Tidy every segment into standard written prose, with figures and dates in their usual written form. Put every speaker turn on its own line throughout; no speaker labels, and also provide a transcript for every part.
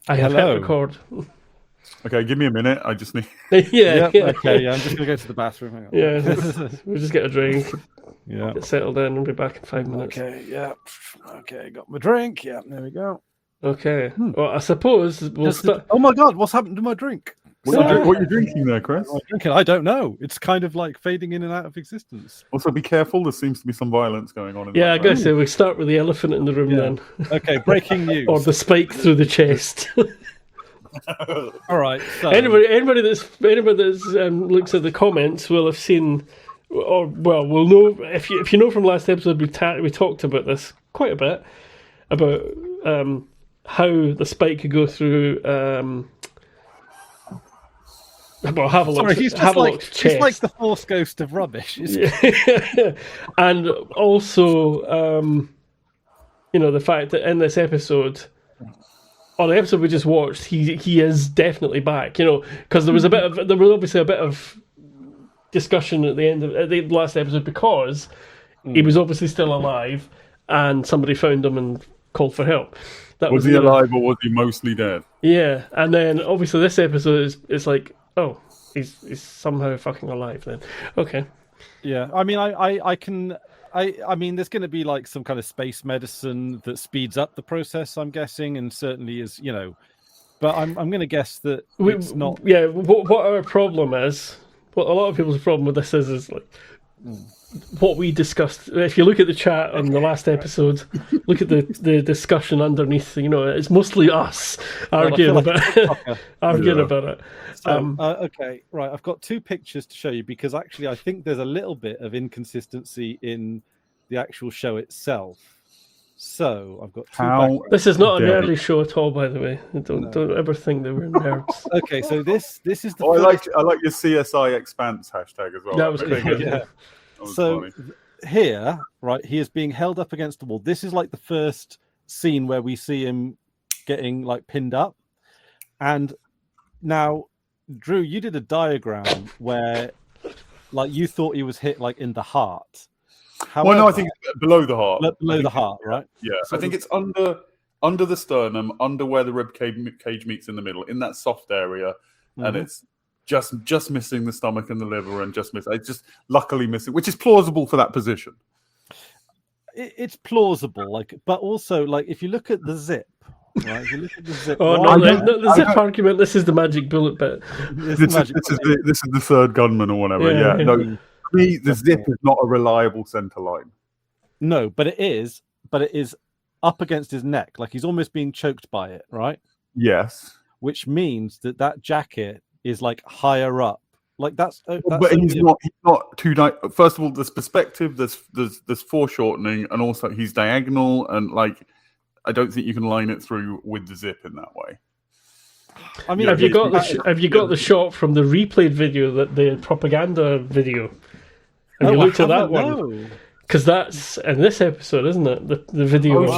I have hit record.
Okay, give me a minute. I just need.
Yeah.
Okay, I'm just going to go to the bathroom. Hang on.
Yeah, we'll just get a drink.
Yeah.
Get settled in and be back in 5 minutes.
Okay, yeah. Okay, got my drink. Yeah, there we go.
Okay. Well, I suppose we'll start.
Oh my God, what's happened to my drink?
What are you drinking there, Chris?
I don't know. It's kind of like fading in and out of existence.
Also, be careful. There seems to be some violence going on.
I guess we start with the elephant in the room then.
Okay, breaking news.
Or the spike through the chest.
All right. So.
Anybody that's looks at the comments will have seen, or will know if you know from last episode we talked about this quite a bit about how the spike could go through.
Sorry, he's like the Force ghost of rubbish.
And also, the fact that in this episode. On the episode we just watched, he is definitely back. Because there was obviously a bit of discussion at the end of the last episode because he was obviously still alive, and somebody found him and called for help.
Was he alive or was he mostly dead?
Yeah, and then obviously this episode is like, oh, he's somehow fucking alive. Then okay.
Yeah, I mean, I mean, there's going to be like some kind of space medicine that speeds up the process, I'm guessing, and certainly is, but I'm going to guess that it's not.
Yeah, what our problem is, what a lot of people's problem with this is like what we discussed. If you look at the chat on the last episode, look at the discussion underneath. It's mostly us arguing about it.
So, okay, right. I've got two pictures to show you because actually I think there's a little bit of inconsistency in the actual show itself. So I've got two.
This is not an early show at all, by the way. Don't ever think that we're nerds.
Okay, so this is the.
I like your CSI Expanse hashtag as well.
That was pretty good.
Yeah. So here, right, he is being held up against the wall. This is like the first scene where we see him getting like pinned up, and now. Drew, you did a diagram where, like, you thought he was hit like in the heart.
However, no, I think it's below the heart.
Below the heart, right?
Yeah, so I think it's under the sternum, under where the rib cage meets in the middle, in that soft area, and it's just missing the stomach and the liver, and just missing. It's just luckily missing, which is plausible for that position.
It's plausible, but also if you look at the zip. Right, if you look at the zip.
The zip argument. This is the magic bullet bit.
This is the third gunman or whatever. Yeah. No, for me, the zip is not a reliable center line.
No, but it is up against his neck, like he's almost being choked by it, right?
Yes.
Which means that jacket is like higher up. Like that's
but he's not too. First of all, there's perspective. There's foreshortening, and also he's diagonal, and I don't think you can line it through with the zip in that way.
I mean, have you got the shot from the replayed video, the propaganda video? Have you looked at that one? Because that's in this episode, isn't it? The video.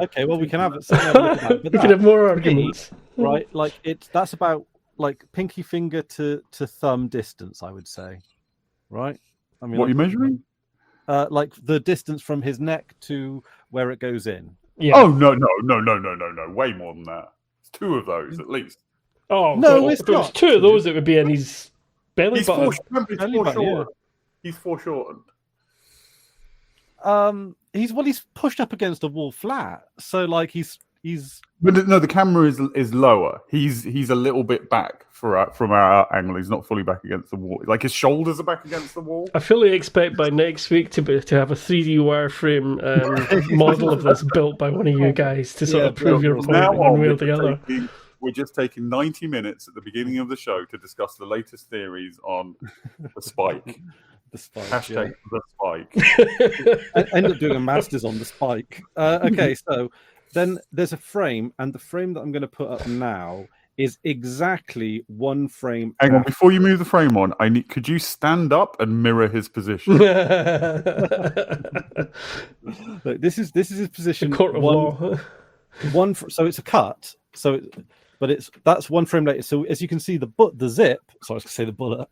Okay, well we can have it.
We can have more arguments,
right? That's about pinky finger to thumb distance, I would say, right? I mean,
what are you measuring?
Like the distance from his neck to where it goes in.
Yeah.
Oh no! Way more than that. It's two of those at least.
Oh
no!
If it was two of those, it would be in his belly button.
He's foreshortened.
He's pushed up against a wall flat, so he's.
But no, the camera is lower. He's a little bit back from our angle. He's not fully back against the wall. Like his shoulders are back against the wall.
I fully expect by next week to have a 3D wireframe model of this built by one of you guys to sort of prove your point one way or the other.
We're just taking 90 minutes at the beginning of the show to discuss the latest theories on the spike.
The spike.
Hashtag the spike.
I end up doing a master's on the spike. Okay, so. Then there's a frame, and the frame that I'm going to put up now is exactly one frame.
Hang on, before you move the frame on, could you stand up and mirror his position?
Look, this is his position.
The court of law.
So it's a cut. That's one frame later. So as you can see, the zip. Sorry, I was going to say the bullet.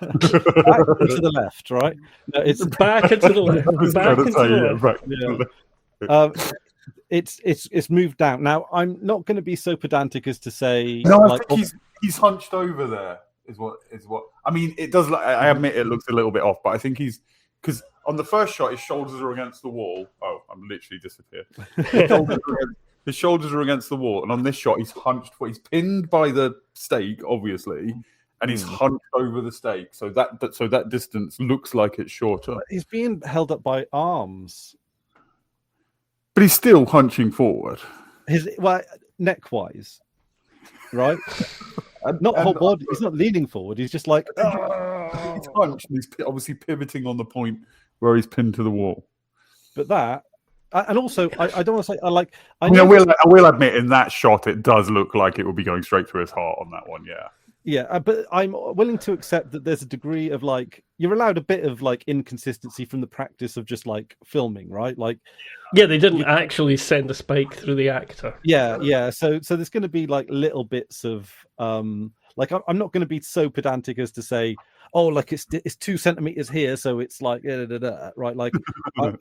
Back to the left, right? No, it's
back into the left. Back into the left.
Yeah. it's moved down. Now, I'm not going to be so pedantic as to say.
No, I
like,
think he's hunched over there. Is what I mean. It does. I admit it looks a little bit off, but I think he's because on the first shot his shoulders are against the wall. Oh, I'm literally disappeared. His shoulders are against the wall, and on this shot he's hunched. He's pinned by the stake, obviously, and he's hunched over the stake. So that distance looks like it's shorter.
He's being held up by arms,
but he's still hunching forward.
Neck-wise, right? Not whole body. He's not leaning forward. He's just like
he's hunched. And he's obviously pivoting on the point where he's pinned to the wall.
But that, and also, I don't want to say I
will admit in that shot it does look like it will be going straight through his heart on that one. Yeah.
Yeah, but I'm willing to accept that there's a degree of you're allowed a bit of inconsistency from the practice of just filming, right?
Yeah, they didn't actually send a spike through the actor.
Yeah. So there's going to be little bits of I'm not going to be so pedantic as to say, oh, it's 2 centimeters here, so it's right?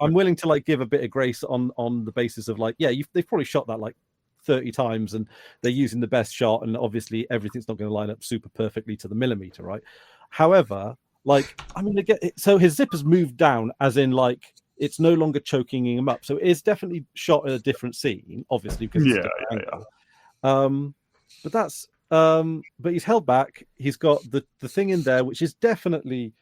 I'm willing to give a bit of grace on the basis of they've probably shot that 30 times and they're using the best shot, and obviously everything's not going to line up super perfectly to the millimeter, right? However, so his zip has moved down, as in it's no longer choking him up. So it's definitely shot in a different scene, obviously, because it's a different angle. But he's held back. He's got the thing in there, which is definitely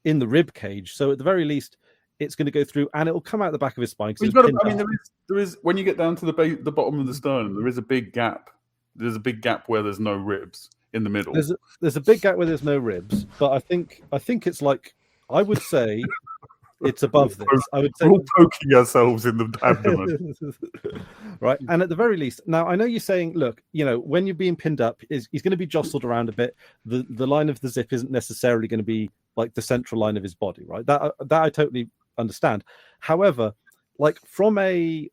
in the rib cage. So at the very least, it's going to go through, and it will come out the back of his spine.
There is when you get down to the bottom of the sternum, there is a big gap. There's a big gap where there's no ribs in the middle.
There's a big gap where there's no ribs, but I think it's I would say it's above this. I would say
we're all poking ourselves in the abdomen,
right? And at the very least, now I know you're saying, look, when you're being pinned up, he's going to be jostled around a bit. The line of the zip isn't necessarily going to be the central line of his body, right? That I totally understand. However, from a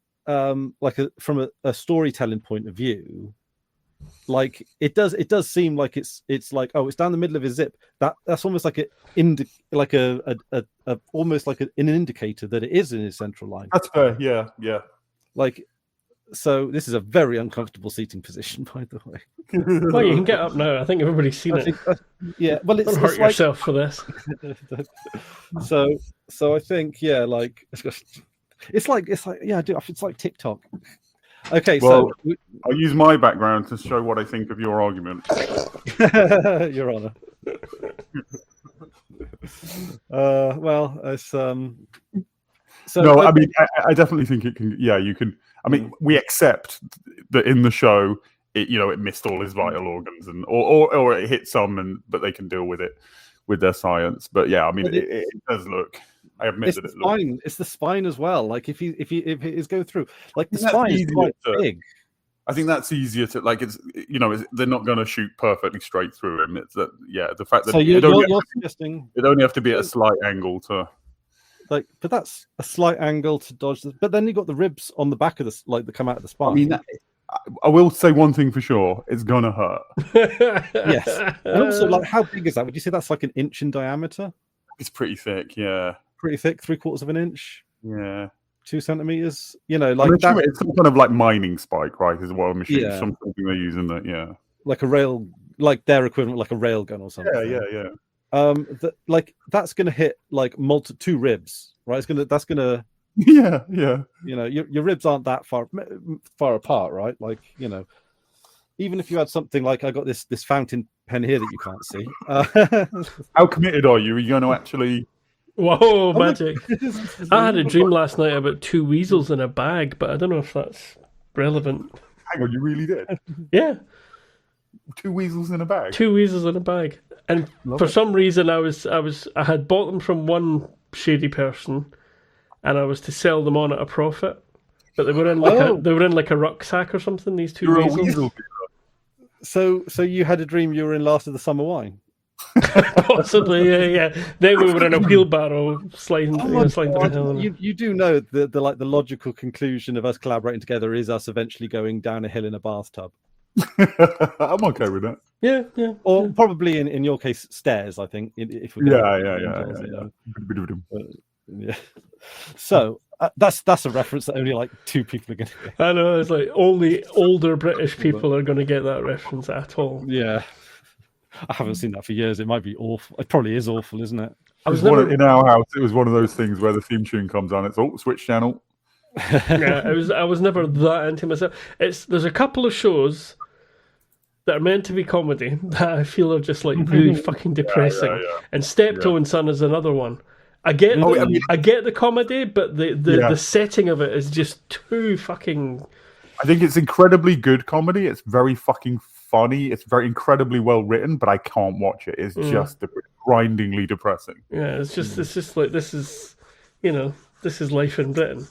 storytelling point of view, it does seem like it's it's down the middle of his zip. That's almost almost an indicator that it is in his central line.
That's fair. Yeah.
So this is a very uncomfortable seating position, by the way.
Well, you can get up now. I think everybody's seen it.
Yeah, well,
don't hurt yourself for this.
So I think it's like it's like TikTok. Okay,
well, so I'll use my background to show what I think of your argument.
Your Honor. Well, it's So
no, I mean, I definitely think it can. Yeah, you can. I mean, we accept that in the show, it missed all his vital organs, or it hit some, but they can deal with it with their science. But yeah, I mean, it does look. I admit that it looks.
It's the spine as well. If it is go through, the spine is quite big.
I think that's easier to they're not going to shoot perfectly straight through him. It's that the fact that
so you're suggesting
it only have to be at a slight angle to.
But that's a slight angle to dodge this. But then you got the ribs on the back of the that come out of the spine.
I mean, I will say one thing for sure: it's gonna hurt.
Yes, and also how big is that? Would you say that's an inch in diameter?
It's pretty thick, yeah.
Pretty thick, 3/4 of an inch.
Yeah,
2 centimeters.
That. It's some kind of mining spike, right? Is what I'm assuming. Yeah. Something they use in that, yeah.
Like a rail, their equivalent, like a rail gun or something.
Yeah.
That's gonna hit 2 ribs, right? That's gonna.
Yeah.
Your ribs aren't that far apart, right? Even if you had something I got this fountain pen here that you can't see.
How committed are you? Are you going to actually?
Whoa, magic! I had a dream last night about 2 weasels in a bag, but I don't know if that's relevant.
Hang on, you really did?
Yeah.
2 weasels in a bag.
2 weasels in a bag, and for some reason, I had bought them from one shady person, and I was to sell them on at a profit, but they were in a rucksack or something. These 2 weasels.
So you had a dream you were in Last of the Summer Wine.
Possibly, yeah. Then we were in a wheelbarrow sliding down the hill.
You do know the logical conclusion of us collaborating together is us eventually going down a hill in a bathtub.
I'm okay with that.
Yeah.
Or probably in your case stairs. I think if we're
yeah.
Yeah. So that's a reference that only like 2 people are going to get.
I know, it's like only older British people are going to get that reference at all.
Yeah. I haven't seen that for years. It might be awful. It probably is awful, isn't it?
In our house, it was one of those things where the theme tune comes on. It's switch channel.
Yeah, I was never that into myself. There's a couple of shows that are meant to be comedy that I feel are just like really fucking depressing.
Yeah.
And Steptoe and Son is another one. I get the comedy, but the setting of it is just too fucking.
I think it's incredibly good comedy. It's very fucking funny. It's very incredibly well written, but I can't watch it. It's just grindingly depressing.
Yeah, it's just like this is life in Britain.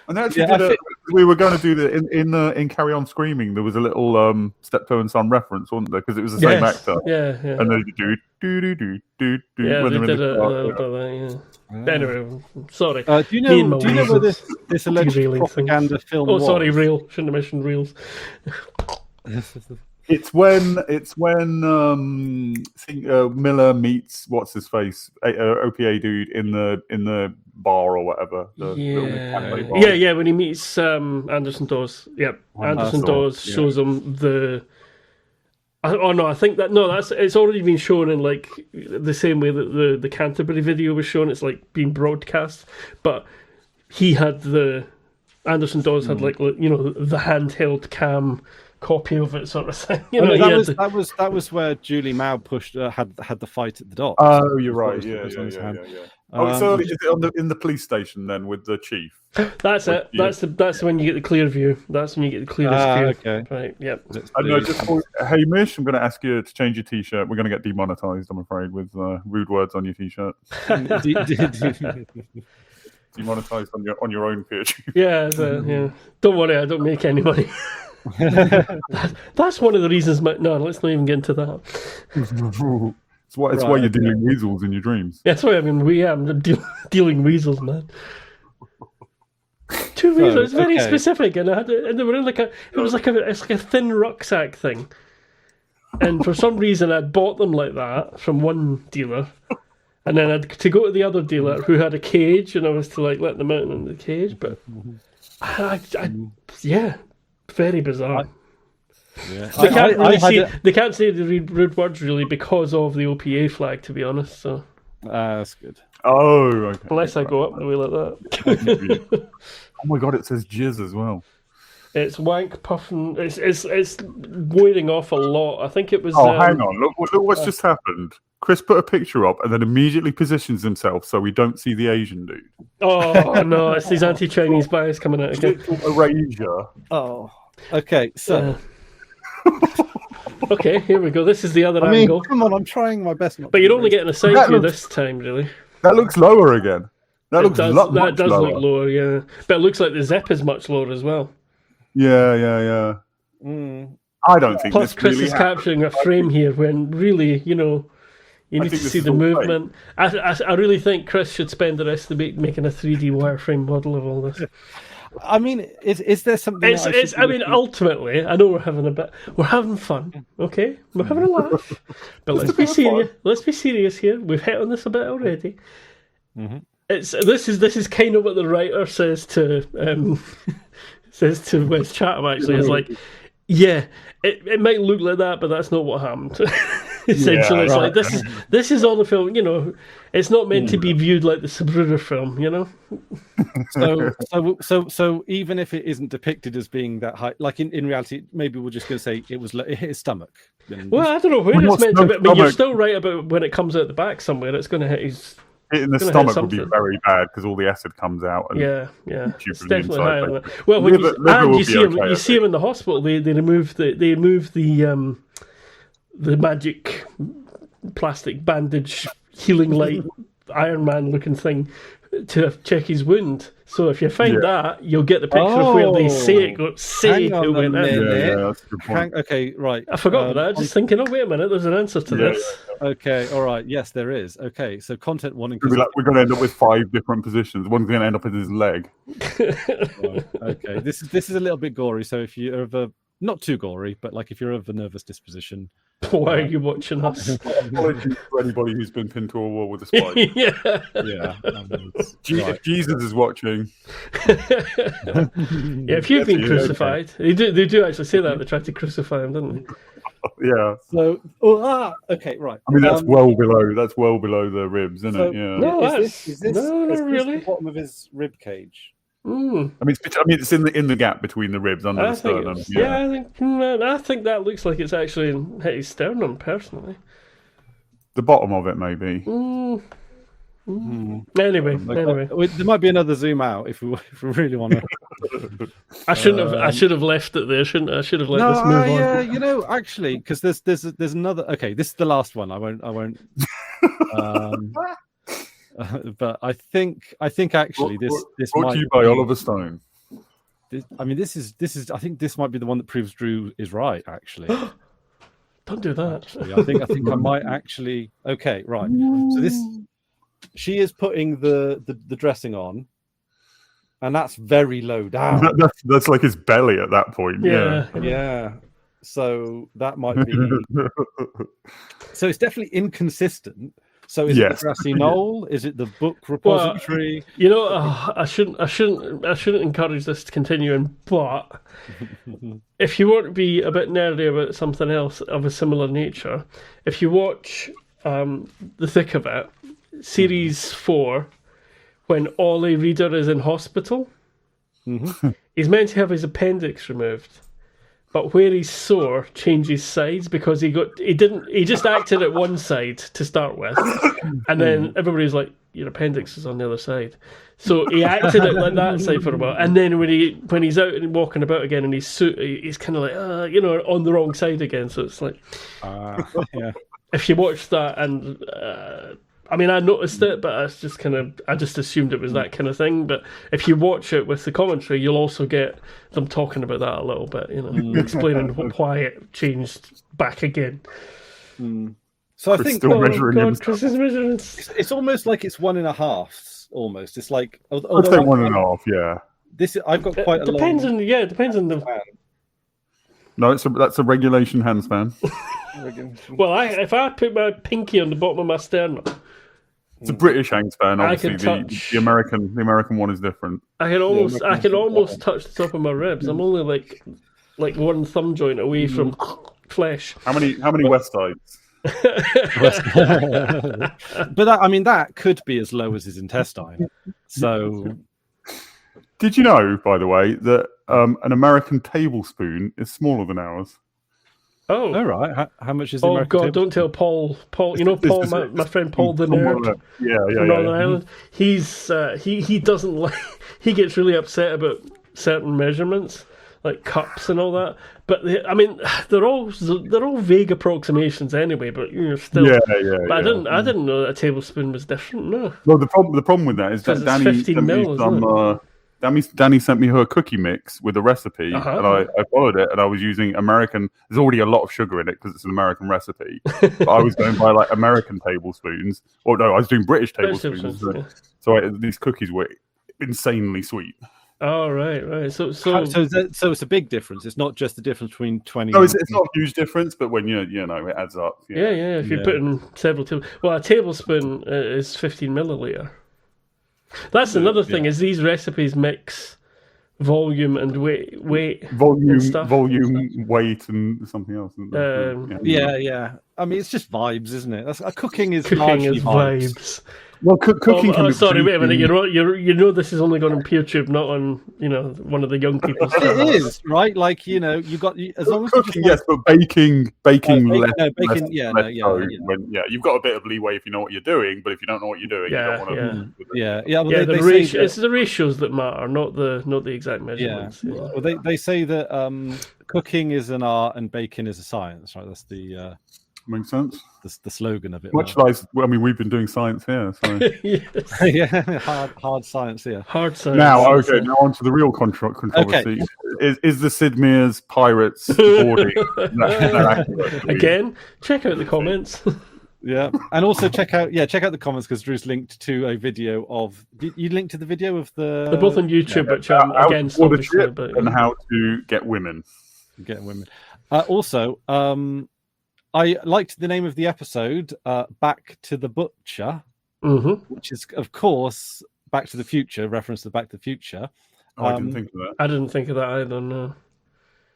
And actually, we were going to do the in Carry On Screaming. There was a little Steptoe and Son reference, wasn't there? Because it was the same actor.
Yeah.
And they do.
Yeah,
when
they did a little bit of that. Yeah. Anyway, sorry.
Do you know where this alleged propaganda film was?
Oh, sorry, reel. Shouldn't have mentioned reels.
It's when Miller meets what's his face, OPA dude in the bar or whatever.
Yeah. When he meets Anderson Dawes. Yep, Anderson Dawes shows him the. I think that's it's already been shown in like the same way that the Canterbury video was shown. It's like being broadcast, but he had Anderson Dawes had like the handheld cam copy of it, sort of thing.
That was where Julie Mao pushed had the fight at the dock.
Oh, you're right. Yeah. So is it in the police station then with the chief?
That's it. That's when you get the clear view. That's when you get the clearest view.
Okay.
Right. Yep.
Hamish, I'm going to ask you to change your T-shirt. We're going to get demonetized, I'm afraid, with rude words on your T-shirt. Demonetized on your own page.
Yeah. Don't worry, I don't make any money. That's one of the reasons. No, let's not even get into that.
It's why you're dealing weasels in your dreams.
That's why I'm dealing weasels, man. 2 weasels. It's very specific, and they were in it's like a thin rucksack thing. And for some reason, I'd bought them like that from one dealer, and then I'd to go to the other dealer who had a cage, and I was to like let them out in the cage. But very bizarre. They can't say the rude words really because of the OPA flag, to be honest. So
that's good.
Oh, okay.
Unless I go up the way like that.
Oh my god, it says jizz as well.
It's wank puffing. It's wearing off a lot. I think it was.
Oh, hang on! Look what's just happened. Chris put a picture up and then immediately positions himself so we don't see the Asian dude.
Oh no! It's these anti-Chinese bias coming out again.
Erasure.
Oh. Okay, so.
Okay, here we go. This is the other angle.
Come on, I'm trying my best.
But you're only getting a side view this time, really.
That looks lower again. That does look
lower, yeah. But it looks like the zip is much lower as well.
Yeah. I don't think.
Plus, Chris is capturing a frame here when really, you need to see the movement. I really think Chris should spend the rest of the week making a 3D wireframe model of all this.
I mean, is there something?
Ultimately, I know we're having fun. Okay, we're having a laugh, but let's be serious. Let's be serious here. We've hit on this a bit already. Mm-hmm. This is kind of what the writer says to Wes Chatham. Actually, is like, yeah, it might look like that, but that's not what happened. Essentially, it's like this is all the film. It's not meant to be viewed like the Sabruder film.
So even if it isn't depicted as being that high, like in reality, maybe we're just going to say it hit his stomach.
Well, I don't know where it's meant to be, but you're still right about when it comes out the back somewhere. It's going to hit his.
Hitting the stomach would be very bad because all the acid comes out. And
it's definitely higher than that. Well, when you see him in the hospital, they remove the magic plastic bandage healing light Iron Man looking thing to check his wound. So if you find that, you'll get the picture of where they say it went in.
That's a good point.
Okay, right.
I forgot about that. Just thinking, wait a minute, there's an answer to this.
Okay, all right. Yes, there is. Okay, so content one.
We're going to end up with 5 different positions. One's going to end up with his leg.
Right, okay, this is a little bit gory. So if you're of a not too gory, but like if you're of a nervous disposition,
Why are you watching us?
Apologies for anybody who's been pinned to a wall with a spike.
Yeah.
Yeah.
If Jesus is watching,
Yeah, if you've been crucified, they do actually say that. They tried to crucify him, didn't they?
yeah.
So, okay, right.
I mean, that's well below the ribs, isn't it? Yeah.
No,
Is this
really.
the bottom of his rib cage?
Mm.
I mean, it's in the gap between the ribs under the sternum.
I think that looks like it's actually hit his sternum, personally.
The bottom of it, maybe.
Anyway,
there might be another zoom out if we really want to.
I should have left it there, shouldn't I? I should have let this move on.
Yeah, actually, because there's another. Okay, this is the last one. I won't. But I think actually this
brought
might
to you by Oliver Stone.
This is. I think this might be the one that proves Drew is right. Actually,
don't do that.
Actually, I think I might actually. Okay, right. So she is putting the dressing on, and that's very low down.
That's like his belly at that point.
Yeah. So that might be. So it's definitely inconsistent. So is it the grassy knoll? Is it the book repository?
Well, I shouldn't encourage this to continue. But if you want to be a bit nerdy about something else of a similar nature, if you watch The Thick of It, Series 4, when Ollie Reader is in hospital, he's meant to have his appendix removed. But where he's sore changes sides because he just acted at one side to start with, and then everybody's like, your appendix is on the other side. So he acted at like that side for a while, and then when he's out and walking about again and he's kind of like on the wrong side again. So it's like, if you watch that and. I mean, I noticed it, but I just assumed it was that kind of thing. But if you watch it with the commentary, you'll also get them talking about that a little bit, explaining why it changed back again.
So I think
still measuring
Chris is measuring.
It's almost like it's 1.5. Almost, it's like
I'd say 1.5. Yeah.
I've got quite a
depends
long.
Depends on the.
No, that's a regulation handspan.
Well, if I put my pinky on the bottom of my sternum.
It's a British hangspan. Obviously, the American one is different.
I can almost touch the top of my ribs. I'm only like one thumb joint away from flesh.
How many west sides?
But that could be as low as his intestine. So,
did you know, by the way, that an American tablespoon is smaller than ours?
Oh, all right. How much is the American
God, don't tell Paul. Paul, Paul, my friend Paul the nerd from Northern Ireland. He doesn't like. He gets really upset about certain measurements, like cups and all that. But they're all vague approximations anyway. But still. But I didn't know that a tablespoon was different. No.
Well, the problem with that is that Danny sent me her cookie mix with a recipe, and I followed it, and I was using American. There's already a lot of sugar in it because it's an American recipe. But I was going by like American tablespoons, or no, I was doing British tablespoons. So these cookies were insanely sweet.
Oh, right. So
it's a big difference. It's not just the difference between 20.
No, it's not a huge difference, but when it adds up.
Yeah. If you're putting several a tablespoon is 15 milliliter. That's another thing. Is these recipes mix volume and weight, and stuff.
Volume, weight, and something else.
Yeah. I mean, it's just vibes, isn't it? Cooking is
vibes.
Well, cooking.
Sorry, wait a minute. You know this is only going on PeerTube, not on one of the young people's.
It is right. Like you got as long as
cooking, yes, but baking less.
Baking.
You've got a bit of leeway if you know what you're doing, but if you don't know what you're doing, you don't want to.
It's the ratios that matter, not the exact measurements.
Yeah. Well, they say that cooking is an art and baking is a science, right? That's the.
Makes sense.
The slogan of it.
Much like, we've been doing science here. So.
Yeah, hard science here.
Hard science.
Now on to the real controversy. Okay. Is the Sid Meier's Pirates boarding
again? Check out the comments.
Yeah, and also check out the comments because Drew's linked to a video of. You linked to the video of the.
They're both on YouTube, which I'm against, obviously.
And how to get women.
Also, I liked the name of the episode, Back to the Butcher, which is, of course, Back to the Future, reference to Back to the Future.
Oh, I didn't think of that.
I didn't think of that either, no.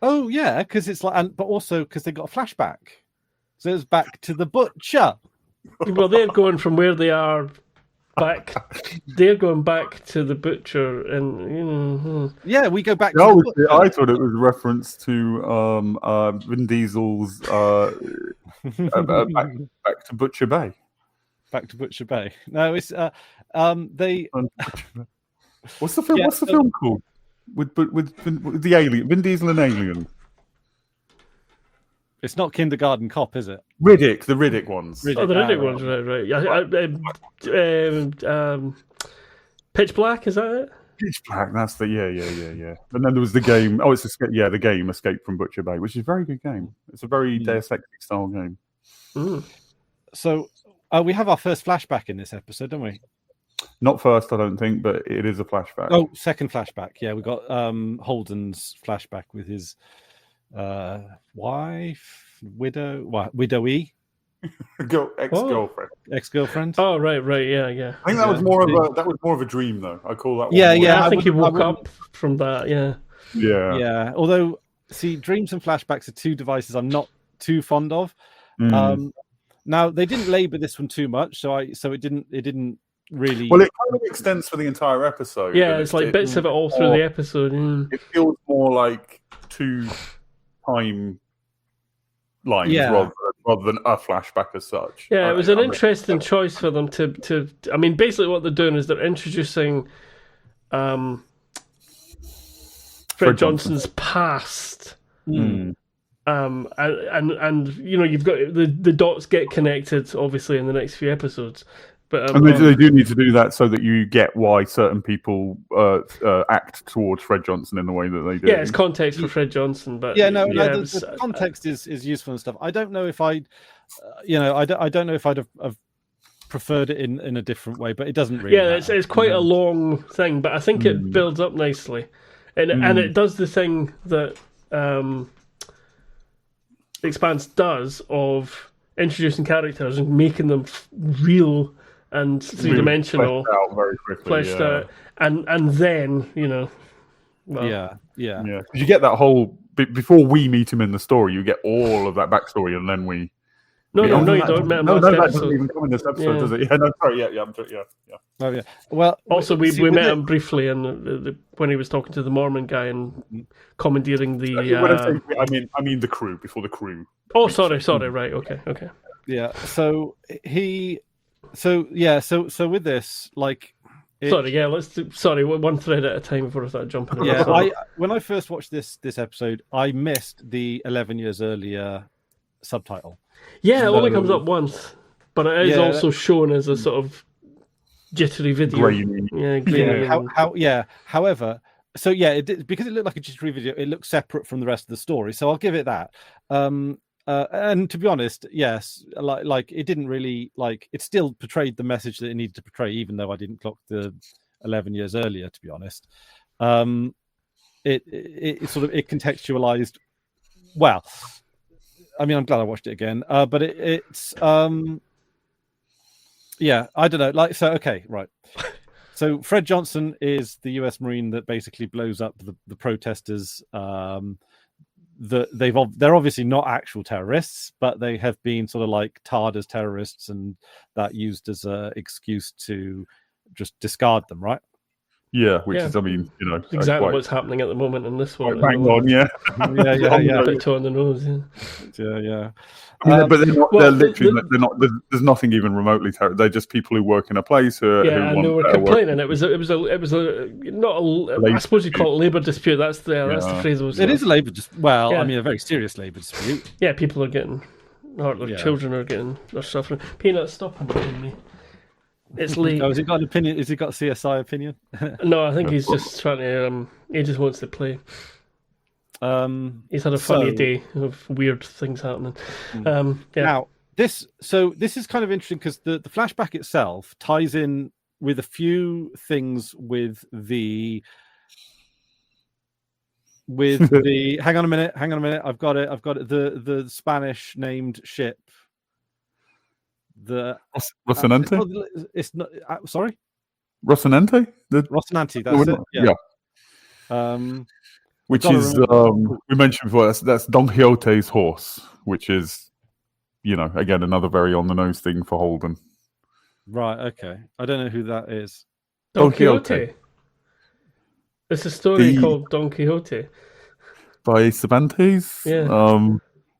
Oh, yeah, because it's like, but also because they got a flashback. So it's Back to the Butcher.
Well, they're going from where they are back. They're going back to the butcher, and
Yeah, we go back.
No,
to the
I thought it was a reference to Vin Diesel's back to Butcher Bay.
Back to Butcher Bay. No, it's they.
What's the film?
Yeah,
What's the film called? With the alien, Vin Diesel and alien.
It's not Kindergarten Cop, is it?
Riddick, the Riddick ones.
oh, the Riddick ones, right. Pitch Black, is that it?
Pitch Black. That's the yeah. And then there was the game. Oh, it's the game Escape from Butcher Bay, which is a very good game. It's a very Deus Ex style game.
So we have our first flashback in this episode, don't we?
Not first, I don't think, but it is a flashback.
Oh, second flashback. Yeah, we got Holden's flashback with his wife, widowy,
ex-girlfriend.
Oh, right, yeah.
I think that was more of a dream, though. I call that one.
Yeah. I think he woke up from that.
Yeah.
Although, see, dreams and flashbacks are two devices I'm not too fond of. Now they didn't labour this one too much, so it didn't really.
Well, it kind of extends for the entire episode.
Yeah, it's like bits of it all through the episode.
It feels more like two time lines rather than a flashback as such.
Yeah, it was an interesting choice for them to. I mean, basically, what they're doing is they're introducing Fred Johnson's past. And you've got the dots get connected obviously in the next few episodes, but
and they do need to do that so that you get why certain people act towards Fred Johnson in the way that they do.
Yeah, it's context for Fred Johnson, but
the context is useful and stuff. I don't know if I don't know if I'd have preferred it in a different way, but it doesn't really.
Yeah, it's quite a long thing, but I think it builds up nicely, and it does the thing that Expanse does of introducing characters and making them real and three-dimensional, fleshed out, and then
you get that whole before we meet him in the story, you get all of that backstory, and then we.
No, you don't. That
doesn't even come in this episode, does it? Yeah, no, sorry, yeah.
Oh, yeah. Well,
also we met him briefly when he was talking to the Mormon guy and commandeering the.
I mean the crew before the crew.
Oh, sorry, right, okay.
Yeah. So with this, like.
One thread at a time before I start jumping.
Yeah, when I first watched this episode, I missed the 11 years earlier subtitle.
Yeah, it only comes up once, but it is also shown as a sort of jittery video.
Grainy.
However, because it looked like a jittery video, it looked separate from the rest of the story. So I'll give it that. And to be honest, yes, like it didn't really it still portrayed the message that it needed to portray, even though I didn't clock the 11 years earlier. To be honest, it sort of contextualized well. I mean, I'm glad I watched it again, but it's I don't know. Okay, right. So Fred Johnson is the U.S. Marine that basically blows up the protesters. They're obviously not actual terrorists, but they have been sort of like tarred as terrorists, and that used as an excuse to just discard them, right?
Yeah, which is, I mean,
exactly what's happening at the moment in this one.
Bang on, yeah.
A bit toe on the nose,
yeah.
But they're not. They're literally. They're not. There's nothing even remotely terrible. They're just people who work in a place who
and they were complaining. It was a not a. I suppose you call it labour dispute. That's the phrase.
It is a labour dispute. Well, I mean, a very serious labour dispute.
Yeah, people are getting, or their children are getting, they're suffering. Peanut, stop annoying me. It's late.
Has he got an opinion? Has he got a CSI opinion?
No, I think he's just trying to. He just wants to play. He's had a funny day of weird things happening.
Now, this is kind of interesting because the flashback itself ties in with a few things with the with the hang on a minute, I've got it. The Spanish named ship. The
Rocinante?
it's not sorry?
Rocinante?
Rocinante, that's it. Yeah.
Which is we mentioned before, that's Don Quixote's horse, which is, again, another very on the nose thing for Holden.
Right, okay. I don't know who that is.
Don Quixote. It's a story called Don Quixote
by Cervantes.
Yeah.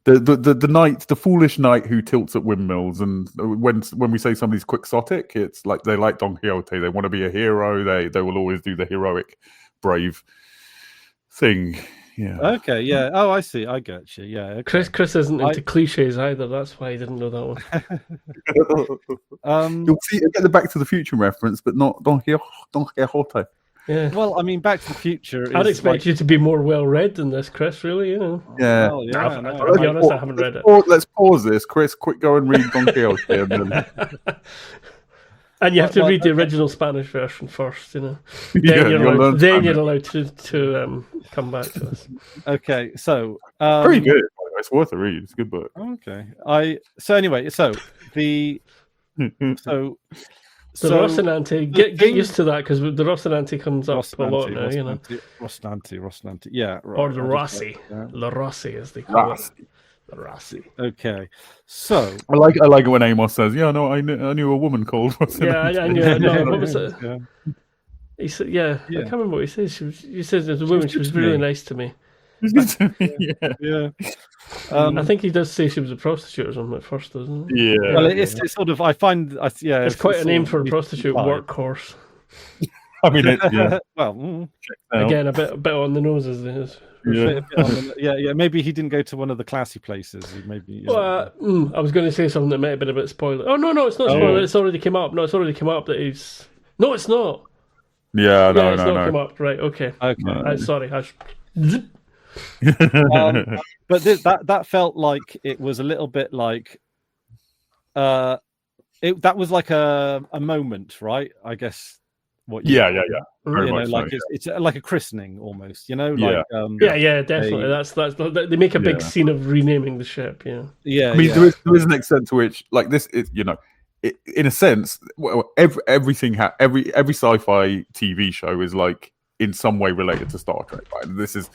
The knight, the foolish knight who tilts at windmills, and when we say somebody's quixotic, it's like they like Don Quixote. They want to be a hero. They will always do the heroic, brave thing. Yeah.
Okay. Yeah. Oh, I see. I get you. Yeah. Okay.
Chris isn't into cliches either. That's why he didn't know that
one. You'll see get the Back to the Future reference, but not Don Quixote.
Yeah.
Well, I mean, Back to the Future.
I'd expect you to be more well read than this, Chris. Really,
Yeah.
Well, yeah. I'll be honest, I haven't read it.
Let's pause this, Chris. Quick, go and read Don Quixote, and then.
And you have to read the original Spanish version first, Then you're allowed to come back to us.
Okay, so
very good. It's worth a read. It's a good book.
Okay, the
Rocinante. Get used to that because the Rocinante comes up a lot now.
Rocinante. Yeah, right.
Or the Rossi. La Rossi, as they call it. The Rossi.
Okay, so
I like it when Amos says, "Yeah, no, I knew a woman called."
Yeah, I knew. No, what was it? Yeah. He said, "Yeah, I can't remember what he says." He says there's a woman. She was really nice to me.
Yeah.
I think he does say she was a prostitute or something at first, doesn't he?
Yeah.
Well, it's sort of. I find.
It's quite a name for a prostitute, workhorse.
I mean, yeah.
Well,
again, a bit on the nose as it is.
Yeah. Maybe he didn't go to one of the classy places. Maybe.
Well, I was going to say something that might have been a bit spoiler. Oh no, it's not spoiler. It's already come up. No, it's already come up that he's. No, it's not.
Yeah, no,
it's not come up. Right. Okay. Sorry.
But that felt like it was a little bit like. That was like a moment, right? I guess.
Yeah.
Very much like so, it's like a christening almost,
like definitely. That's they make a big scene of renaming the ship.
Yeah.
I mean, there is an extent to which, like this, in a sense, everything every sci-fi TV show is like in some way related to Star Trek. Right? And this is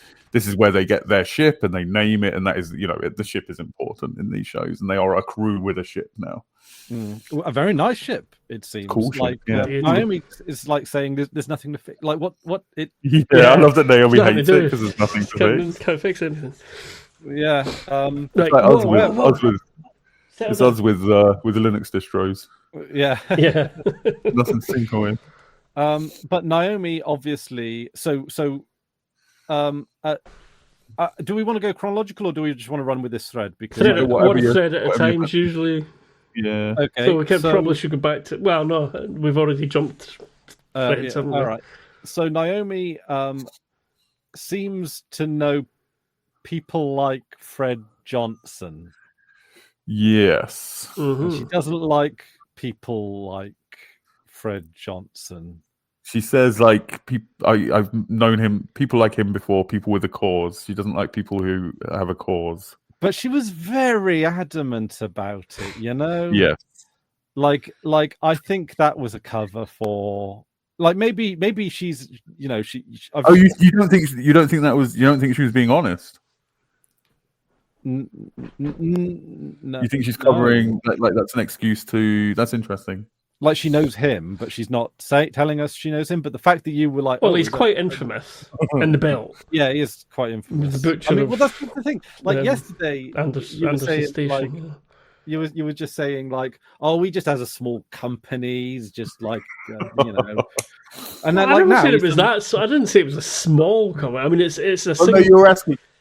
where they get their ship and they name it, and that is the ship is important in these shows, and they are a crew with a ship now.
A very nice ship, it seems.
Cool
like
ship,
Naomi is like saying there's nothing to fix. Like what it?
I love that Naomi hates it because there's nothing to fix.
Can't fix anything.
Yeah,
like us with the Linux distros.
Yeah.
Nothing to think with.
But Naomi obviously. So do we want to go chronological or do we just want to run with this thread? Because
one thread at a time usually.
Yeah.
Okay.
So we probably should go back to. Well, no, we've already jumped.
All right. So Naomi seems to know people like Fred Johnson.
Yes.
Mm-hmm. She doesn't like people like Fred Johnson.
She says, like, I've known people like him before, people with a cause. She doesn't like people who have a cause.
But she was very adamant about it,
Yes.
Like I think that was a cover for, like, maybe she's, you don't think she was being honest? No.
You think she's covering like that's an excuse to? That's interesting.
Like she knows him, but she's not telling us she knows him. But the fact that you were like,
well, he's quite infamous in the belt.
Yeah, he is quite infamous.
The butcher.
Well, that's the thing. Like yesterday,
you were saying,
like, you were just saying like, oh, we just has a small company, he's just like, And then,
I didn't say it was that. So I didn't say it was a small company. I mean, it's a.
Oh, no,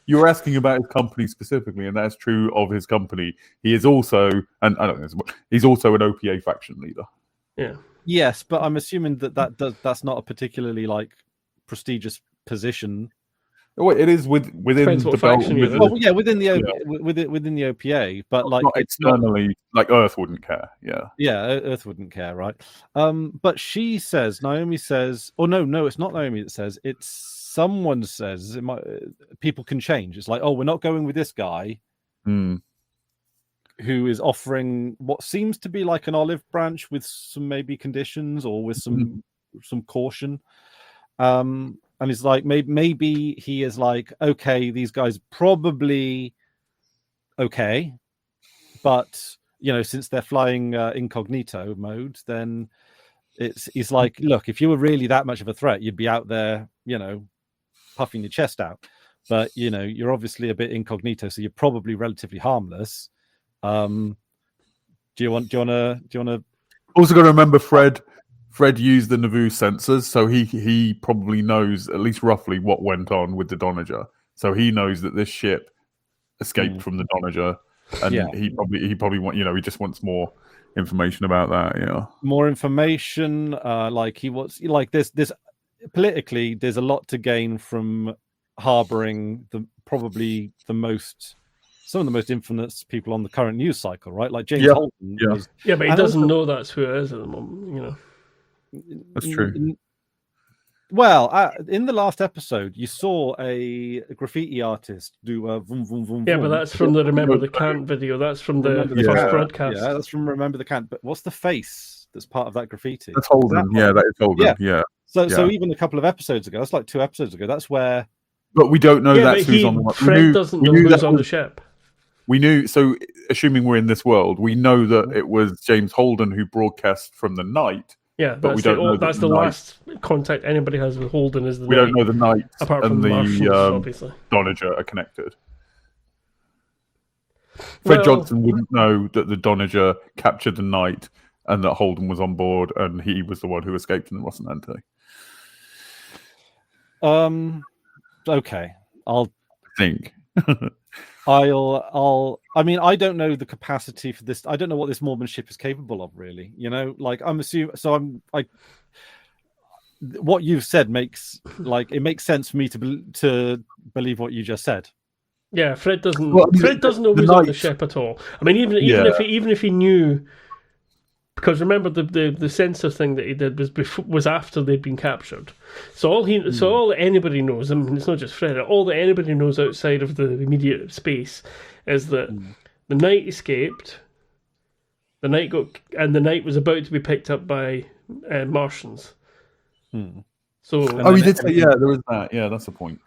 you were asking about his company specifically, and that's true of his company. He is also, and I don't know, he's also an OPA faction leader.
Yeah.
Yes, but I'm assuming that's not a particularly like prestigious position.
Well, it is within the belt.
Within the OPA, but like
not externally, like Earth wouldn't care.
Yeah, Earth wouldn't care, right? But Naomi says, oh no, it's not Naomi that says, it's someone says it might, people can change. It's like, oh, we're not going with this guy who is offering what seems to be like an olive branch with some maybe conditions or with some caution. And it's like maybe he is like, okay, these guys probably okay, but since they're flying incognito mode, then he's like, look, if you were really that much of a threat, you'd be out there, puffing your chest out. But you're obviously a bit incognito, so you're probably relatively harmless. Do you want to?
Also, got to remember, Fred used the Naboo sensors, so he probably knows at least roughly what went on with the Donager. So he knows that this ship escaped from the Donager, and he probably he just wants more information about that.
More information. Like he wants, like this politically, there's a lot to gain from harboring some of the most infamous people on the current news cycle, right? Like James Holden.
But he doesn't know that's who it is at the moment.
That's true.
Well, in the last episode, you saw a graffiti artist do a vroom, vroom, vroom,
Yeah,
vroom.
but that's from the Remember the Cant video. That's from the first broadcast.
Yeah, that's from Remember the Cant. But what's the face that's part of that graffiti?
That's Holden. That is Holden. Yeah.
So even a couple of episodes ago, that's like 2 episodes ago, that's where...
But we don't know that's who's on the...
Fred doesn't know who's on the ship.
We knew, so assuming we're in this world, we know that it was James Holden who broadcast from the night.
Yeah, but we don't know that's the last contact anybody has with Holden is the
we don't know the night
apart from the Martians, obviously.
Donager are connected. Fred Johnson wouldn't know that the Donager captured the night and that Holden was on board and he was the one who escaped in the Rocinante.
Okay, I'll
think.
I mean, I don't know the capacity for this. I don't know what this Mormon ship is capable of, really. Like I'm assuming. So what you've said makes sense for me to believe what you just said.
Yeah, Fred doesn't know who's on the ship at all. I mean, even if he knew, because remember the sensor thing that he did was after they'd been captured. So all that anybody knows, I mean, it's not just Fred. All that anybody knows outside of the immediate space is that the Knight escaped. The Knight was about to be picked up by Martians. So
he did say, there was that. Yeah, that's the point.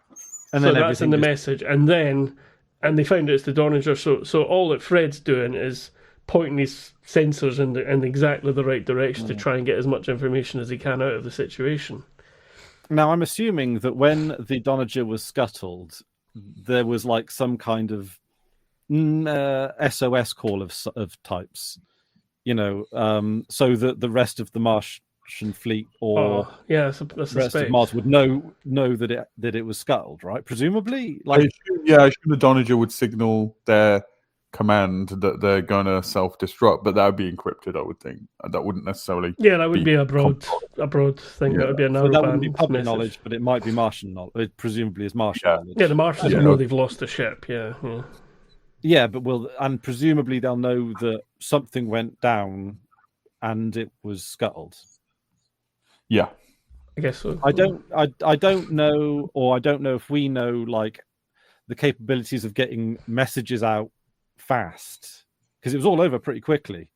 And so that's in the message, and they found it's the Donager. So all that Fred's doing is pointing his sensors in exactly the right direction to try and get as much information as he can out of the situation.
Now, I'm assuming that when the Donager was scuttled, there was like some kind of SOS call of types, so that the rest of the Martian fleet or
that's
the rest of Mars would know that it was scuttled, right? Presumably,
I assume the Donager would signal their command that they're going to self-destruct, but that would be encrypted, I would think. That wouldn't necessarily...
Yeah, that would be a broad thing. That would be a narrow
that wouldn't be public knowledge, but it might be Martian knowledge. It presumably is Martian knowledge.
Yeah, the Martians know they've lost a ship,
Yeah, but and presumably they'll know that something went down and it was scuttled.
Yeah.
I guess so.
I don't know, or I don't know if we know, like, the capabilities of getting messages out fast, because it was all over pretty quickly.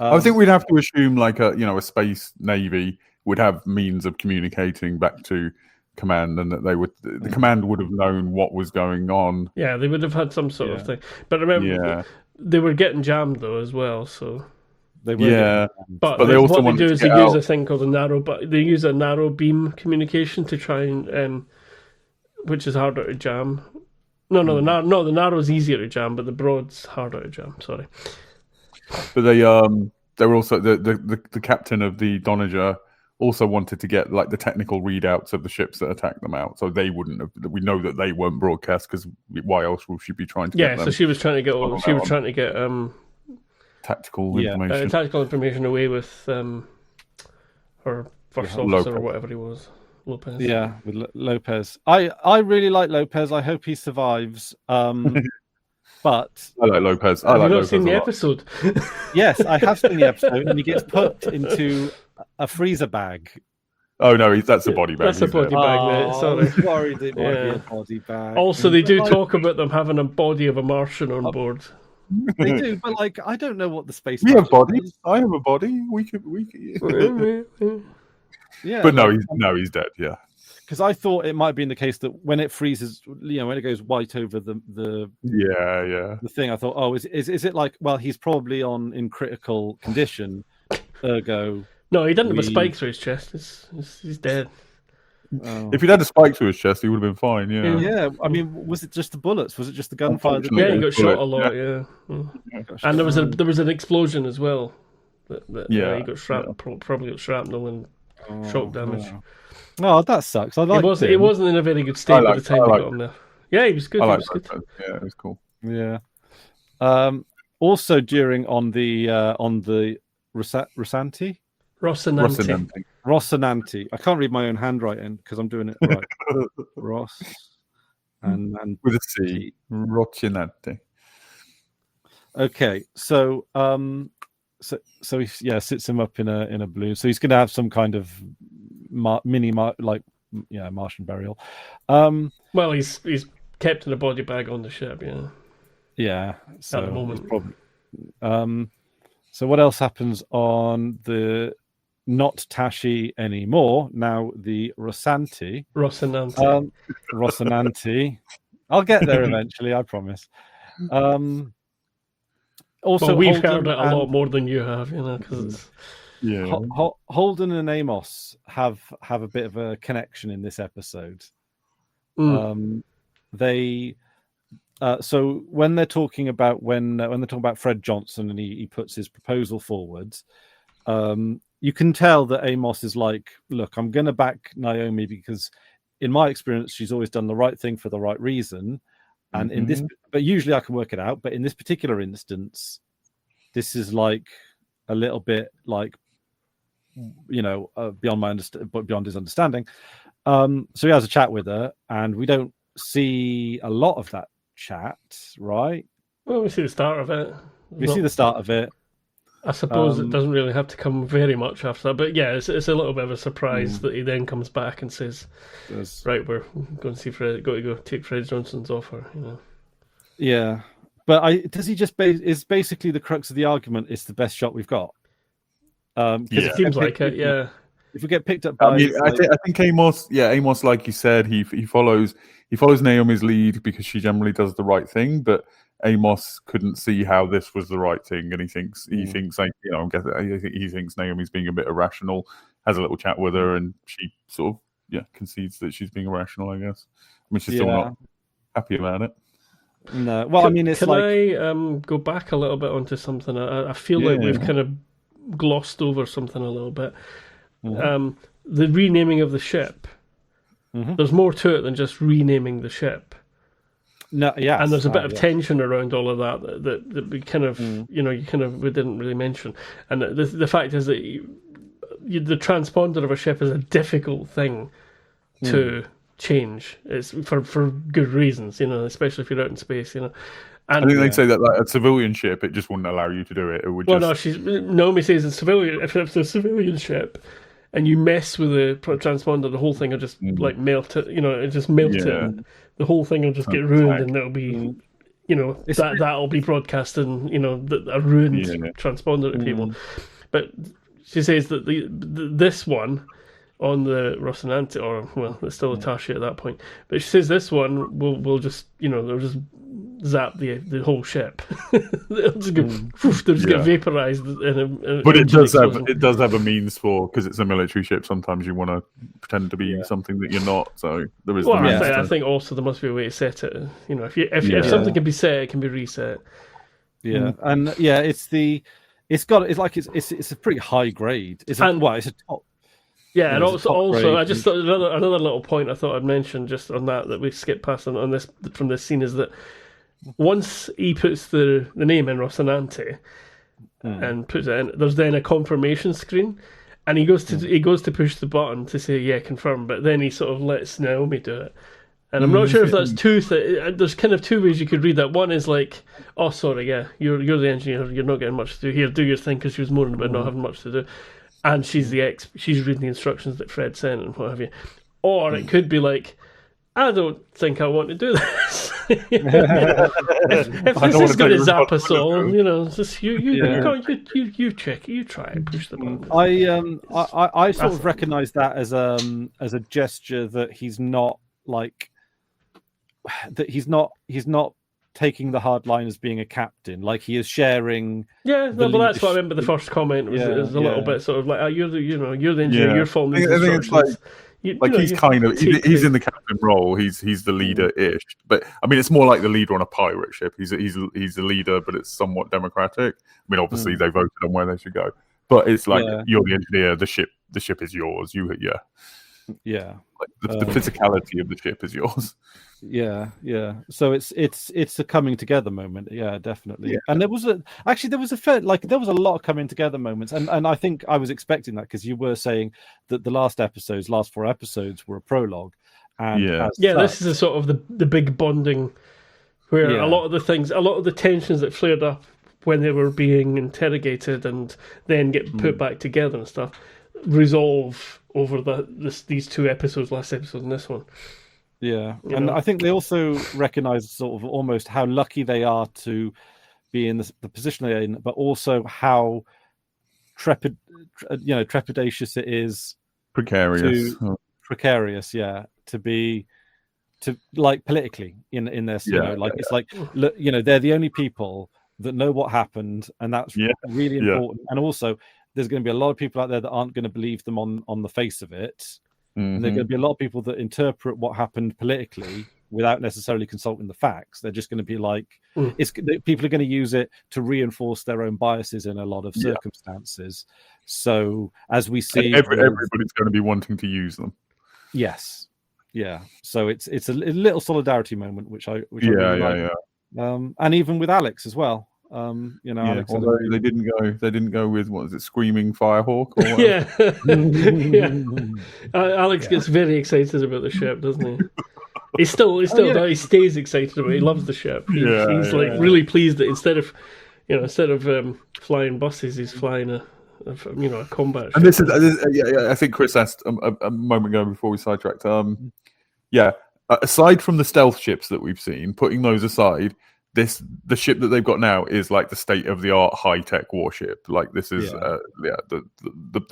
I think we'd have to assume like a space navy would have means of communicating back to command, and that the command would have known what was going on.
Yeah, they would have had some sort of thing. But remember, they were getting jammed though as well. So
they were.
But they also what they do is they use a thing called they use a narrow beam communication to try and which is harder to jam. No, the narrow is easier to jam, but the broad's harder to jam. Sorry.
But they were also the captain of the Donager also wanted to get like the technical readouts of the ships that attacked them out, so they wouldn't have. We know that they weren't broadcast because why else would she be trying to?
Yeah, so she was trying to get
tactical information.
Tactical information away with her first officer or whatever he was. Lopez.
Yeah, with Lopez. I really like Lopez. I hope he survives. But
I like Lopez.
Have you not seen the episode?
Yes, I have seen the episode, and he gets put into a freezer bag
Oh no, that's a body bag.
That's a body bag, mate.
I
Sorry.
was worried it might be
Yeah.
a body bag.
Also, they do
But,
talk about them having a body of a Martian on board.
They do, but like I don't know what the space.
We have
Marshal
bodies.
does.
I have a body. We could.
Yeah,
But no,
like,
he's dead. Yeah.
because I thought it might be in the case that when it freezes, when it goes white over the
Yeah.
thing, I thought, oh, is it like, well, he's probably in critical condition, ergo.
No, he didn't have a spike through his chest. He's dead.
Oh.
If he'd had a spike through his chest, he would have been fine. Yeah.
Yeah, I mean, was it just the bullets? Was it just the gunfire?
Yeah, he got shot a
bullet,
lot. Yeah, and there was an explosion as well. He got shrapnel, probably got shrapnel and shock damage.
Oh, that sucks. I like
it wasn't in a very good state by the time they got him there. Yeah, he was good.
Yeah, it was cool.
Yeah. Also, on the Rosanti. Rocinante. I can't read my own handwriting because I'm doing it right. Ross and
with a C. Rocinante.
Okay, so he sits him up in a balloon. So he's going to have some kind of Martian burial.
Well, he's kept in a body bag on the ship. Yeah.
Yeah. So
at the moment.
Probably, so what else happens on the not Tashi anymore? Now the Rocinante. Rocinante. I'll get there eventually, I promise. Also,
we've
Holden
heard it a lot more than you have, because
Holden and Amos have a bit of a connection in this episode. So when they're talking about Fred Johnson and he puts his proposal forward, you can tell that Amos is like, look, I'm going to back Naomi because in my experience she's always done the right thing for the right reason, and in this, but usually I can work it out, but in this particular instance this is like a little bit like beyond his understanding. So he has a chat with her and we don't see a lot of that chat, right?
Well, we see the start of it.
See the start of it.
I suppose it doesn't really have to come very much after that, but yeah, it's a little bit of a surprise that he then comes back and says, "Right, we're going to see Fred. Got to go take Fred Johnson's offer."
Yeah, but does he just is basically the crux of the argument? It's the best shot we've got.
It seems like it. Yeah.
If we get picked up by,
I think Amos, like you said, he follows Naomi's lead because she generally does the right thing, but Amos couldn't see how this was the right thing, and he thinks Naomi's being a bit irrational. Has a little chat with her, and she sort of concedes that she's being irrational. I guess. I mean, she's still not happy about it.
No, well,
can I go back a little bit onto something? I feel like we've kind of glossed over something a little bit. The renaming of the ship. There's more to it than just renaming the ship.
No, yeah,
and there's a bit of tension around all of that we kind of we didn't really mention. And the fact is that the transponder of a ship is a difficult thing to change. It's for good reasons, especially if you're out in space, And
I think they'd say that like a civilian ship, it just wouldn't allow you to do it. It would.
Naomi says a civilian. If it's a civilian ship, and you mess with the transponder, the whole thing will just like melt it. It just melts it. The whole thing will just get ruined, and it'll be, that'll be broadcasting, a ruined transponder to people. But she says that this one on the Rocinante, it's still a Tashi at that point. But she says this one will just, they'll just zap the whole ship. They'll just get vaporized.
But it does have a means for, because it's a military ship. Sometimes you want to pretend to be something that you're not. So there is.
I think also there must be a way to set it. If something can be set, it can be reset.
Yeah, and it's a pretty high grade. It's a top.
Yeah, and also I just thought another little point I thought I'd mention just on that we skipped past on this from this scene is that once he puts the name in Rocinante and puts it in, there's then a confirmation screen, and he goes to push the button to say confirm, but then he sort of lets Naomi do it. And I'm not sure if that's there's kind of two ways you could read that. One is like, oh sorry, you're the engineer, you're not getting much to do here, do your thing, because she was moaning about not having much to do. and she's she's reading the instructions that Fred sent and what have you. Or it could be like, I don't think I want to do this. if this is going to zap us all, just you check, you try it, push the button.
I sort of recognise that as a gesture that he's not taking the hard line as being a captain. Like, he is sharing.
Yeah, no, but that's what I remember. The first comment was a little bit sort of like, you're the engineer, you're following these instructions.
He's in the captain role. He's the leader-ish. But I mean, it's more like the leader on a pirate ship. He's the leader, but it's somewhat democratic. I mean, obviously they voted on where they should go, but it's like you're the engineer. The ship is yours. Like the physicality of the ship is yours.
Yeah. So it's a coming together moment. Yeah, definitely. Yeah. And there was a lot of coming together moments, and I think I was expecting that, because you were saying that the last 4 episodes were a prologue. And
this is a sort of the big bonding, where a lot of the tensions that flared up when they were being interrogated and then get put back together and stuff resolve over these 2 episodes, last episode and this one.
Yeah, and I think they also recognise sort of almost how lucky they are to be in the position they're in, but also how trepidatious it is.
Precarious,
to be like politically in this. It's like, look, they're the only people that know what happened, and that's really important. And also, there's going to be a lot of people out there that aren't going to believe them on the face of it. And there are going to be a lot of people that interpret what happened politically without necessarily consulting the facts. They're just going to be like, people are going to use it to reinforce their own biases in a lot of circumstances. So as we see,
everybody's going to be wanting to use them.
Yes, yeah. So it's a little solidarity moment, which I really like. And even with Alex as well. Alex,
although they didn't go with, what was it, Screaming Firehawk? Or
Alex gets very excited about the ship, doesn't he? He stays excited about it. He loves the ship. He's really pleased that instead of flying buses, he's flying a combat ship.
And this is I think Chris asked a moment ago before we sidetracked. Aside from the stealth ships that we've seen, putting those aside, the ship that they've got now is like the state-of-the-art high-tech warship. Like, this is the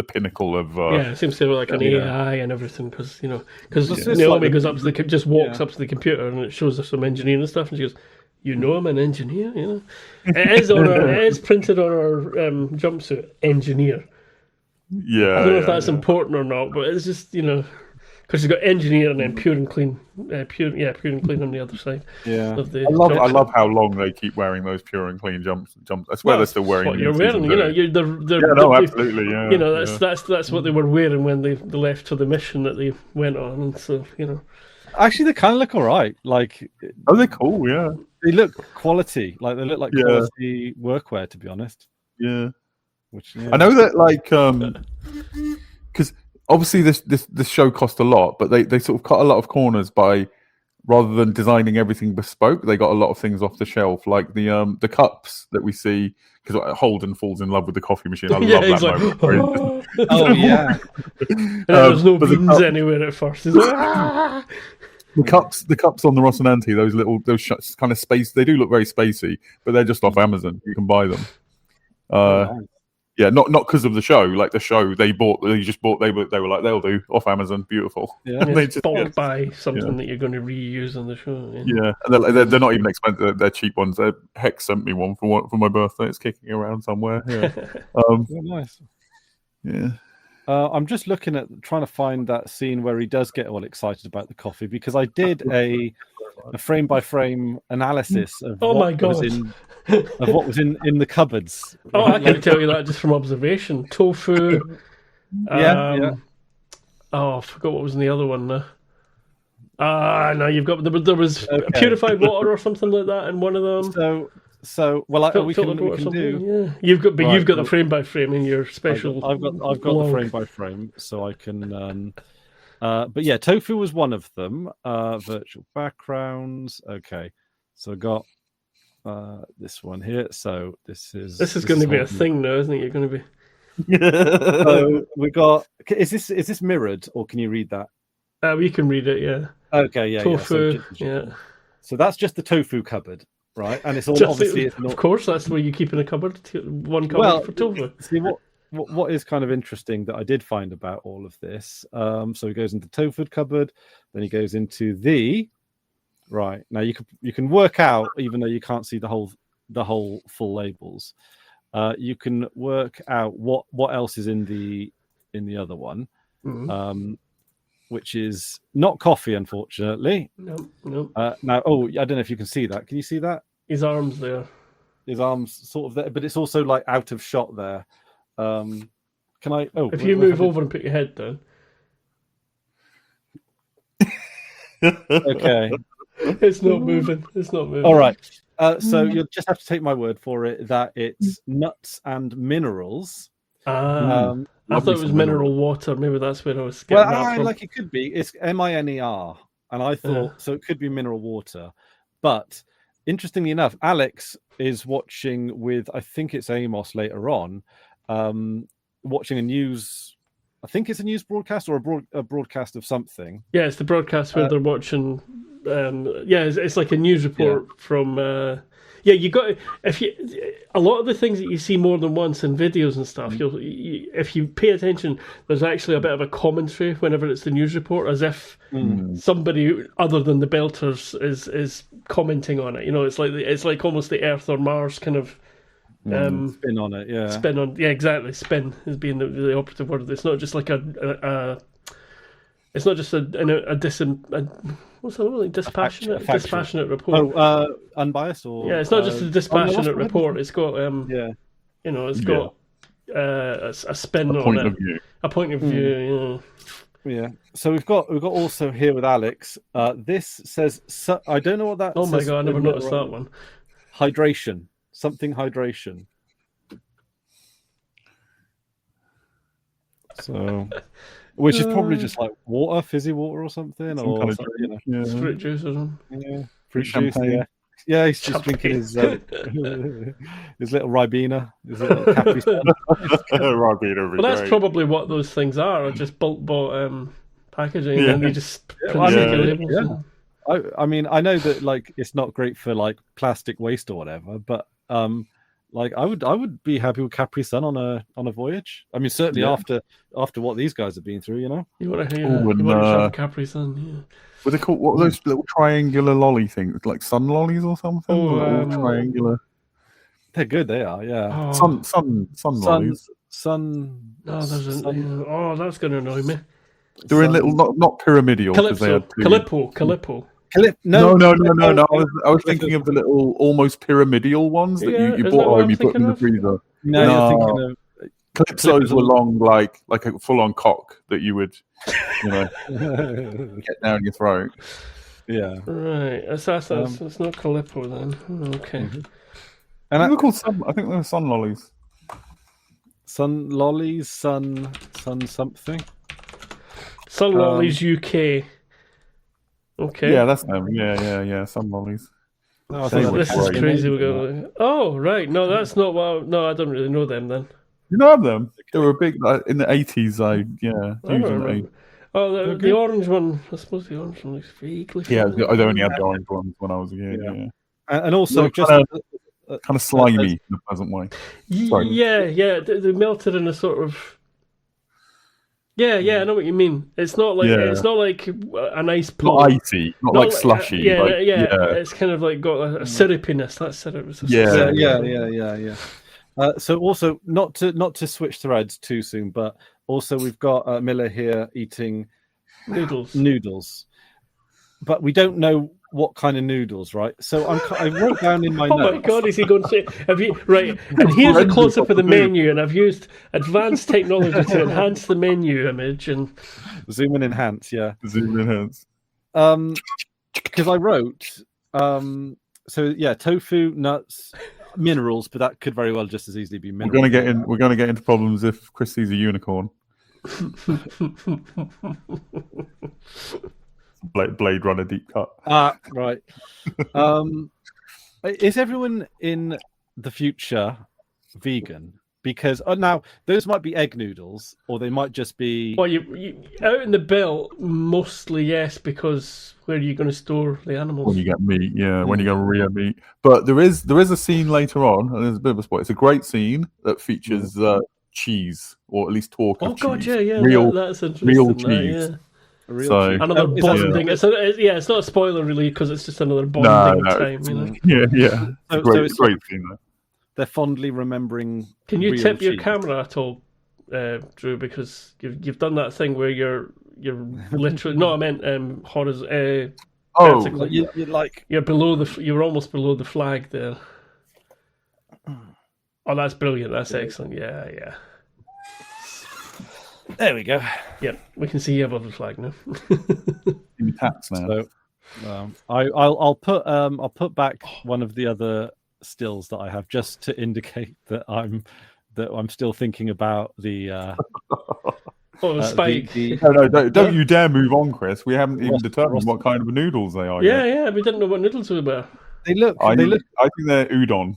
pinnacle of.
It seems to be like an AI and everything, because Naomi goes up to walks up to the computer and it shows her some engineering stuff, and she goes, I'm an engineer. It is printed on her jumpsuit, engineer.
Yeah,
I don't know if that's important or not, but it's just because she's got engineer and then pure and clean on the other side.
Yeah,
I love how long they keep wearing those pure and clean jumps. I swear they're still wearing.
What you're wearing,
absolutely,
that's what they were wearing when they left for the mission that they went on, and so
Actually, they kind of look all right. Like,
they're cool. Yeah,
they look quality. Like, they look like quality workwear, to be honest.
Yeah,
I
know that, because. Obviously, this show cost a lot, but they sort of cut a lot of corners by, rather than designing everything bespoke, they got a lot of things off the shelf, like the cups that we see, because Holden falls in love with the coffee machine. I love that moment.
And there's no beans anywhere at first. He's like,
the cups on the Rocinante, those kind of space, they do look very spacey, but they're just off Amazon. You can buy them. Yeah, not because of the show. Like, the show they were like, they'll do, off Amazon, beautiful.
Yeah, they just bought by something that you're going to reuse on the show.
Yeah, and they're not even expensive. They're cheap ones. Hex sent me one for my birthday. It's kicking around somewhere. Yeah.
Nice.
Yeah.
I'm just trying to find that scene where he does get all excited about the coffee, because I did a frame by frame analysis of what was in the cupboards.
I can tell you that just from observation. Tofu.
Yeah.
Oh, I forgot what was in the other one now. No, you've got there was purified water or something like that in one of them.
We can do.
Yeah. You've got the frame by frame in your special.
I've got the frame by frame, so I can. But yeah, tofu was one of them. Virtual backgrounds. Okay, so I got this one here. So this is
going to be a thing now, isn't it? You're going to be.
So we got. Is this mirrored, or can you read that?
We can read it. Yeah.
Okay, yeah.
Tofu.
Yeah. So that's just the tofu cupboard, right? And it's all
Just
obviously.
of course, that's where you keep in a cupboard. One cupboard for tofu.
See what is kind of interesting that I did find about all of this. So he goes into tofu cupboard, then he goes into the right. Now you can work out, even though you can't see the whole full labels. You can work out what else is in the other one, which is not coffee, unfortunately.
No.
Now, I don't know if you can see that. Can you see that?
His arms there.
His arms sort of there, but it's also like out of shot there. Can I? Oh,
if you move over and put your head down.
Okay.
It's not moving. It's not moving.
All right. So you'll just have to take my word for it that it's nuts and minerals.
I thought it was mineral water. Maybe that's where I was getting that from.
Like it could be. It's MINER, and I thought so. It could be mineral water, but interestingly enough, Alex is watching with I think it's Amos later on, watching a news. I think it's a news broadcast or a broadcast of something.
Yeah, it's the broadcast where they're watching. It's like a news report from. You got a lot of the things that you see more than once in videos and stuff. If you pay attention, there's actually a bit of a commentary whenever it's the news report, as if somebody other than the Belters is commenting on it. You know, it's like almost the Earth or Mars kind of.
Spin on it, yeah.
Spin on, yeah, exactly. Spin is being the operative word. It's not just like it's not just what's that like dispassionate report.
Unbiased or
it's not just a dispassionate report. It's got it's got a spin on it, a point of view.
Yeah. So we've got also here with Alex. This says I don't know what that.
Oh my god! I never noticed that one.
Hydration. Something hydration. So, which is probably just like water, fizzy water or something, or
kind of
fruit juice or something.
Yeah, fruit juice. Yeah, he's just drinking his little Ribena, his little Capri Sun.
Ribena.
Well, that's probably what those things are just bulk bought packaging, and then they just print labels.
I mean, I know that like it's not great for like plastic waste or whatever, but like I would be happy with Capri Sun on a voyage. I mean, certainly after what these guys have been through, you know.
You want to have Capri Sun? Yeah.
What are they called? What are those little triangular lolly things? Like sun lollies or something? Triangular.
They're good. They are. Yeah.
Sun lollies.
Sun.
No, that's going to annoy me.
They're in little, not pyramidal.
Calippo.
No. I was thinking of the little, almost pyramidal ones that you bought home. You put in the freezer.
No, you're thinking of
Calypsos were long, like a full-on cock that you would, get down your throat.
Yeah.
Right. It's not Calippo then. Okay.
Mm-hmm.
And they were called I think they were sun lollies.
Sun lollies, sun something.
Sun lollies UK. Okay.
Yeah, that's them. Yeah. Sun lollies.
Oh, this is crazy. Oh, right. No, that's not what. No, I don't really know them then.
You know them? They were big in the 80s.
The orange one. I suppose the orange one looks vaguely.
Yeah, I only had the orange ones when I was a kid. Yeah.
And also just
kind of slimy in a pleasant way. Sorry.
Yeah. They melted in a sort of. Yeah, I know what you mean. It's not like an ice pull.
Not icy, not like slushy.
It's kind of like got a syrupiness. That's syrup.
Yeah. So also not to switch threads too soon, but also we've got Miller here eating noodles, but we don't know what kind of noodles, right? So I wrote down in my notes.
Oh my god, is he going to say? Have you right? And here's a close up of the menu, and I've used advanced technology to enhance the menu image and
zoom and enhance. Yeah,
zoom and enhance.
Because I wrote, tofu, nuts, minerals, but that could very well just as easily be minerals.
We're gonna get into problems if Chris sees a unicorn. Blade Runner deep cut.
Right. Is everyone in the future vegan? because now those might be egg noodles, or they might just be.
Well, you out in the belt, mostly yes, because where are you going to store the animals?
When you get meat, when you get real meat. But there is a scene later on, and there's a bit of a spoiler. It's a great scene that features cheese, or at least talk of
God,
cheese.
yeah, that's interesting.
Real cheese.
Yeah.
So
Another bonding. It's not a spoiler really, because it's just another bonding time. You know?
Yeah. It's a great scene though.
They're fondly remembering.
Can you tip your
cheese.
camera at all, Drew? Because you've done that thing where you're literally no, I meant vertically. You're below you're almost below the flag there. Oh, that's brilliant. That's excellent. Yeah.
There we go.
Yep, we can see you above the flag now.
Taps now.
So, I'll put back one of the other stills that I have, just to indicate that I'm still thinking about the
spike.
No, don't you dare move on, Chris. We haven't even determined what kind of noodles they are yet.
Yeah, we didn't know what noodles we were.
They look.
I think they're udon.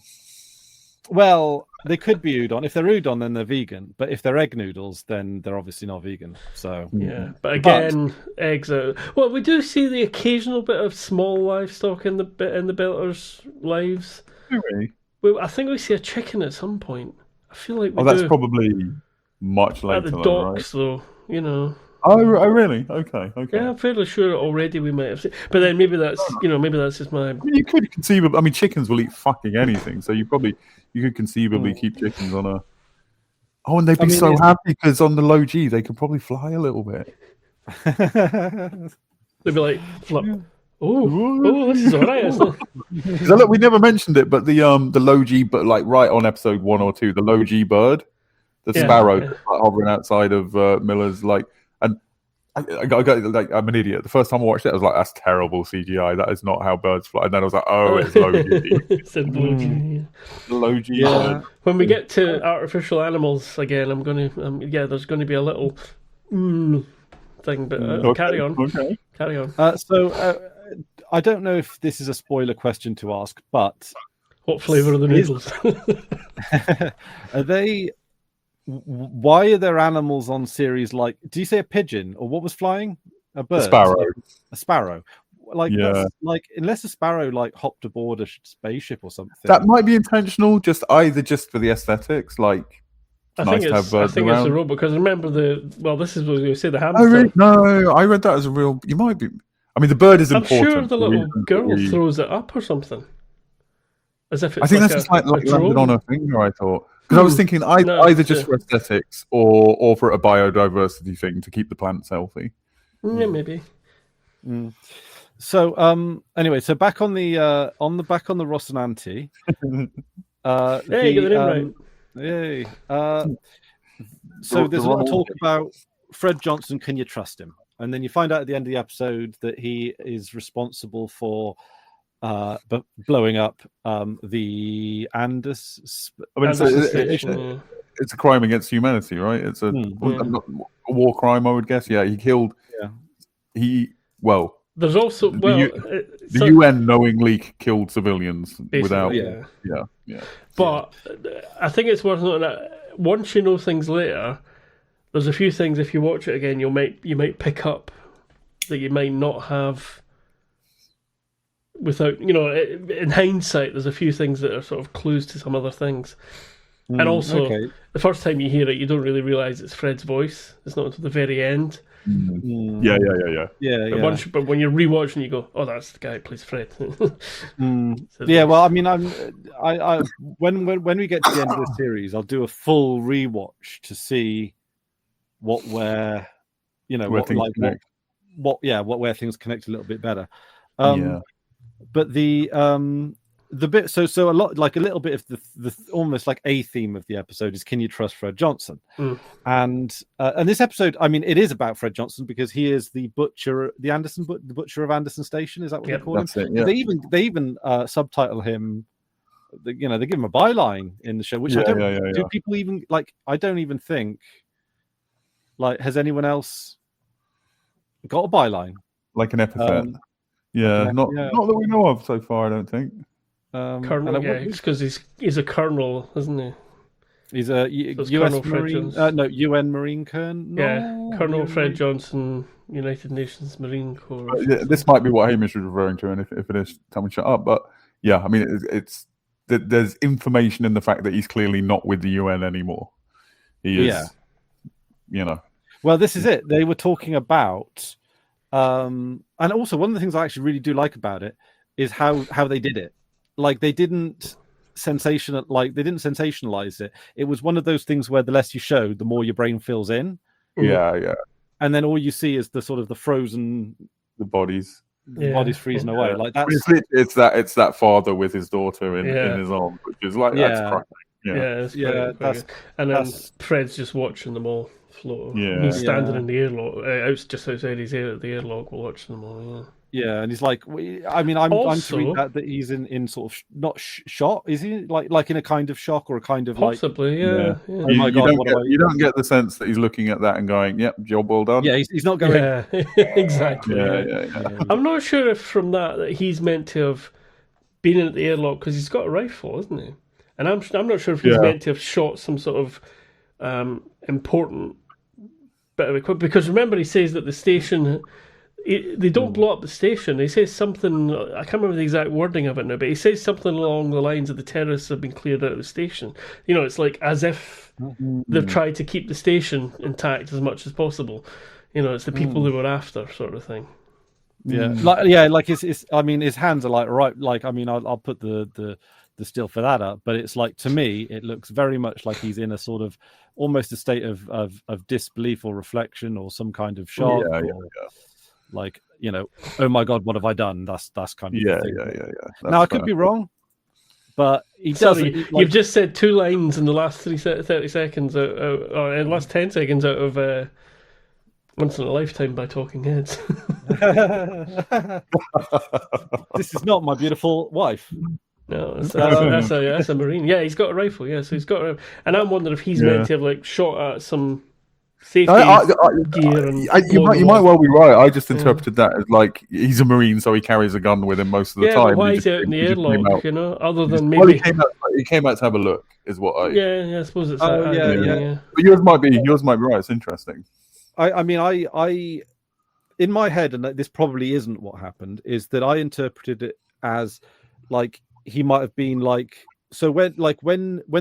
Well, they could be udon. If they're udon, then they're vegan. But if they're egg noodles, then they're obviously not vegan. So
yeah, but again, eggs are. Well, we do see the occasional bit of small livestock in the belters' lives.
Really?
I think we see a chicken at some point. I feel like
that's probably much later.
At the docks, though, you know.
Oh, really? Okay.
Yeah, I'm fairly sure already we might have seen. But then maybe that's just my.
I mean, you could conceivably. I mean, chickens will eat fucking anything, so you could conceivably keep chickens on a. Oh, and they'd be so happy because on the low G they could probably fly a little bit.
They'd be like, flip. Oh, this is alright, isn't it?
So look, we never mentioned it, but the low G, but like right on episode 1 or 2, the low G bird, the sparrow hovering outside of Miller's, like, and I got like, I'm an idiot. The first time I watched it, I was like, that's terrible CGI. That is not how birds fly. And then I was like, oh, it's low G.
It's a low G.
Low G bird.
When we get to artificial animals again, I'm gonna there's going to be a little thing, but carry on.
Okay.
Carry on.
I don't know if this is a spoiler question to ask, but
what flavour are the noodles?
Are they? Why are there animals on series like? Do you say a pigeon or what was flying? A bird. A sparrow. Like unless a sparrow like hopped aboard a spaceship or something.
That might be intentional, just for the aesthetics, like.
I think it's a robot, because remember this is what we say, the hamster.
Oh, really? No, I read that as a real. You might be. I mean, the bird is important.
I'm sure the little girl throws it up or something. As if it's
I think that's just like landed on her finger, I thought. Because I was thinking either just for aesthetics or for a biodiversity thing to keep the plants healthy.
Yeah, maybe.
So anyway, so back on the Rocinante.
Yeah, you got the name right.
Yay. So there's a lot of talk about Fred Johnson, can you trust him? And then you find out at the end of the episode that he is responsible for blowing up the Andes.
I mean, it's a crime against humanity, right? It's a war crime, I would guess. Yeah, he killed. Yeah.
There's also
the UN knowingly killed civilians without.
Yeah.
But
I think it's worth noting that once you know things later, there's a few things, if you watch it again, you might pick up that you might not have without, in hindsight, there's a few things that are sort of clues to some other things. And also, the first time you hear it, you don't really realise it's Fred's voice. It's not until the very end.
Yeah.
But
when you're rewatching, you go, "Oh, that's the guy who plays Fred."
Yeah, well, I mean, I when we get to the end of the series, I'll do a full rewatch to see where things connect a little bit better. But the bit so a lot, like a little bit of the almost like a theme of the episode is, can you trust Fred Johnson? And this episode, I mean, it is about Fred Johnson because he is the butcher, the butcher of Anderson Station. Is that what they call him?
It, yeah.
They even subtitle him. They give him a byline in the show, which do people even like? I don't even think has anyone else got a byline,
like an epithet? Not that we know of so far. I don't think.
Colonel, it's because he's a colonel, isn't he?
He's a
it's
U.S.
Colonel Fred
Marine.
Jones.
UN Marine Colonel.
Yeah, Colonel
UN
Fred
Marine-
Johnson, United Nations Marine Corps. or
Yeah,
something.
this might be what Hamish was referring to, and if it is, tell me shut up. But yeah, I mean, it's there's information in the fact that he's clearly not with the UN anymore. He is,
Well, this is it. They were talking about, and also one of the things I actually really do like about it is how they did it. Like they didn't sensationalize it. It was one of those things where the less you show, the more your brain fills in.
yeah,
And then all you see is the sort of the frozen
the bodies.
bodies freezing away. Like that's
It's that father with his daughter in his arms, which is like that's cracking.
It's quite good. And then Fred's just watching them all float.
Yeah,
he's standing in the airlock, just outside his the airlock, watching them all.
Yeah, and he's like, I'm to read that he's in sort of not shock. Is he like in a kind of shock or a kind of
possibly?
Oh
my God! You don't get the sense that he's looking at that and going, "Yep, job well done."
Yeah, he's not going.
Yeah, exactly.
Yeah.
I'm not sure if from that he's meant to have been in the airlock because he's got a rifle, isn't he? And I'm not sure if he's meant to have shot some sort of important bit of equipment, because remember he says that the station. They don't blow up the station. He says something, I can't remember the exact wording of it now, but he says something along the lines of the terrorists have been cleared out of the station. It's like as if they've tried to keep the station intact as much as possible. It's the people they were after, sort of thing.
Yeah, like his I mean, his hands are like right. Like I mean, I'll put the still for that up, but it's like to me, it looks very much like he's in a sort of almost a state of disbelief or reflection or some kind of shock. Like oh my God, what have I done? That's kind of thing. Now I could be wrong, but he does.
You've just said two lines in the last 30 seconds, or in the last 10 seconds out of Once in a Lifetime by Talking Heads.
This is not my beautiful wife.
No, that's a Marine. Yeah, he's got a rifle. Yeah, so he's got and I'm wondering if he's meant to have shot at some safety gear. And
you might well be right. I just interpreted that as like he's a Marine, so he carries a gun with him most of the time.
But why is he out in the airlock? Other than maybe
he came out to have a look, is what I.
Yeah, I suppose it's.
But
yours might be right. It's interesting.
I mean, I in my head, and this probably isn't what happened, is that I interpreted it as like he might have been like. So when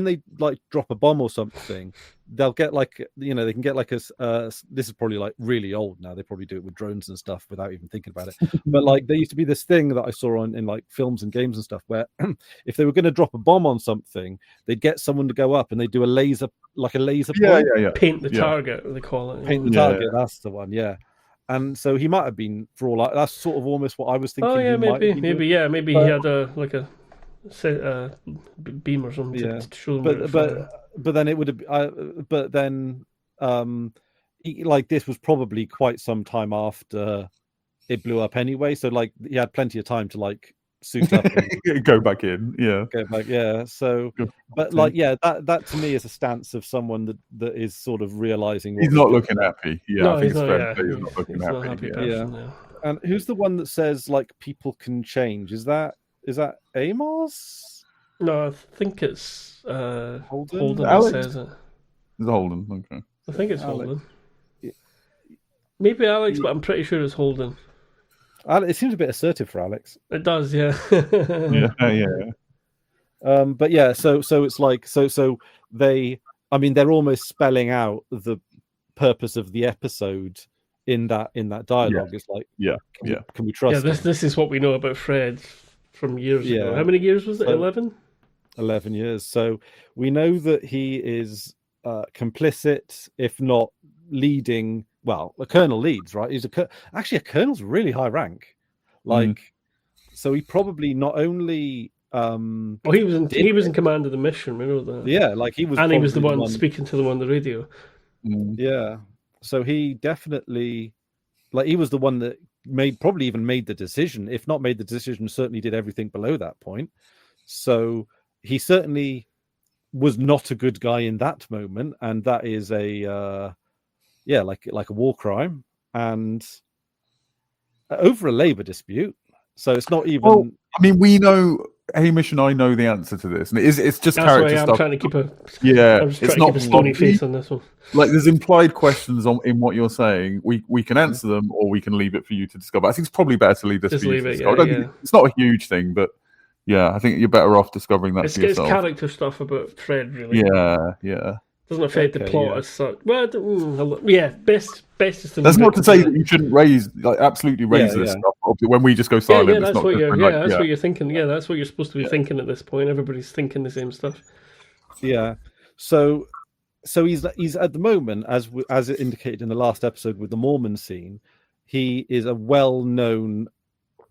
they like drop a bomb or something, they'll get like they can get like this is probably like really old now. They probably do it with drones and stuff without even thinking about it. But like there used to be this thing that I saw in like films and games and stuff where if they were going to drop a bomb on something, they'd get someone to go up and they do a laser point.
Paint the target, they call it.
Paint the target. That's the one. Yeah. And so he might have been for all that's sort of almost what I was thinking.
Oh yeah, maybe he had a beam or something to show them.
But then it would have. Like this was probably quite some time after it blew up anyway. So like he had plenty of time to like suit up
and go back in.
Go back. Yeah. So, but like that to me is a stance of someone that is sort of realizing
he's not looking happy. Yeah,
no,
I think
he's not
looking happy.
Person,
And who's the one that says like people can change? Is that Amos?
No, I think it's Holden.
Alex?
Says it.
It's Holden. Okay.
I think it's Holden. Maybe Alex, but I'm pretty sure it's Holden.
It seems a bit assertive for Alex.
It does, yeah.
Yeah.
But yeah, so it's like so they. I mean, they're almost spelling out the purpose of the episode in that dialogue. It's like, can we trust?
Yeah, this is what we know about Fred from years ago. How many years was it? 11?
11 years. So we know that he is complicit, if not leading. Well, a colonel leads, right? He's actually a colonel's really high rank. Like, so he probably not only.
He was in command of the mission. We know that.
Yeah, like he was,
and he was the one speaking to them on the radio.
Yeah, so he definitely, like, he was the one that probably made the decision. If not made the decision, certainly did everything below that point. So he certainly was not a good guy in that moment, and that is a like a war crime, and over a labor dispute. So it's not even.
Well, I mean, we know Hamish and I know the answer to this, and it's just
That's
character
why I'm
stuff.
trying to keep a
Yeah,
just
it's
trying to
not
keep a stony
funny.
face on this one.
Like there's implied questions in what you're saying. We can answer them, or we can leave it for you to discover. I think it's probably better to leave this
Just
for you
leave
to
it,
discover.
yeah.
It's not a huge thing, but yeah, I think you're better off discovering that
It's
for yourself.
character stuff about Fred, really.
Yeah.
Doesn't affect the plot
yeah.
as such. Well, best is to.
That's not to say that you shouldn't absolutely raise this stuff when we just go silent.
Yeah,
it's
that's
not
what
just
you're. That's what you're thinking. Yeah, that's what you're supposed to be thinking at this point. Everybody's thinking the same stuff.
Yeah. So he's at the moment, as it indicated in the last episode with the Mormon scene, he is a well-known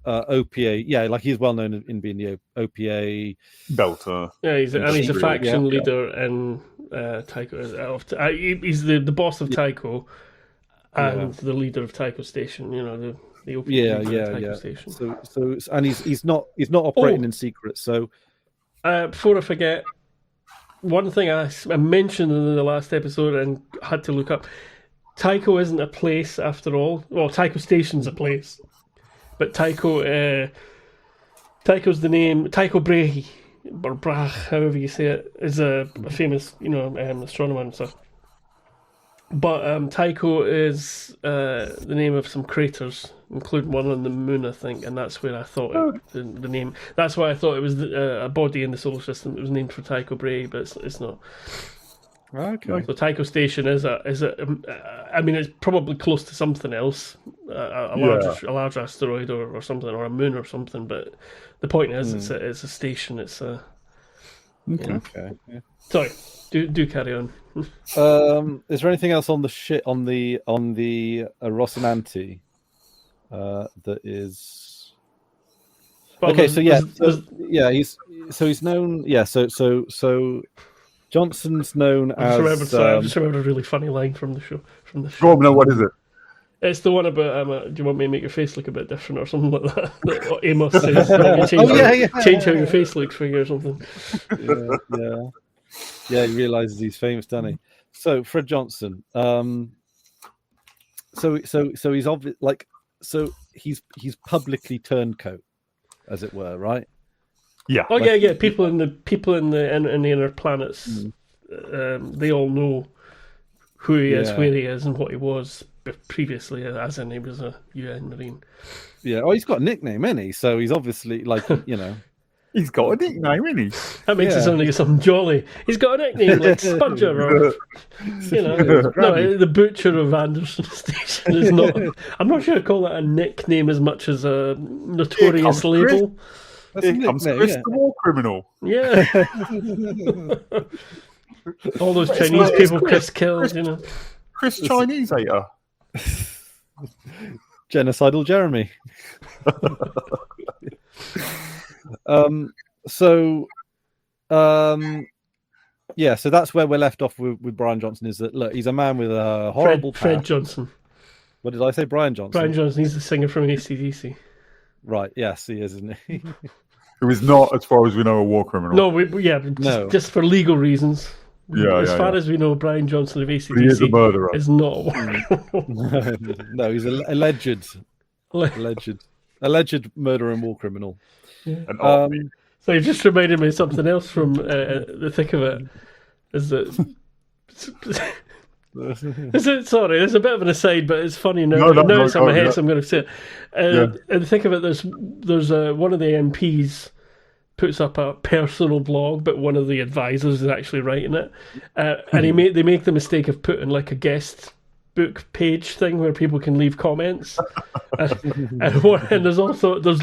OPA. Yeah, like he's well known in being the OPA
belter.
Yeah, he's a faction leader in Tycho. He's the boss of Tycho and the leader of Tycho Station. You know, the OPA Tycho Station.
So and he's not operating in secret. So
before I forget, one thing I mentioned in the last episode and had to look up: Tycho isn't a place after all. Well, Tycho Station's a place, but Tycho's the name. Tycho Brahe, or Brach, however you say it, is a famous astronomer and stuff. But Tycho is the name of some craters, including one on the moon, I think, and that's where I thought the name. That's why I thought it was a body in the solar system that was named for Tycho Brahe, but it's not.
Okay.
So Tycho Station is I mean, it's probably close to something else, a large asteroid or something, or a moon or something. But the point is, it's a station. It's a.
Okay. Yeah.
Sorry. Do carry on.
Is there anything else on the Rocinante that is?
Well,
okay, he's known. Yeah, so Johnson's known as.
I just remembered a really funny line from the show.
Rob, no, what is it?
It's the one about do you want me to make your face look a bit different or something like that? That Amos says. Change how your face looks for you or something.
Yeah, he realizes he's famous, doesn't he? So Fred Johnson. So he's obvious, he's publicly turncoat, as it were, right?
Yeah.
Oh yeah. People in the inner planets, they all know who he is, where he is, and what he was previously, as in he was a UN Marine.
Yeah. Oh, he's got a nickname, isn't he? So he's obviously
He's got a nickname, isn't he?
That makes it sound like something jolly. He's got a nickname like Spudger or, the Butcher of Anderson Station is not. I'm not sure I'd call that a nickname as much as a notorious label.
Here comes Chris, the war criminal.
Yeah. All those Chinese people Chris killed,
Chris Chinese hater.
Genocidal Jeremy. So that's where we're left off with Brian Johnson. Is that look, he's a man with a horrible
Fred Johnson.
What did I say? Brian Johnson.
Brian Johnson. He's the singer from AC/DC.
Right. Yes, he is, isn't he?
Who is not, as far as we know, a war criminal.
No,
just for legal reasons.
As
far as we know, Brian Johnson of AC/DC
he is a murderer.
Is not a war criminal.
No, he's an alleged murderer and war criminal.
Yeah. So you just reminded me of something else from the thick of it. Is that? Sorry, there's a bit of an aside, but it's funny now. It's in my head, so I'm going to say it. In the thick of it, there's one of the MPs puts up a personal blog, but one of the advisors is actually writing it, and they make the mistake of putting like a guest book page thing where people can leave comments, and there's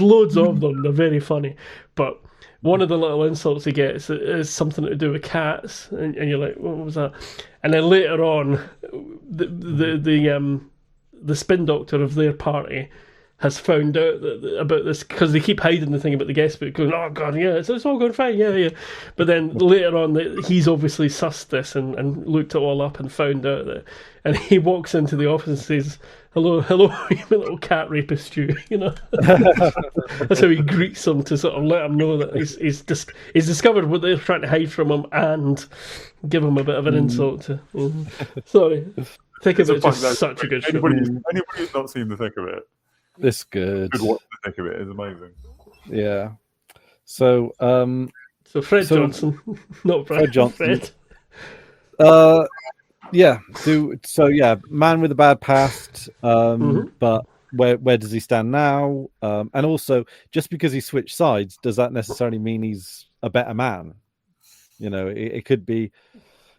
loads of them. They're very funny, but one of the little insults he gets is something to do with cats, and you're like, what was that? And then later on, the spin doctor of their party has found out about this, because they keep hiding the thing about the guest book, going, oh god, yeah, it's all going fine, yeah. But then later on, he's obviously sussed this and looked it all up and found out that, and he walks into the office and says, hello, you little cat rapist, you know. That's how he greets them, to sort of let him know that he's discovered what they're trying to hide from him and give him a bit of an insult to. Sorry, Thick of It is just such a good show.
Anybody who's not seen The Thick of It,
it's good.
Should watch The Thick of It. It's amazing.
Yeah. So,
So Fred Johnson, not Brad.
Fred Johnson.
Fred.
Yeah. Man with a bad past. But where does he stand now? And also, just because he switched sides, does that necessarily mean he's a better man? You know, it could be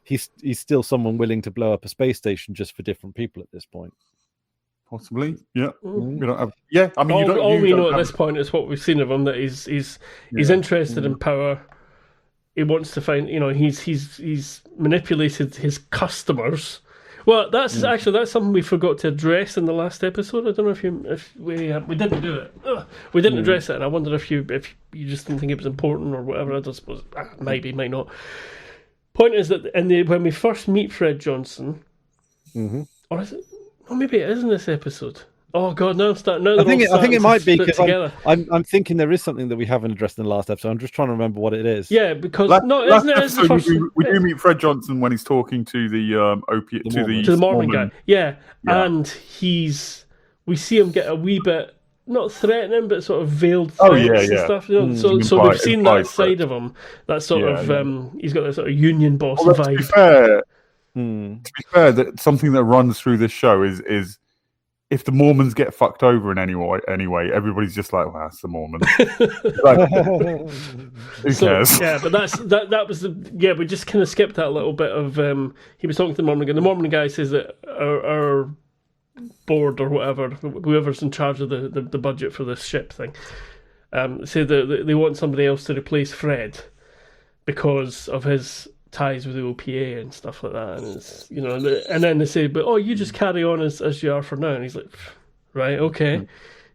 he's still someone willing to blow up a space station just for different people at this point.
Possibly, yeah.
Mm.
We don't have, yeah. I mean,
all we know at this point is what we've seen of him, that he's interested in power. He wants to find, he's manipulated his customers. Well, that's something we forgot to address in the last episode. I don't know if we didn't do it. We didn't address it, and I wonder if you just didn't think it was important or whatever. I don't suppose maybe, might not. Point is that when we first meet Fred Johnson, or is it? Oh, maybe it is in this episode. Oh God, no! I think it might be because
I'm thinking there is something that we haven't addressed in the last episode. I'm just trying to remember what it is.
Yeah, because isn't it the first?
We do meet Fred Johnson when he's talking to the opiate to the
Mormon guy. Yeah, and we see him get a wee bit not threatening, but sort of veiled threats and stuff. So we've seen that side of him. That sort of he's got that sort of union boss vibe.
To be fair, that something that runs through this show is if the Mormons get fucked over in any way, everybody's just like, well, that's the Mormons. Who cares?
Yeah, but that was we just kind of skipped that little bit of he was talking to the Mormon guy. The Mormon guy says that our board or whatever, whoever's in charge of the budget for this ship thing, say that they want somebody else to replace Fred because of his ties with the OPA and stuff like that, and and then they say, but you just carry on as you are for now, and he's like, right, okay,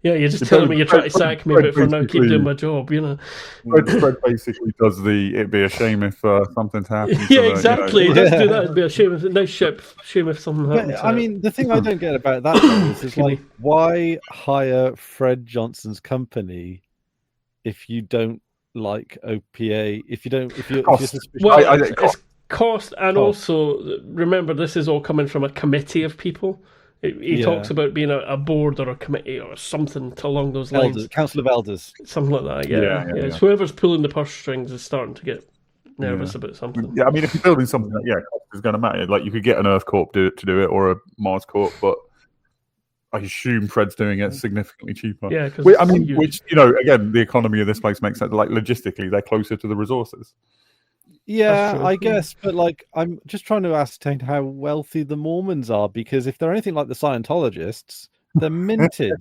you're just telling me you're trying to sack me, but for now keep doing my job,
Fred basically does it'd be a shame if something's happened.
Exactly. He does do that. It'd be a shame if nice ship. Shame if something happens.
I mean, the thing I don't get about that is like, why hire Fred Johnson's company if you don't like OPA, if you're suspicious.
It's cost, and also remember, this is all coming from a committee of people. He talks about being a board or a committee or something along those lines.
Council of Elders,
something like that. Yeah. It's whoever's pulling the purse strings is starting to get nervous about something.
Yeah, I mean, if you're building something, cost is going to matter. Like, you could get an Earth Corp to do it, or a Mars Corp, but I assume Fred's doing it significantly cheaper.
Yeah,
which again, the economy of this place makes sense. Like, logistically, they're closer to the resources.
Yeah, I guess, but like, I'm just trying to ascertain how wealthy the Mormons are, because if they're anything like the Scientologists, they're minted.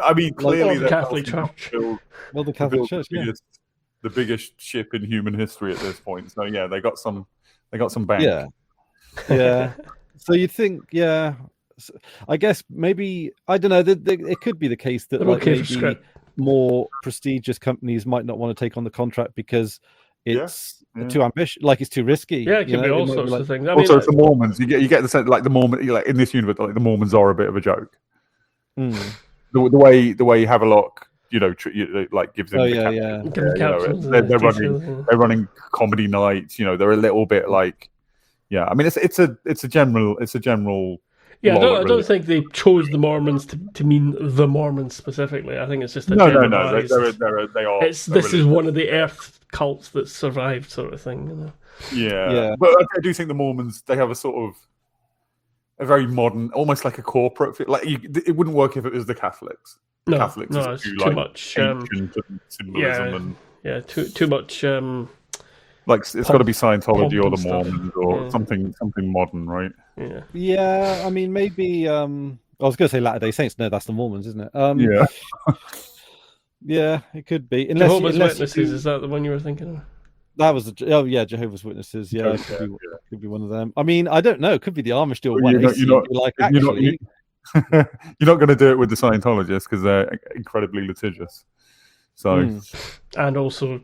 I mean, clearly,
the Catholic Church.
The Catholic Church,
the biggest ship in human history at this point. So yeah, they got some bank.
Yeah. So you think, I guess maybe, I don't know. It could be the case that maybe more prestigious companies might not want to take on the contract because it's too ambitious, like it's too risky.
Yeah, it can be all sorts of things.
Also, for Mormons, you get the sense like the Mormon, like in this universe, like the Mormons are a bit of a joke. The way Havelock, like gives them. They're running comedy nights. They're a little bit like, I mean, it's a general.
Yeah, I don't think they chose the Mormons to mean the Mormons specifically. I think it's just a generalized...
They are.
This is one of the Earth cults that survived, sort of thing.
Yeah. But I do think the Mormons, they have a sort of a very modern, almost like a corporate feel. Like, it wouldn't work if it was the Catholics.
Catholics it's too much
symbolism
too much.
Like, it's got to be Scientology or the Mormons or something modern, right?
Yeah. I mean, maybe. I was going to say Latter-day Saints. No, that's the Mormons, isn't it? Yeah, it could be.
Jehovah's Witnesses, is that the one you were thinking of?
That was Jehovah's Witnesses. Yeah, could be one of them. I mean, I don't know. It could be the Amish do it.
You're not going to do it with the Scientologists because they're incredibly litigious. So,
and also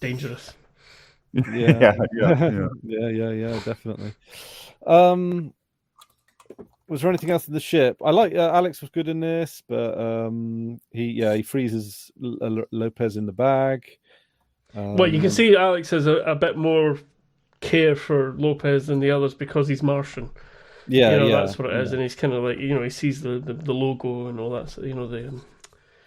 dangerous.
Yeah, definitely. Was there anything else in the ship? I like Alex was good in this, but he freezes Lopez in the bag.
Well, you can see Alex has a bit more care for Lopez than the others because he's Martian. That's what it is, and he's kind of like, he sees the logo and all that, the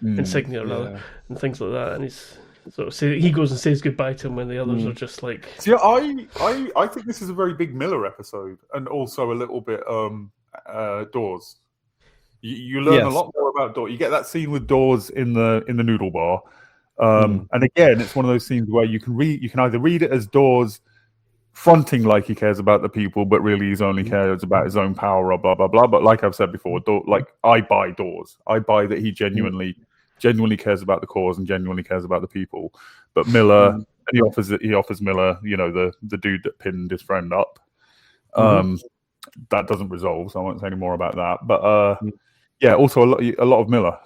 insignia rather, and things like that, and he's So he goes and says goodbye to him when the others are just like.
See, I think this is a very big Miller episode, and also a little bit Dawes. You learn a lot more about Dawes. You get that scene with Dawes in the noodle bar, and again, it's one of those scenes where you can either read it as Dawes fronting like he cares about the people, but really he's only cares about his own power, or blah blah blah. But like I've said before, I buy Dawes. I buy that he genuinely cares about the cause and genuinely cares about the people. But Miller, and he offers Miller, the dude that pinned his friend up. That doesn't resolve, so I won't say any more about that. But also a lot of Miller.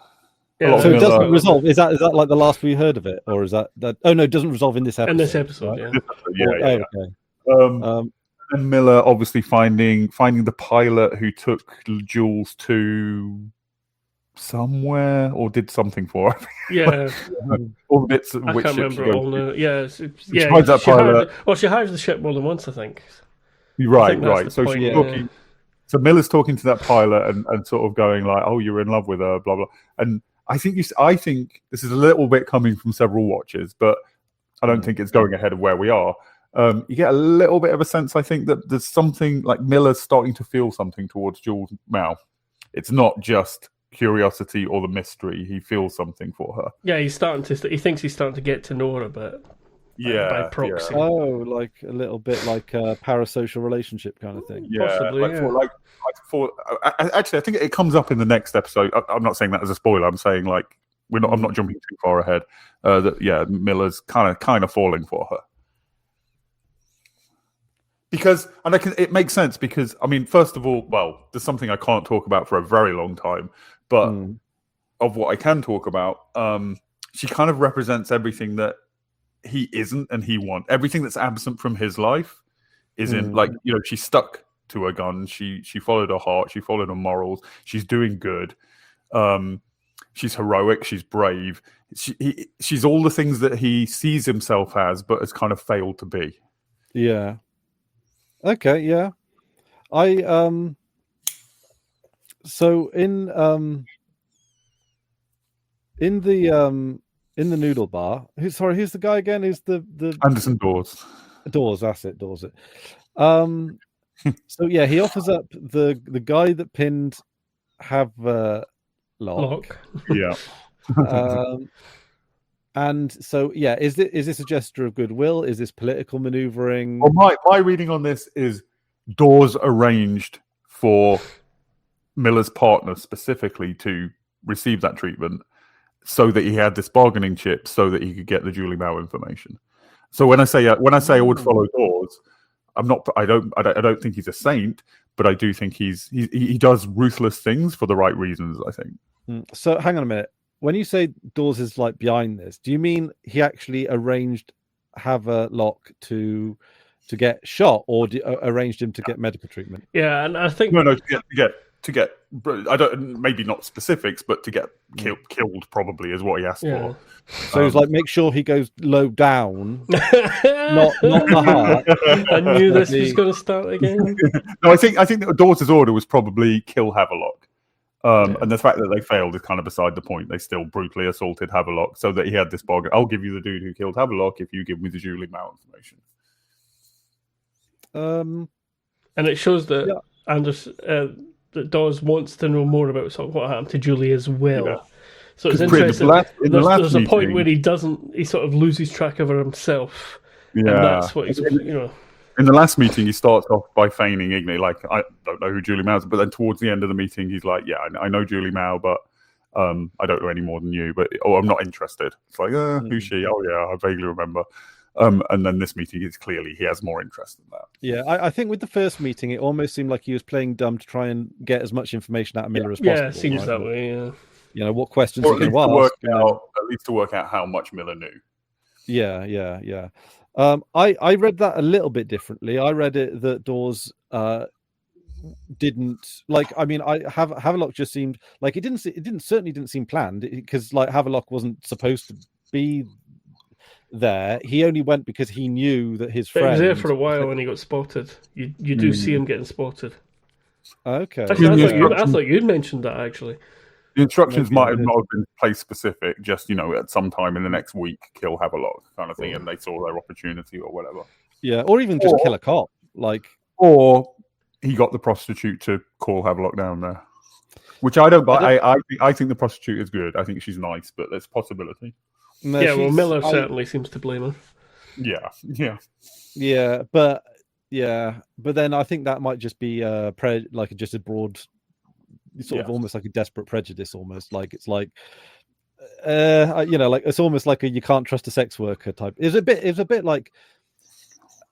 Yeah,
so it doesn't resolve. Is that like the last we heard of it, or is that? Oh no, it doesn't resolve in this episode.
In this episode,
right?
Okay. And Miller obviously finding the pilot who took Jules to somewhere or did something for her.
Yeah.
All the bits
I
which
can't remember it all now. Yeah,
she hides that pilot.
She hides the ship more than once, I think.
Right. So
point,
she's talking. So Miller's talking to that pilot and sort of going like, "Oh, you're in love with her," blah blah. And I think this is a little bit coming from several watches, but I don't think it's going ahead of where we are. You get a little bit of a sense, I think, that there's something like Miller's starting to feel something towards Jules now. It's not just curiosity or the mystery. He feels something for her.
Yeah, he thinks he's starting to get to know her a bit. By proxy.
Yeah. Oh, like a little bit like a parasocial relationship kind of thing.
Yeah,
possibly.
Actually, I think it comes up in the next episode. I'm not saying that as a spoiler. I'm saying like I'm not jumping too far ahead. Miller's kind of falling for her. Because, it makes sense because, I mean, first of all, there's something I can't talk about for a very long time, but of what I can talk about, she kind of represents everything that he isn't and he wants. Everything that's absent from his life is in, she's stuck to her gun. She followed her heart. She followed her morals. She's doing good. She's heroic. She's brave. She's all the things that he sees himself as, but has kind of failed to be.
Yeah. Okay, yeah. So in the noodle bar, who's the guy again? Who's the
Anderson Dawes?
Dawes, that's it, Dawes. So yeah, he offers up the guy that pinned Havelock.
Yeah.
And so, yeah, is this a gesture of goodwill? Is this political maneuvering?
Well, my reading on this is Dawes arranged for Miller's partner specifically to receive that treatment so that he had this bargaining chip so that he could get the Julie Mao information. So when I say I would follow Dawes, I don't think he's a saint, but I do think he does ruthless things for the right reasons, I think.
So hang on a minute. When you say Dawes is like behind this, do you mean he actually arranged Havelock to get shot, or arranged him to get medical treatment?
Yeah, and I think
to get I don't, maybe not specifics, but to get killed probably is what he asked for.
So he's like, make sure he goes low down, not the heart.
I knew this was going to start again.
No, I think that Dawes' order was probably kill Havelock. And the fact that they failed is kind of beside the point. They still brutally assaulted Havelock so that he had this bargain. I'll give you the dude who killed Havelock if you give me the Julie Mao information.
And it shows that that Dawes wants to know more about sort of what happened to Julie as well. Yeah. So it's interesting. There's a point where he sort of loses track of her himself. Yeah. And that's what he's,
In the last meeting, he starts off by feigning ignorance, like, I don't know who Julie Mao is, but then towards the end of the meeting, he's like, yeah, I know Julie Mao, but I don't know any more than you, but I'm not interested. It's like, who's she? Oh, yeah, I vaguely remember. And then this meeting is clearly he has more interest in that.
Yeah, I think with the first meeting, it almost seemed like he was playing dumb to try and get as much information out of Miller as possible.
Yeah, it seems that way, yeah.
What questions he can ask.
At least to work out how much Miller knew.
Yeah. I read that a little bit differently. I read it that Dawes didn't like. I mean, Havelock just seemed like it certainly didn't seem planned because like Havelock wasn't supposed to be there. He only went because he knew that his friend.
He was there for a while when he got spotted. You do see him getting spotted.
Okay,
actually, I thought you'd mentioned that actually.
The instructions
Maybe
might
I
have
did.
not have been place specific, just at some time in the next week, kill Havelock kind of thing, and they saw their opportunity or whatever.
Yeah, or even just kill a cop. Like,
or he got the prostitute to call Havelock down there, which I don't buy. I think the prostitute is good. I think she's nice, but there's possibility.
no,
Yeah, well, Miller certainly seems to blame her.
Yeah, but then I think that might just be just a broad, sort of almost like a desperate prejudice, almost like it's like, like it's almost like a you can't trust a sex worker type. It's a bit like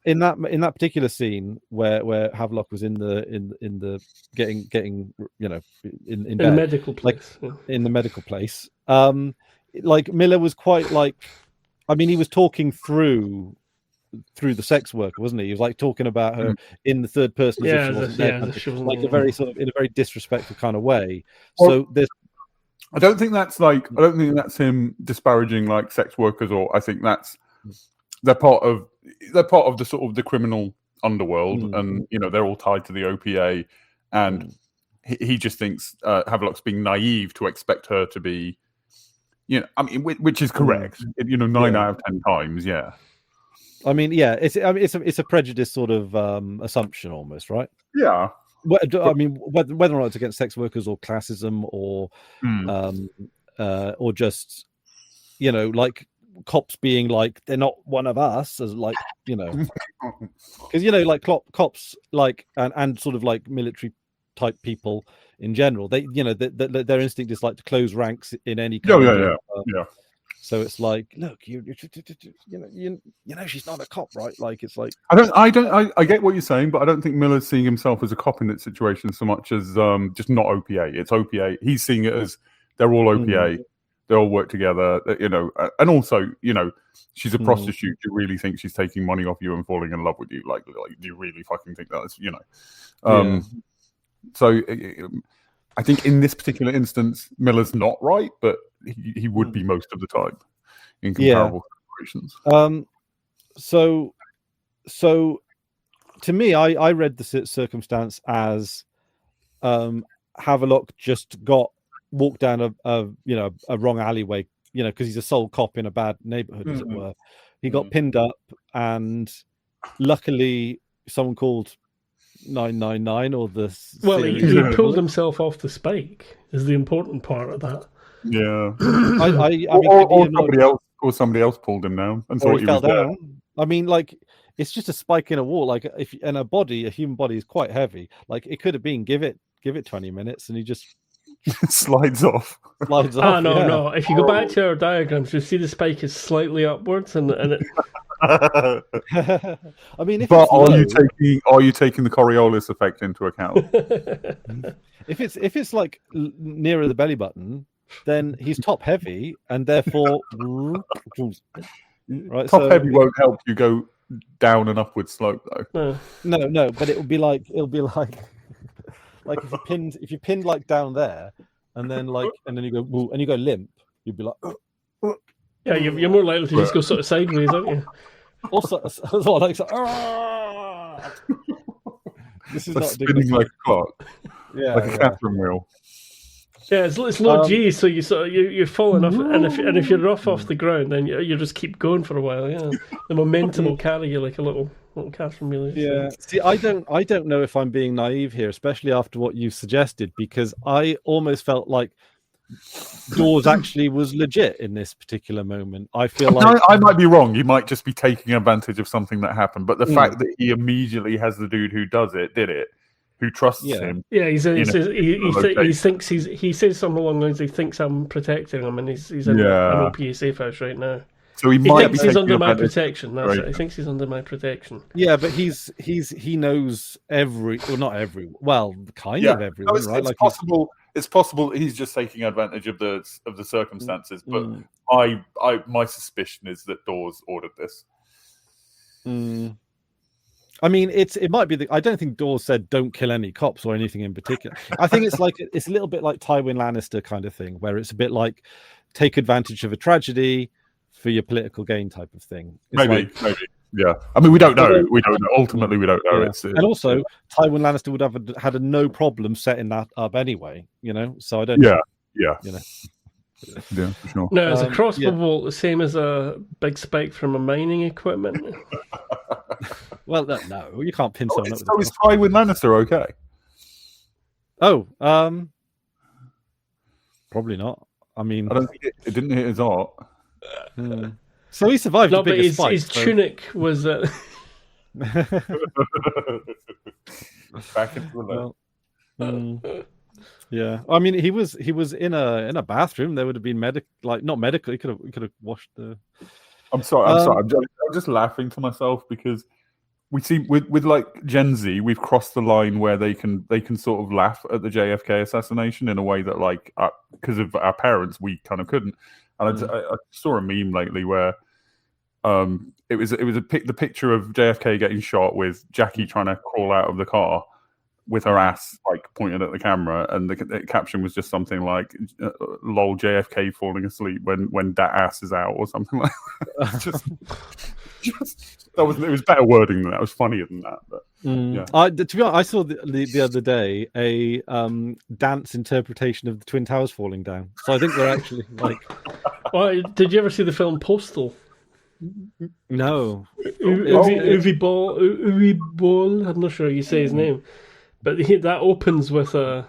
in that particular scene where Havelock was in the getting in bed,
in the medical place,
in the medical place. Like Miller was quite like, I mean, he was talking through the sex worker, wasn't he? He was like talking about her in the third person, like a very sort of in a very disrespectful kind of way. So there's,
I don't think that's him disparaging like sex workers, or I think that's they're part of the sort of the criminal underworld, and they're all tied to the OPA, and he just thinks Havelock's being naive to expect her to be, I mean, which is correct, 9 out of 10 times, yeah.
I mean, yeah, it's a prejudice sort of assumption almost, right?
Yeah.
I mean, whether or not it's against sex workers or classism or just, like cops being like they're not one of us, as like because like cops like and sort of like military type people in general, they their instinct is like to close ranks in any kind
yeah.
So it's like, look, you she's not a cop, right? Like it's like
I get what you're saying, but I don't think Miller's seeing himself as a cop in that situation so much as just not OPA. It's OPA. He's seeing it as they're all OPA. They all work together, and also, she's a prostitute. Do you really think she's taking money off you and falling in love with you? Like do you really fucking think that's, So I think in this particular instance, Miller's not right, but he would be most of the time in comparable situations.
So to me, I read the circumstance as Havelock just walked down a wrong alleyway, because he's a sole cop in a bad neighborhood, as it were. He got pinned up, and luckily someone called 999 or the.
Well, he pulled himself off the spike. Is the important part of that.
Yeah. Somebody else pulled him down and thought he fell down.
I mean, like, it's just a spike in a wall. Like, a human body is quite heavy. Like, it could have been give it 20 minutes, and he just
slides off.
No. If you go back to our diagrams, you'll see the spike is slightly upwards, and it.
I mean,
are you taking the Coriolis effect into account?
If it's like nearer the belly button, then he's top heavy, and therefore right.
Top heavy won't help you go down an upward slope, though.
No. But it'll be like if you pinned like down there, and then you go limp, you'd be like.
Yeah, you're more likely to just go sort of sideways, aren't you?
Also, like, this is not
spinning like a clock, like a Catherine wheel.
Yeah, it's low G, so you're falling off, and if you're rough off the ground, then you just keep going for a while. Yeah, the momentum will carry you like a little Catherine wheel.
Yeah. See, I don't know if I'm being naive here, especially after what you suggested, because I almost felt like Dawes actually was legit in this particular moment. I feel like
I might be wrong. You might just be taking advantage of something that happened. But the fact that he immediately has the dude who did it, who trusts him.
Yeah, he thinks he says something along the lines. He thinks I'm protecting him, and he's in an OPA safe house right now.
So he
thinks he's under my protection. That's it. He thinks he's under my protection.
Yeah, but he knows not everyone,
No,
right?
It's possible he's just taking advantage of the circumstances, but my suspicion is that Dawes ordered this.
I mean, it might be I don't think Dawes said don't kill any cops or anything in particular. I think it's a little bit like Tywin Lannister kind of thing, where it's a bit like take advantage of a tragedy for your political gain type of thing.
Maybe. Yeah, I mean, we don't know. Ultimately, we don't know.
Yeah. And also, Tywin Lannister would have had no problem setting that up anyway. So I don't.
Yeah, Yeah,
you know.
yeah, for sure.
Now, is a crossbow
yeah.
bolt the same as a big spike from a mining equipment?
Well, no, you can't pin someone up with a
So is Tywin Lannister okay?
Oh, probably not. I mean,
I don't think it didn't hit his heart.
So he survived
No,
the
but
biggest fight.
his tunic was.
Back into the
well, yeah. I mean, he was in a bathroom. There would have been not medical. He could have washed the.
I'm sorry. I'm just laughing to myself because we see with like Gen Z, we've crossed the line where they can sort of laugh at the JFK assassination in a way that like because of our parents we kind of couldn't. And I saw a meme lately where it was the picture of JFK getting shot with Jackie trying to crawl out of the car with her ass like pointed at the camera, and the caption was just something like "lol JFK falling asleep when that ass is out" or something like that. just it was better wording than that. It was funnier than that. But yeah.
To be honest, I saw the other day a dance interpretation of the Twin Towers falling down. So I think they're actually like.
Well, did you ever see the film Postal?
No.
Uwe Boll. I'm not sure you say his name, but that opens with an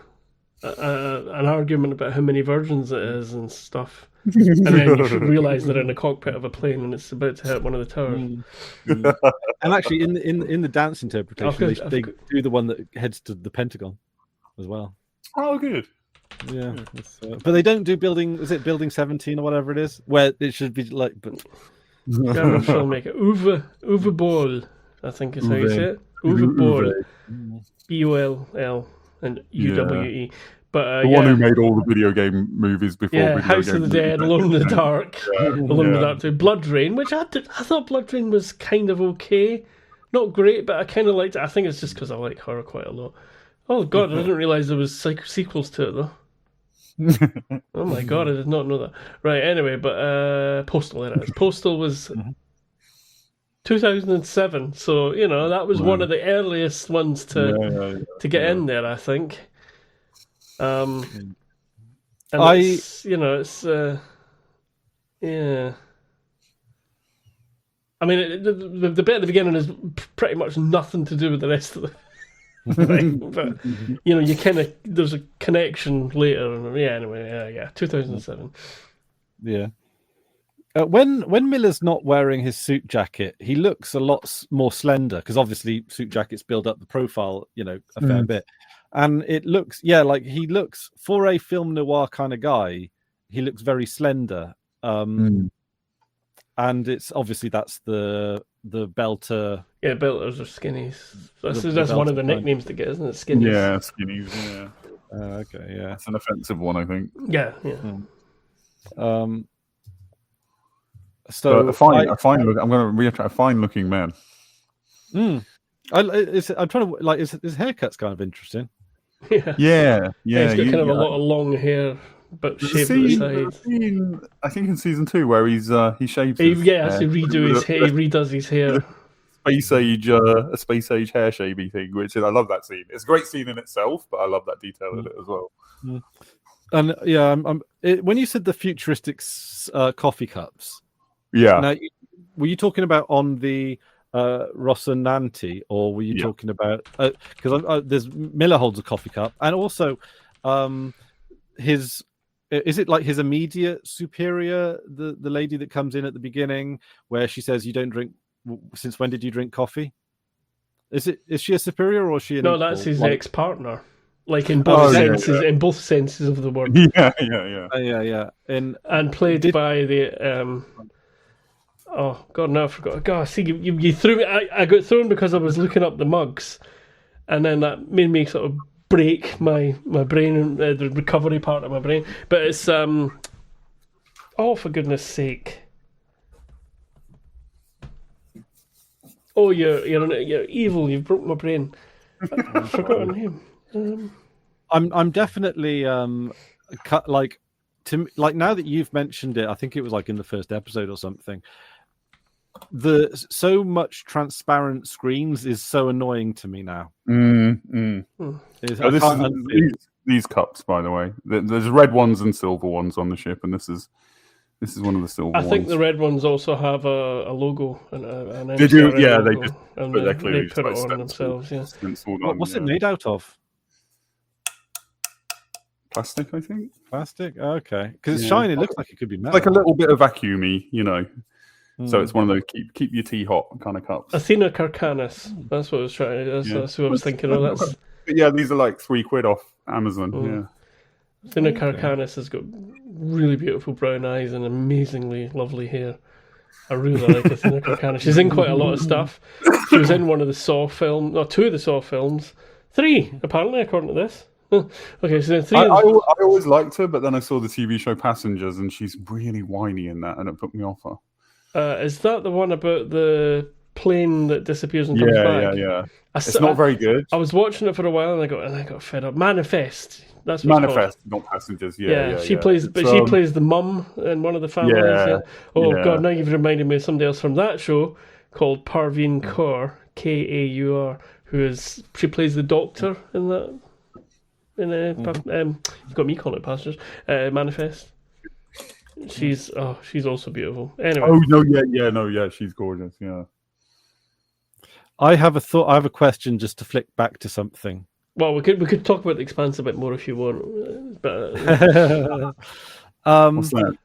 argument about how many virgins it is and stuff. And then you realise they're in the cockpit of a plane and it's about to hit one of the towers.
And actually, in the dance interpretation, they do the one that heads to the Pentagon as well.
Oh, good.
Yeah, but they don't do building. Is it Building 17 or whatever it is? Where it should be like. But
German filmmaker Uwe Boll, I think is how you say it. Uwe Boll, Boll and Uwe. But
the one who made all the video game movies before.
Yeah, House of the Dead, Alone in the Dark, Alone in the Dark 2, Blood Rain, which I thought Blood Rain was kind of okay, not great, but I kind of liked it. I think it's just because I like horror quite a lot. Oh God, I didn't realize there was sequels to it though. Oh my God, I did not know that. Right, anyway, but Postal, there it is. Postal was 2007, so that was one of the earliest ones to get in there, I think. And it's yeah. I mean, the bit at the beginning is pretty much nothing to do with the rest of the thing, but you kind of there's a connection later. And anyway, 2007.
Yeah. When Miller's not wearing his suit jacket, he looks a lot more slender because obviously suit jackets build up the profile, a fair bit. And it looks, like he looks for a film noir kind of guy. He looks very slender, and it's obviously that's the belter.
Yeah, belters are skinnies. That's one of the nicknames to get, isn't it? Skinnies.
Yeah, skinnies. Yeah.
Okay, yeah,
it's an offensive one, I think.
Yeah.
So a fine look. I'm going to reiterate, a fine looking man.
I'm trying to like his haircut's kind of interesting.
Yeah. He's got kind of a lot of long hair, but shaved at the sides.
I think in season 2 where he shaves.
He has to redo his hair. He redoes his hair.
A space age hair shaving thing, which I love that scene. It's a great scene in itself, but I love that detail in it as well.
And when you said the futuristic coffee cups, Now, were you talking about on the Rocinante, or were you talking about because there's Miller holds a coffee cup, and also is it like his immediate superior, the lady that comes in at the beginning where she says you don't drink, since when did you drink coffee? Is she a superior or is she
no, that's his ex-partner, like in both senses, in both senses of the word. And played by the oh God, no, I forgot. God, see, you threw me. I got thrown because I was looking up the mugs, and then that made me sort of break my brain, the recovery part of my brain. But it's oh, for goodness sake! Oh, you're evil. You've broke my brain. I've forgotten him.
I'm definitely cut like now that you've mentioned it. I think it was like in the first episode or something. The so much transparent screens is so annoying to me now.
these cups, by the way. There's red ones and silver ones on the ship, and this is one of the silver ones.
I think the red ones also have a logo, an
They do,
MCRN
yeah.
logo,
They just,
and
but they're
they
clearly
put it
just
on themselves. Yeah.
stenciled on,
What's it
yeah.
made out of?
Plastic, I think.
Plastic? Okay. Because it's
Yeah.
shiny. It looks like it could be metal.
Like a little bit of vacuumy, So it's one of those keep your tea hot kind of cups.
Athena Carcanis. That's what I was trying to. That's what I was thinking of. That's
But yeah, these are like £3 off Amazon. Yeah.
Athena Carcanis has got really beautiful brown eyes and amazingly lovely hair. I really like Athena Carcanis. She's in quite a lot of stuff. She was in one of the Saw films, no, 2 of the Saw films, 3 apparently, according to this. Okay, so 3.
I always liked her, but then I saw the TV show Passengers, and she's really whiny in that, and it put me off her.
Is that the one about the plane that disappears and comes back?
Yeah. It's not very good.
I was watching it for a while and I got fed up. Manifest. That's what
Manifest, not Passengers. She
plays, but she plays the mum in one of the families.
Yeah.
Oh
Yeah.
God! Now you've reminded me of somebody else from that show called Parveen Kaur, Kaur, she plays the doctor in that. You've got me calling it Passengers. Manifest. She's also beautiful. Anyway.
Oh no, she's gorgeous. Yeah.
I have a question just to flick back to something.
Well, we could talk about the Expanse a bit more if you want, but
What's that?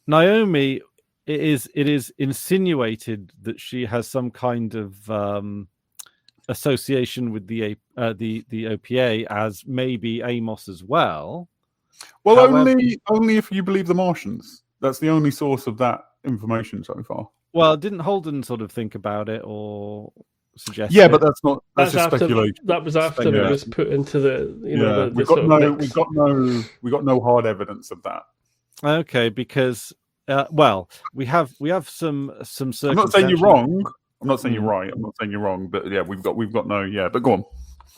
Naomi, it is insinuated that she has some kind of association with the OPA as maybe Amos as well.
Well,
However,
only if you believe the Martians. That's the only source of that information so far.
Well, didn't Holden sort of think about it or suggest?
Yeah,
it?
but that's just
after,
speculation.
that was after it was put into the
we got no hard evidence of that.
Okay, because we have some
I'm not saying you're wrong. I'm not saying you're right. I'm not saying you're wrong. But yeah, we've got no. Yeah, but go on.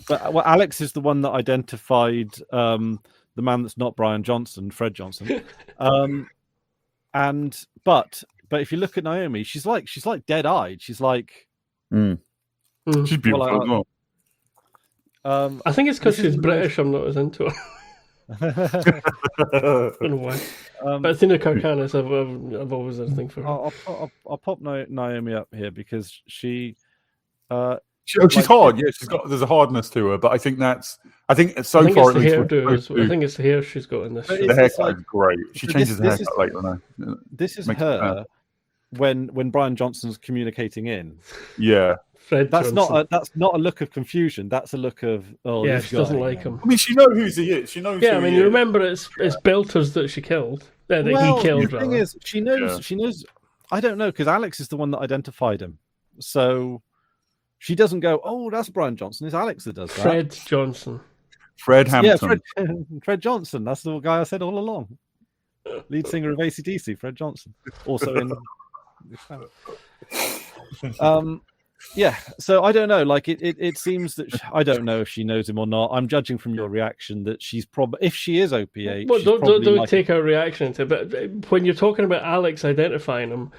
But Alex is the one that identified the man that's not Brian Johnson, Fred Johnson. But if you look at Naomi, she's like dead-eyed. She's like
she's beautiful as
well.
I think it's because she's British. I'm not as into her. I don't know why. But Athena Carcanis, I've always had a thing for her.
I'll pop Naomi up here because she's
hard. Yeah, there's a hardness to her, but I think far
it's
at
the
least.
hairdo. I think it's the hair she's got in this.
The haircut is great. She changes the haircut later now.
This is her when Brian Johnson's communicating in.
Yeah.
That's not a look of confusion. That's a look of
she doesn't like him.
I mean, she knows who he is. She knows.
Yeah, I mean, you remember it's Belters that she killed. He killed.
The thing is, she knows. She knows. I don't know because Alex is the one that identified him. So she doesn't go, "Oh, that's Brian Johnson." It's Alex that does that.
Fred Johnson.
Fred Hampton.
Yeah, Fred Johnson. That's the guy I said all along. Lead singer of AC/DC, Fred Johnson. Also in. Yeah, so I don't know. Like it seems that I don't know if she knows him or not. I'm judging from your reaction that she's probably, if she is OPA.
Well, don't take our reaction into it. But when you're talking about Alex identifying him,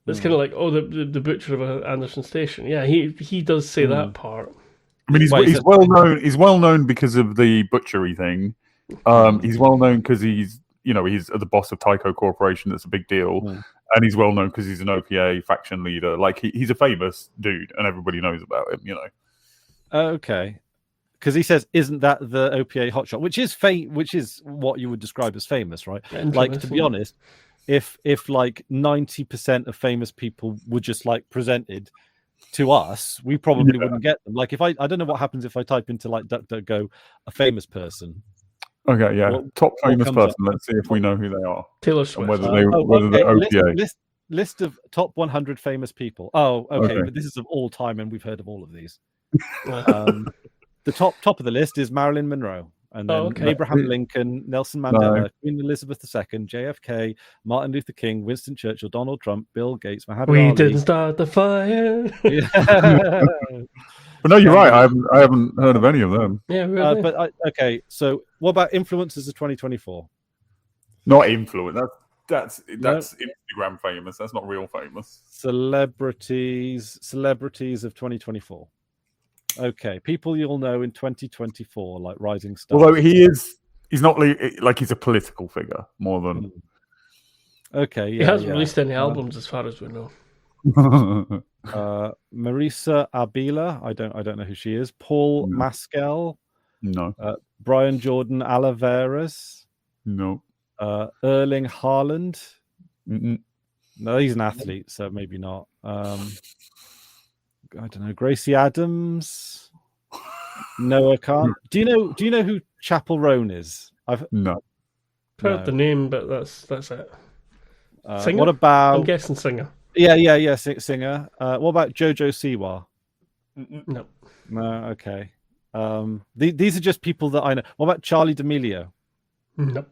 it's kind of like, the butcher of Anderson Station. Yeah, he does say that part.
I mean, he's well known. He's well known because of the butchery thing. He's well known because he's the boss of Tyco Corporation. That's a big deal. And he's well known because he's an OPA faction leader. Like he's a famous dude, and everybody knows about him.
Okay, because he says, "Isn't that the OPA hotshot?" Which is what you would describe as famous, right? Like, to be honest, if like 90% of famous people were just like presented to us, we probably wouldn't get them. Like, if I don't know what happens if I type into like DuckDuckGo a famous person.
Okay, yeah. Top famous person. Let's see if we know who they are.
Taylor Swift.
And whether they're OPA.
List of top 100 famous people. Oh, okay. But this is of all time, and we've heard of all of these. The top of the list is Marilyn Monroe, and then Abraham Lincoln, Nelson Mandela, Queen Elizabeth II, JFK, Martin Luther King, Winston Churchill, Donald Trump, Bill Gates, Muhammad Ali.
We didn't start the fire.
But no, you're right. I haven't heard of any of them.
Yeah, really.
Okay. So, what about influencers of 2024?
Not influence. That's Instagram famous. That's not real famous.
Celebrities of 2024. Okay, people you'll know in 2024, like rising stars.
Although he's not like he's a political figure more than.
Okay,
He
yeah,
hasn't
yeah.
released any albums as far as we know.
Marisa Abila, I don't know who she is. Paul Maskell,
No.
Brian Jordan Alaveras,
No.
Erling Haaland.
Mm-mm.
No, he's an athlete, so maybe not. I don't know. Gracie Adams. No, I can't. Do you know who Chapel Roan is?
No.
Heard the name, but that's it. Singer?
What about?
I'm guessing singer.
Yeah, singer. What about Jojo Siwa?
No.
No, okay. These are just people that I know. What about Charlie D'Amelio?
No.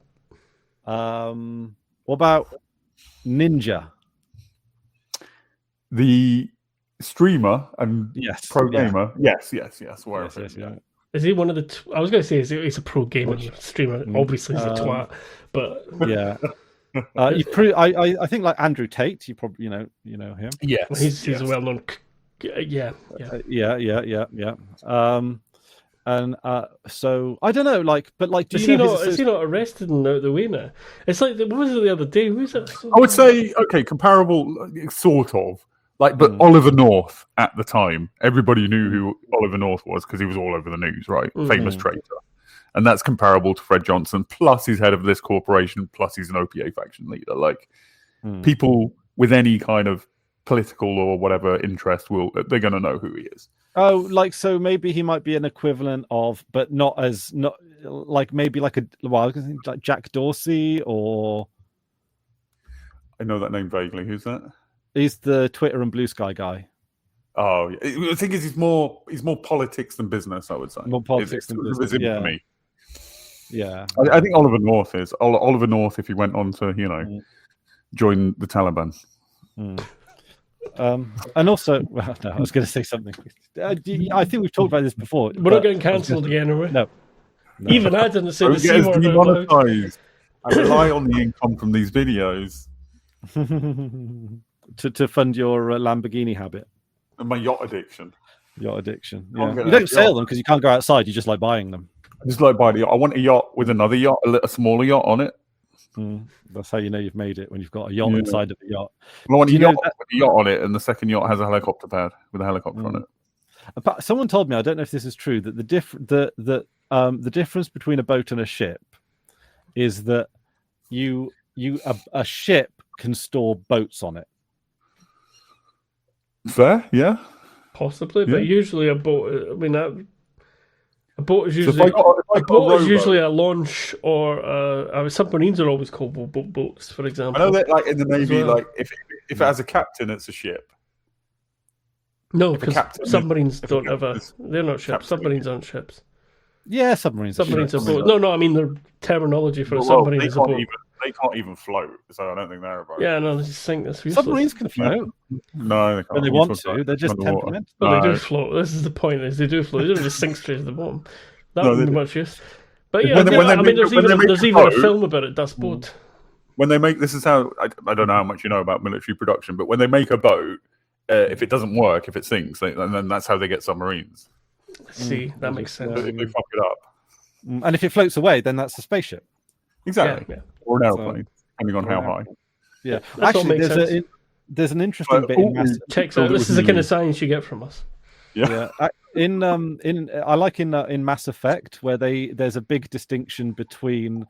What about Ninja?
The streamer and pro gamer. Yes. Where
Is he one of the? I was going to say he's a pro gamer streamer. Obviously, he's a twat, but
yeah. I think like Andrew Tate. You probably you know him.
Yeah,
he's a well-known. Yeah.
And so I don't know, but
is he not arrested and out the way now? It's like what was it the other day? Who's it?
I would say comparable, sort of. But Oliver North at the time, everybody knew who Oliver North was because he was all over the news, right? Famous traitor. And that's comparable to Fred Johnson, plus he's head of this corporation, plus he's an OPA faction leader. People with any kind of political or whatever interest they're going to know who he is.
Oh, so maybe he might be an equivalent of, but not maybe like Jack Dorsey or.
I know that name vaguely. Who's that?
He's the Twitter and Blue Sky guy.
Oh, yeah. The thing is, he's more politics than business. I would say
more politics than business.
Yeah. Me.
Yeah.
I think Oliver North is Oliver North if he went on to join the Taliban.
And also, well, no, I was going to say something. I think we've talked about this before.
We're not getting cancelled again, are we?
No.
Even I didn't say the C word.
Demonetized. I rely on the income from these videos
to fund your Lamborghini habit
and my yacht addiction.
Yeah, you don't sell them because you can't go outside. You just like buying them.
I just like buying a yacht. I want a yacht with another yacht, a smaller yacht on it.
That's how you know you've made it when you've got a yacht inside of the yacht.
I want a yacht with a yacht on it, and the second yacht has a helicopter pad with a helicopter on it.
But someone told me, I don't know if this is true, that the difference between a boat and a ship is that a ship can store boats on it.
Fair, yeah,
possibly,
but usually a boat. I mean, a boat is usually usually a launch or submarines are always called boats, for example.
I know that, in the Navy, if it has a captain, it's a ship.
No, because submarines don't have a. They're not ships. Submarines aren't ships.
Yeah, submarines.
Submarines are boats. No, I mean the terminology for a submarine is a boat.
They can't even float, so I don't think they're about.
Yeah, no, they just think that's useless.
Submarines can float.
No, they can't.
When they want to, they're just temperamental.
Well, they do float. This is the point: is they do float. They don't just sink straight to the bottom. That wouldn't be much use. But yeah, there's even a film about it. Das Boot.
When they make this is how I don't know how much you know about military production, but when they make a boat, if it doesn't work, if it sinks, then that's how they get submarines.
See, that makes sense.
They fuck it up.
And if it floats away, then that's a spaceship.
Exactly. Yeah. Or an airplane, depending on how high.
Yeah. Actually, there's an interesting bit in Mass.
Check out. This is the kind of science you get from us.
Yeah. In Mass Effect, where there's a big distinction between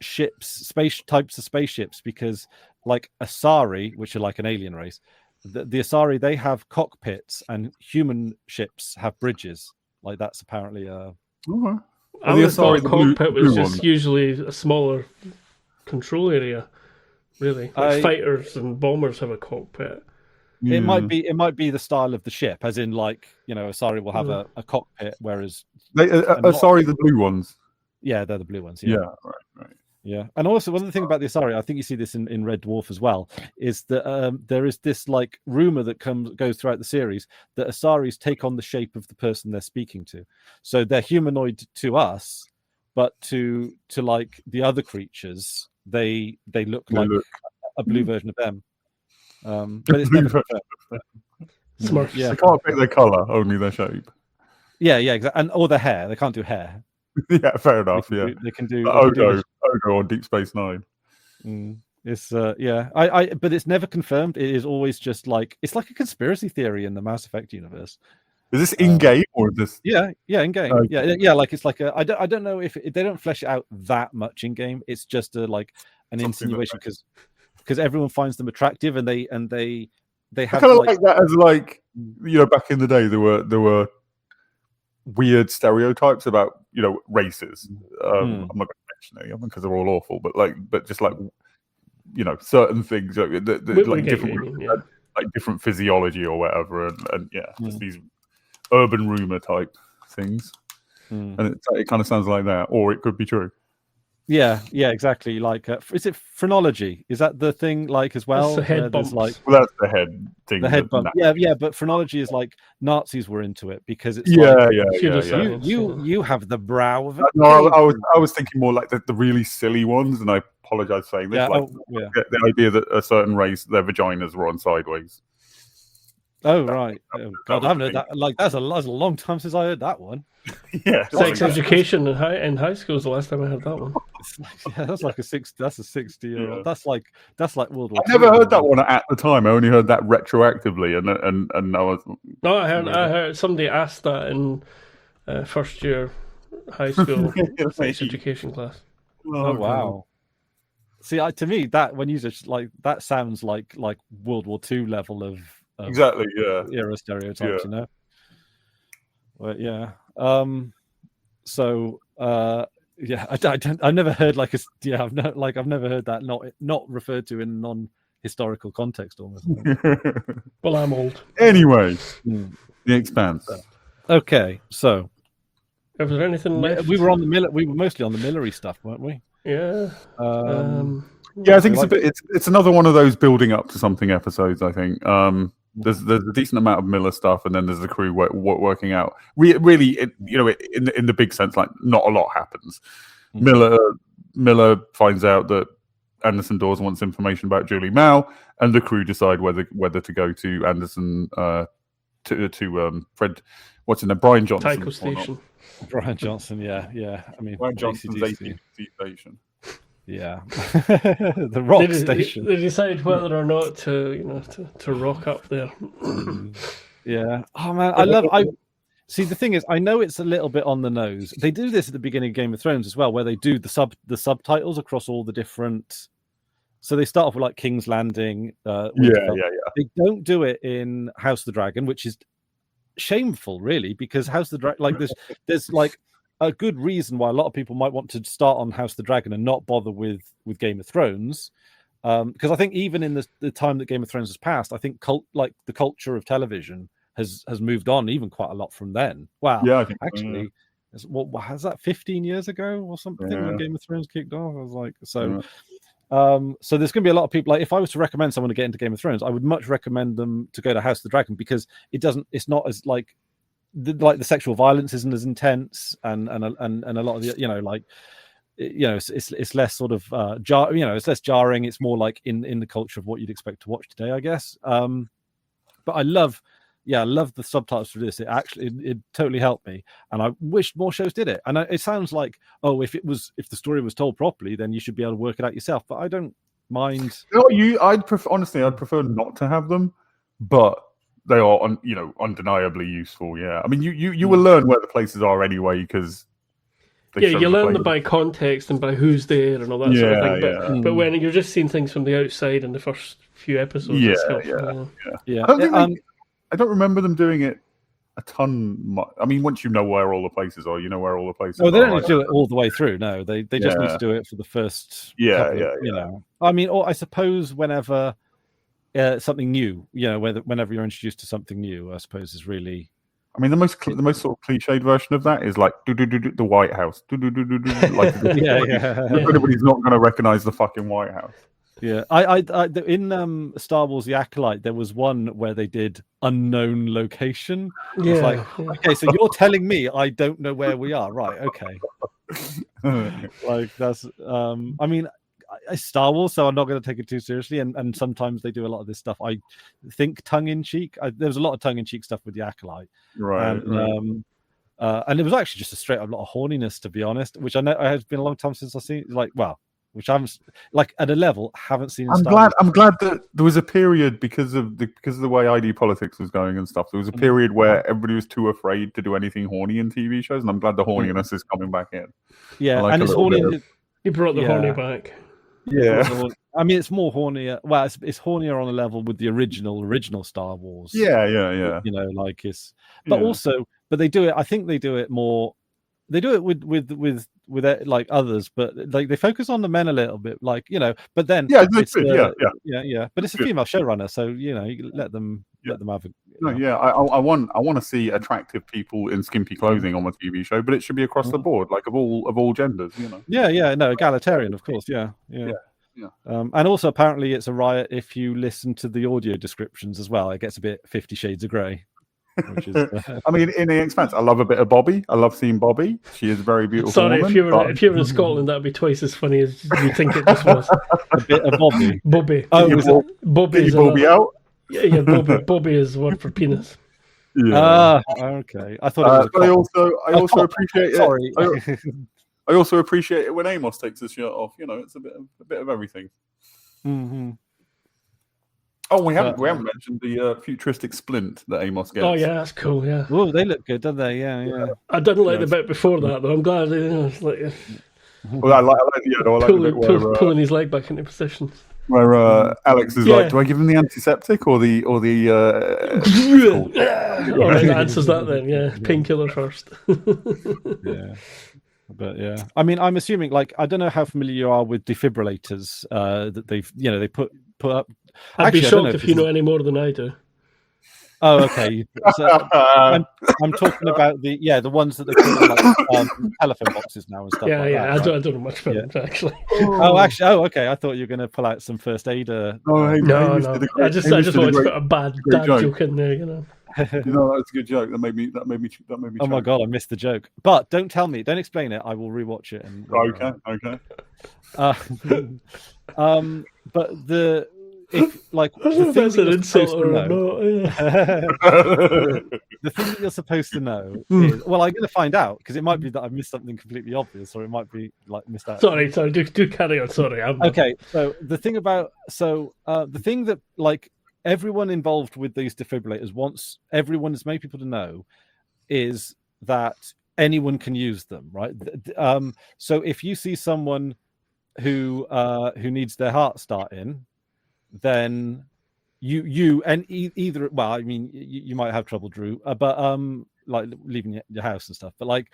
space types of spaceships, because like Asari, which are like an alien race, the Asari, they have cockpits and human ships have bridges. Like that's apparently
I would have thought a cockpit was just usually a smaller control area. Really, fighters and bombers have a cockpit.
It might be the style of the ship, as in Asari will have a cockpit, whereas
Asari the blue ones.
Yeah, they're the blue ones.
Yeah, right.
Yeah, and also one of the thing about the Asari, I think you see this in Red Dwarf as well, is that there is this rumor that goes throughout the series that Asaris take on the shape of the person they're speaking to, so they're humanoid to us, but to like the other creatures, they look like a blue version of them. But it's never confirmed.
Smurfs.
Yeah.
They can't pick their color, only their shape.
Yeah, exactly. And or their hair. They can't do hair.
Yeah, fair enough.
They can do.
Odo on Deep Space Nine.
It's I but it's never confirmed. It is always just like it's like a conspiracy theory in the Mass Effect universe.
Is this in game or is this?
Yeah, in game.
Okay.
Yeah. Like it's like I don't know if they don't flesh it out that much in game. It's just an insinuation because everyone finds them attractive and they have
kind of like that as like back in the day there were weird stereotypes about races. I'm not going to mention any of them because they're all awful, but just like certain things like different physiology or whatever, and just these urban rumor type things, and it kind of sounds like that, or it could be true.
Yeah, exactly. Like, is it phrenology? Is that the thing? Like as well,
that's the head bump.
Well, that's the head thing.
The head bump. Yeah. But phrenology is like Nazis were into it because it's you have the brow of it.
No, I was thinking more like the really silly ones, and I apologize for saying this. The idea that a certain race, their vaginas were on sideways.
Oh right. Oh, God, I haven't heard that. Like that's a long time since I heard that one.
Yeah,
sex education in high school is the last time I heard that one.
That's like a 60-year-old. That's like World War
I never heard that one at the time. I only heard that retroactively, and I was.
No, I heard somebody asked that in first year high school sex education class.
Oh wow. See, to me that when you just like that sounds like World War II level of
exactly
era stereotypes, But yeah. I've never heard I've never heard that not referred to in a non-historical context almost.
Well, I'm old.
Anyway, The Expanse.
Okay, so
was there anything left?
We were mostly on the Millery stuff, weren't we?
Yeah.
I think it's another one of those building up to something episodes. I think there's a decent amount of Miller stuff, and then there's the crew working out. Really, in the big sense, like not a lot happens. Miller finds out that Anderson Dawes wants information about Julie Mao, and the crew decide whether to go to Anderson to Fred. What's in there? Brian Johnson.
Tycho Station.
Brian Johnson, yeah. I mean,
Brian Johnson's ACDC station.
Yeah, the rock station.
They decide whether or not to rock up there.
Yeah. Oh man, I see. The thing is, I know it's a little bit on the nose. They do this at the beginning of Game of Thrones as well, where they do the subtitles across all the different. So they start off with like King's Landing. They don't do it in House of the Dragon, which is shameful, really, because House of the Dragon, like there's like a good reason why a lot of people might want to start on House of the Dragon and not bother with Game of Thrones, because I think even in the time that Game of Thrones has passed, I think the culture of television has moved on even quite a lot from then. Wow,
yeah, I think
actually, what has that 15 years ago or something when Game of Thrones kicked off? I was like, so. So there's going to be a lot of people. Like, if I was to recommend someone to get into Game of Thrones, I would much recommend them to go to House of the Dragon because it's not as like the sexual violence isn't as intense, and a lot of the it's less sort of it's less jarring. It's more like in the culture of what you'd expect to watch today, I guess. But I love the subtitles for this. It totally helped me, and I wish more shows did it. And it sounds like, if the story was told properly, then you should be able to work it out yourself. But I don't mind.
I'd prefer not to have them, but they are undeniably useful. Yeah, I mean, you will learn where the places are anyway because.
You learn them by context and by who's there and all that sort of thing. But when you're just seeing things from the outside in the first few episodes, it's helpful.
I don't remember them doing it a ton. I mean, once you know where all the places are, you know where all the places are.
They don't need to do it all the way through. No, they just need to do it for the first. I mean, or I suppose whenever something new, whenever you're introduced to something new, I suppose is really.
I mean, the most sort of cliched version of that is like the White House. Like, everybody's not going to recognize the fucking White House.
Yeah, I in Star Wars: The Acolyte, there was one where they did unknown location.
Yeah,
it's like, okay, so you're telling me I don't know where we are, right? Okay, like that's. I mean, it's Star Wars, so I'm not going to take it too seriously. And sometimes they do a lot of this stuff. I think tongue in cheek. There was a lot of tongue in cheek stuff with the Acolyte,
Right.
And it was actually just a straight up lot of horniness, to be honest. Which I know it has been a long time since I've seen. Which I haven't, like, at a level haven't seen.
I'm glad that there was a period because of the way ID politics was going and stuff. There was a period where everybody was too afraid to do anything horny in TV shows, and I'm glad the horniness is coming back in.
Yeah,
like
and it's horny.
You brought the horny back.
Yeah,
I mean, it's more hornier. Well, it's hornier on a level with the original Star Wars.
Yeah.
You know, like but they do it. I think they do it more. They do it with like others, but like they focus on the men a little bit, like, you know. But then
yeah.
But it's a female showrunner, so you know, you let them have a.
I want to see attractive people in skimpy clothing on a TV show, but it should be across the board, like of all genders, you know.
No, egalitarian, of course, yeah. And also apparently it's a riot if you listen to the audio descriptions as well. It gets a bit 50 Shades of Grey. Which is,
I mean, in The Expanse, I love a bit of Bobby. I love seeing Bobby. She is a very beautiful
Sorry,
woman.
if you were in Scotland, that'd be twice as funny as you think it just was.
A bit of Bobby.
Bobby.
Oh,
Bobby is
Bobby out?
Yeah, Bobby is one for penis.
Yeah.
Okay. I thought it was
I also appreciate it.
Sorry.
I also appreciate it when Amos takes his shirt off. You know, it's a bit of everything.
Mm-hmm.
Oh, we haven't mentioned the futuristic splint that Amos gets.
Oh yeah, that's cool. Yeah.
Oh, they look good, don't they? Yeah.
I didn't like the bit before that though. I'm glad. It's like
well, I like the bit where,
pulling his leg back into position.
Where Alex is like, do I give him the antiseptic or the
All right, that answers that then. Yeah, painkiller first.
Yeah. But yeah, I mean, I'm assuming, like, I don't know how familiar you are with defibrillators that they put up.
I'd be shocked if you know any more than I do.
Oh, okay. So, I'm talking about the ones that they put in, like, telephone boxes now and stuff.
Yeah,
like that,
I don't know much about them actually.
Okay. I thought you were going to pull out some first aider.
No. I just wanted to put a bad dad joke in there, you know.
You know, that's a good joke. That made me.
Oh my god, I missed the joke. But don't tell me. Don't explain it. I will rewatch it.
Okay.
But the thing that you're supposed to know is, well, I'm going to find out, because it might be that I've missed something completely obvious, or it might be like missed out.
Sorry, do carry on. Sorry.
Okay, so the thing that, like, everyone involved with these defibrillators wants everyone, as many people to know, is that anyone can use them, right? So if you see someone who needs their heart starting, then you either, well, I mean, you might have trouble, Drew, but like leaving your house and stuff, but like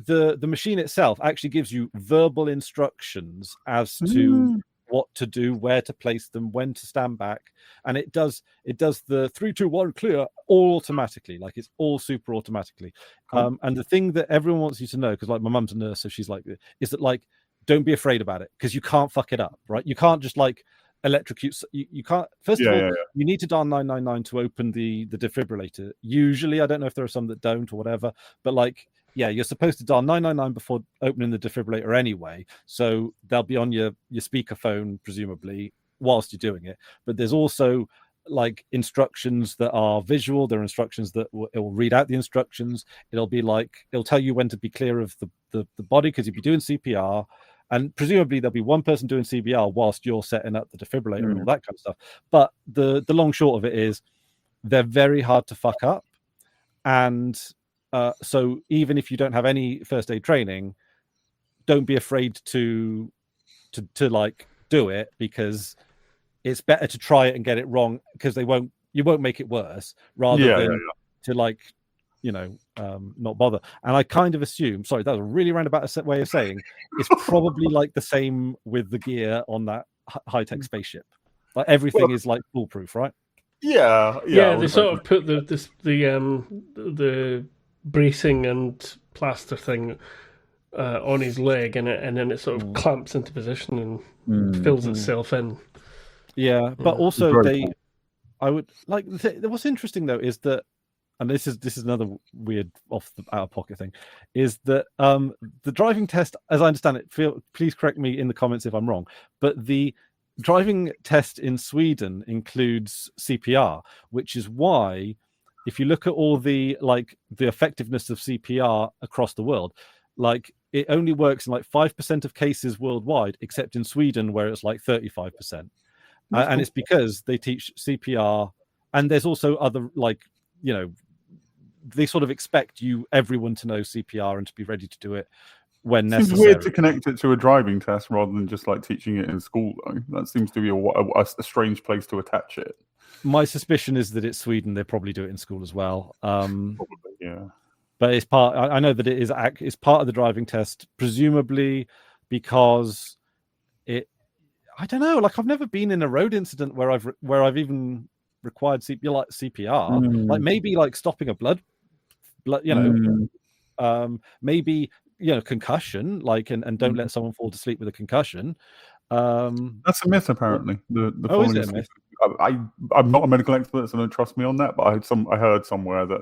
the machine itself actually gives you verbal instructions as to what to do, where to place them, when to stand back, and it does the 3, 2, 1 clear all automatically, like it's all super automatically. And the thing that everyone wants you to know, because like my mum's a nurse, so she's like, is that, like, don't be afraid about it, because you can't fuck it up, right? You can't just like electrocute. You can't. First of all, you need to dial 999 to open the defibrillator. Usually, I don't know if there are some that don't or whatever, but like, yeah, you're supposed to dial 999 before opening the defibrillator anyway. So they'll be on your speakerphone, presumably, whilst you're doing it. But there's also like instructions that are visual. There are instructions that it will read out the instructions. It'll be like, it'll tell you when to be clear of the body, because if you're doing CPR, and presumably there'll be one person doing CPR whilst you're setting up the defibrillator and all that kind of stuff. But the long short of it is, they're very hard to fuck up. And so even if you don't have any first aid training, don't be afraid to like do it, because it's better to try it and get it wrong, because you won't make it worse, rather than to, like, you know, not bother. And I kind of assume, sorry, that was a really roundabout way of saying, it's probably like the same with the gear on that high-tech spaceship. Like everything is like foolproof, right?
Yeah.
They sort of put the bracing and plaster thing on his leg, and then it sort of clamps into position and fills itself in.
Yeah, but also I would like. What's interesting though is that and this is another weird off the out of pocket thing, is that the driving test, as I understand it, please correct me in the comments if I'm wrong, but the driving test in Sweden includes CPR, which is why, if you look at all the effectiveness of CPR across the world, like it only works in like 5% of cases worldwide, except in Sweden where it's like 35%. And it's because they teach CPR, and there's also other, like, you know, they sort of expect everyone to know CPR and to be ready to do it when necessary.
Seems weird to connect it to a driving test rather than just like teaching it in school, though. That seems to be a strange place to attach it.
My suspicion is that it's Sweden. They probably do it in school as well.
Probably, yeah.
But it's part. I know that it's part of the driving test, presumably because it. I don't know. Like, I've never been in a road incident where I've even required CPR. Like, maybe like stopping a blood, you know, maybe, you know, concussion, like, and don't let someone fall to sleep with a concussion.
That's a myth, apparently. The
is it a myth?
I'm not a medical expert, so don't trust me on that. But I heard somewhere that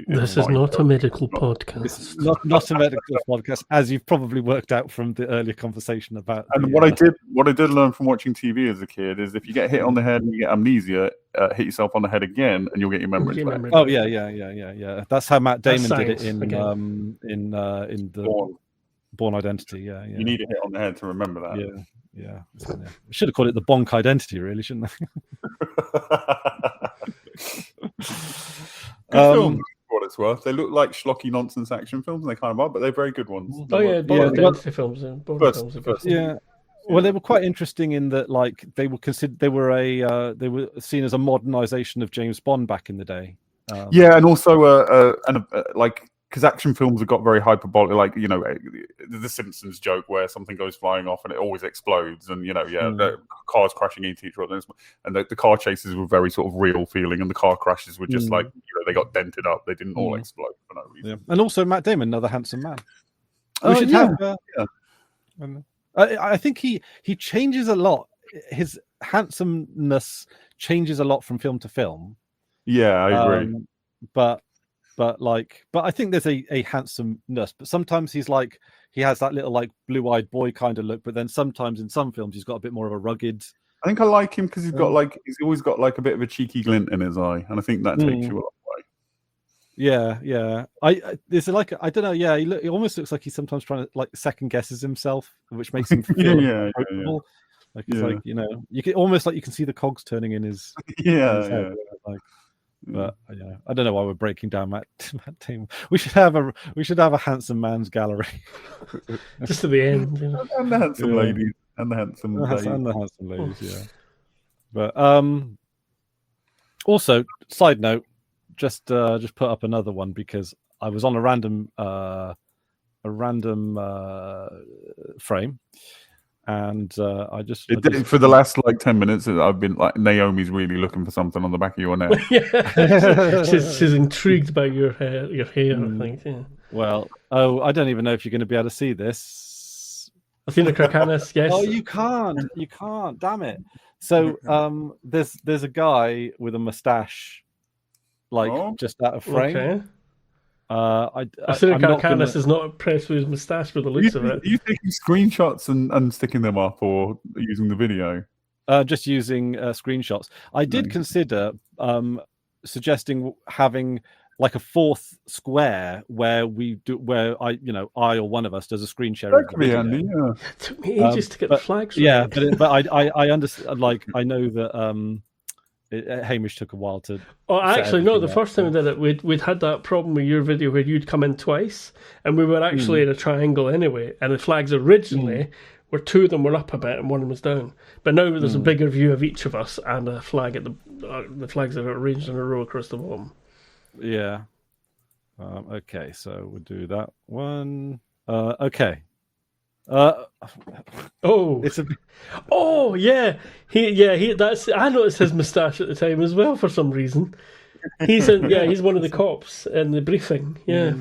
this is not a medical podcast.
It's not a medical podcast, as you've probably worked out from the earlier conversation about.
And what I did learn from watching TV as a kid is if you get hit on the head and you get amnesia, hit yourself on the head again, and you'll get your memories back.
Oh yeah. That's how Matt Damon did it in the Born Identity. Yeah.
You need a hit on the head to remember that.
Yeah. Should have called it the Bonk Identity, really, shouldn't I?
Films, for what it's worth. They look like schlocky nonsense action films, and they kind of are, but they're very good ones.
Born Identity films.
Yeah. Well, they were quite interesting in that, like, they were seen as a modernization of James Bond back in the day.
And also like, because action films have got very hyperbolic, like, you know, the Simpsons joke where something goes flying off and it always explodes, and, you know, the cars crashing into each other, and the car chases were very sort of real feeling, and the car crashes were just like, you know, they got dented up, they didn't all explode for no reason.
And also Matt Damon, another handsome man. I think he changes a lot. His handsomeness changes a lot from film to film.
Yeah, I agree.
But I think there's a handsomeness, but sometimes he has that little like blue-eyed boy kind of look, but then sometimes in some films he's got a bit more of a rugged.
I think I like him because he's always got like a bit of a cheeky glint in his eye, and I think that takes you a long way.
Yeah. There's like, I don't know. Yeah, he almost looks like he's sometimes trying to like second guesses himself, which makes him feel uncomfortable. Like it's like, you know, you can almost like you can see the cogs turning in his head. Like, but yeah, I don't know why we're breaking down Matt Damon. We should have a handsome man's gallery,
just to the end, you know.
And the handsome ladies, and the handsome
ladies, yeah. But also, side note, just put up another one because I was on a random frame. And I just
for the last like 10 minutes, I've been like, Naomi's really looking for something on the back of your neck.
she's intrigued by your hair. I think. Yeah.
Well, I don't even know if you're going to be able to see this.
Athena Krakkanis, yes.
Oh, you can't. Damn it! So there's a guy with a mustache, like just out of frame.
Okay.
Athena
Krakkanis is not impressed with his moustache for the looks of it.
Are you taking screenshots and sticking them up, or using the video?
Just using screenshots. I did consider suggesting having like a fourth square where I or one of us does a screen share.
That could be handy. Yeah.
It took me ages to get the flags.
Yeah, but I understand. Like, I know that Hamish took a while to.
Oh, actually, no. The first time we did it, we'd had that problem with your video where you'd come in twice, and we were actually in a triangle anyway. And the flags originally were two of them were up a bit and one of them was down. But now there's a bigger view of each of us and a flag at the flags are arranged in a row across the bottom.
Yeah. Okay, so we'll do that one. Okay.
It's a. Oh yeah, That's. I noticed his moustache at the time as well for some reason. He's one of the cops in the briefing. Yeah.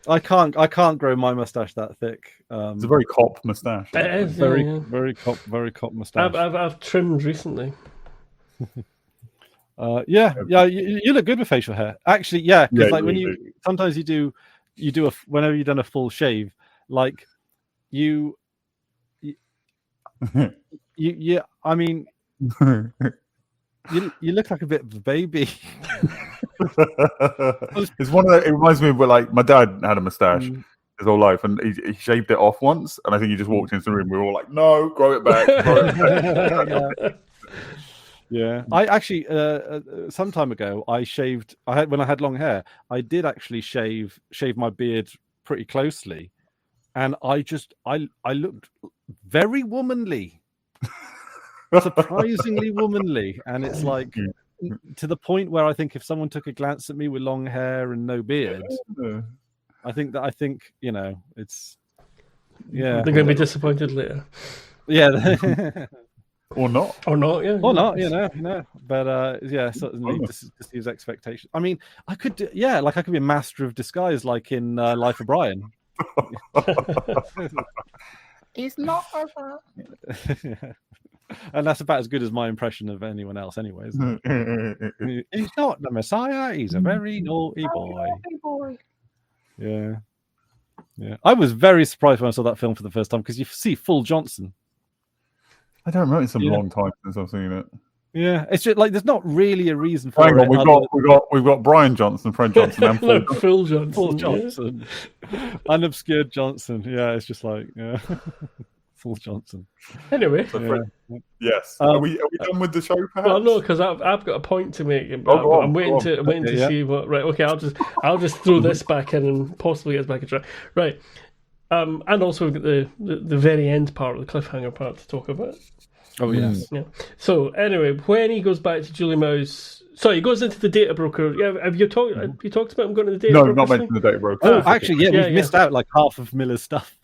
I can't grow my moustache that thick.
It's a very cop moustache.
It is
very cop moustache.
I've trimmed recently.
Yeah. You look good with facial hair. Actually, yeah, because like when you sometimes you do whenever you've done a full shave, like you I mean, you look like a bit of a baby.
It's one of the, it reminds me of like my dad had a mustache his whole life, and he shaved it off once, and I think he just walked into the room. We were all like, "No, grow it back." Grow it back.
Yeah, I actually some time ago I had when I had long hair, I did actually shave my beard pretty closely, and I looked very womanly, surprisingly womanly, and it's like to the point where I think if someone took a glance at me with long hair and no beard, I think you know it's
they're going to be disappointed later.
Yeah.
Or not,
yeah,
or not, you know. But yeah, certainly just use expectation. I mean, I could be a master of disguise, like in Life of Brian.
He's not over.
And that's about as good as my impression of anyone else, anyways. He's not the Messiah. He's a very naughty boy. Yeah. I was very surprised when I saw that film for the first time because you see full Johnson.
I don't remember. It's a long time since I've seen it.
Yeah, it's just like there's not really a reason for
Hang
it.
on, we've got Brian Johnson, Fred Johnson, and
Phil Johnson.
Full Johnson. Unobscured Johnson. Yeah, it's just like full Johnson.
Anyway,
yes. Are we done with the show? Perhaps?
Well, no, because I've got a point to make. I'm waiting to see what. Right. Okay. I'll just throw this back in and possibly get us back on track. Right. And also we've got the very end part of the cliffhanger part to talk about.
Oh yes.
Yeah. So anyway, when he goes back to Julie Mouse, sorry, he goes into the data broker. Yeah, have you talked about him going to the data broker?
No, not mentioning the data broker.
Oh, actually, we've missed out like half of Miller's stuff.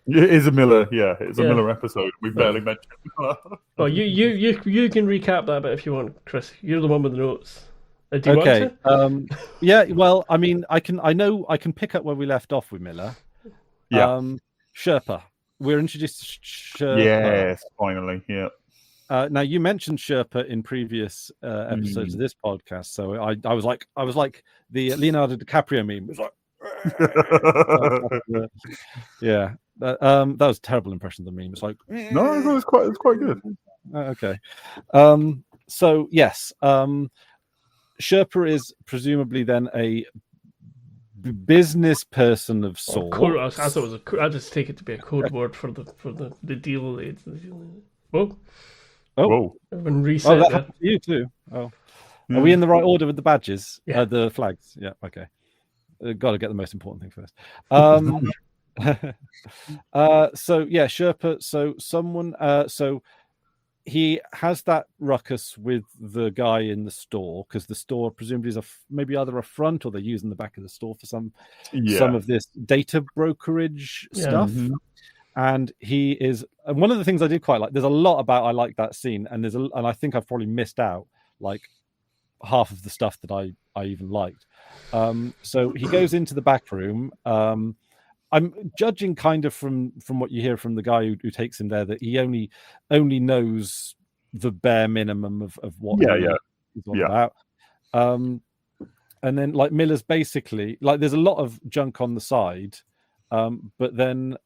It is a Miller, it's a Miller episode. We've barely mentioned.
Well, you can recap that bit if you want, Chris. You're the one with the notes. Do you want
to? Yeah. Well, I mean, I can pick up where we left off with Miller.
Yeah.
Sherpa. We're introduced to Sherpa.
Yes, finally. Yeah.
Now you mentioned Sherpa in previous episodes of this podcast, so I was like the Leonardo DiCaprio meme. It was like, yeah. That was a terrible impression of the meme. It's like
no, it was quite good.
Okay. So yes, Sherpa is presumably then a business person of sorts.
I just take it to be a code word for the deal. Whoa.
Oh,
everyone reset.
That happened to you too. Oh, are we in the right order with the badges?
Yeah.
The flags. Yeah. Okay. Got to get the most important thing first. So yeah, Sherpa. So someone. So he has that ruckus with the guy in the store because the store presumably is maybe either a front or they're using the back of the store for some of this data brokerage stuff. Mm-hmm. And he is, and one of the things I did quite like, there's a lot about I like that scene, and and I think I've probably missed out like half of the stuff that I even liked. So he goes into the back room. I'm judging kind of from what you hear from the guy who takes him there that he only knows the bare minimum of what he's all about. And then like Miller's basically like there's a lot of junk on the side, but then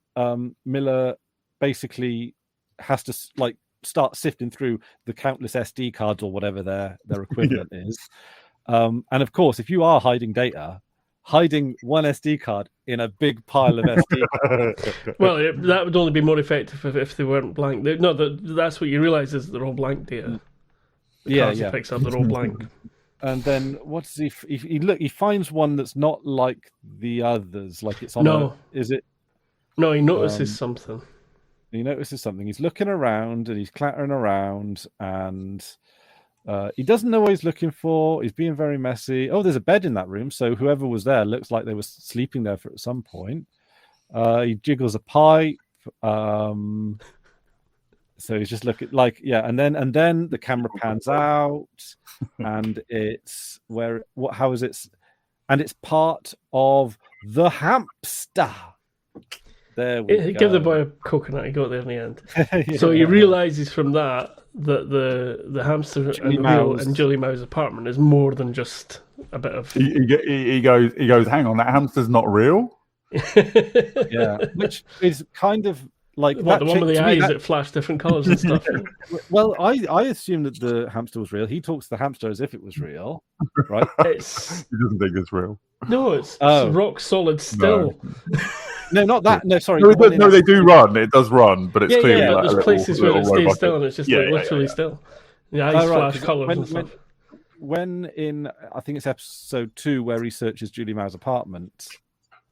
Miller basically has to like start sifting through the countless SD cards or whatever their equivalent is. And of course, if you are hiding data, hiding one SD card in a big pile of SD cards.
Well, that would only be more effective if they weren't blank. That's what you realise is they're all blank data. The cards he picks up, they're all blank.
And then what does he finds one that's not like the others. Like it's on is it?
No, he notices something.
He notices something. He's looking around and he's clattering around and he doesn't know what he's looking for. He's being very messy. Oh, there's a bed in that room. So whoever was there looks like they were sleeping there at some point. He jiggles a pipe. So he's just looking like, and then the camera pans out and it's how is it? And it's part of the hamster. There we go.
Give the boy a coconut. He got there in the end. So he realizes from that that the hamster
Julie
and the wheel
Mao's-
in Julie Mao's apartment is more than just a bit of.
He goes, hang on, that hamster's not real.
Yeah, which is kind of like
What, the one with the
to me,
eyes that flash different colours and stuff?
Well, I assume that the hamster was real. He talks to the hamster as if it was real, right?
It's
He doesn't think it's real.
no, it's
Oh.
rock solid still.
No, not that. No, sorry.
No,
the one in
they do run. It does run, but it's
Yeah,
clearly
yeah, but
like
there's
a
places where it
little
stays
robot.
still and it's just
Yeah,
like
yeah,
literally
yeah.
still. The eyes
Oh, right,
flash colours and stuff.
when in I think it's episode 2 where he searches Julie Mao's apartment.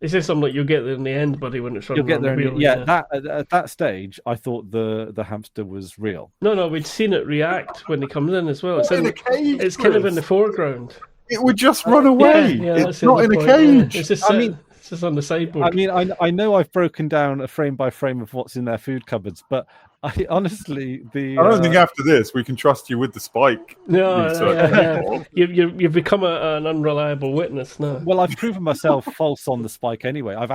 It says something like you'll get there in the end, buddy, when it's running.
You'll get there.
on the wheel,
That at that stage, I thought the hamster was real.
No, we'd seen it react when he comes in as well. It's,
In a cave,
it's kind of in
Chris.
the foreground.
It would just run away.
Yeah,
it's
that's the
not
other
in a
point, yeah.
cage.
It's just, it's just on the sideboard.
I mean, I know I've broken down a frame by frame of what's in their food cupboards, but I honestly
I don't think after this we can trust you with the spike.
no,
research.
you've become an unreliable witness now.
Well, I've proven myself false on the spike anyway. I've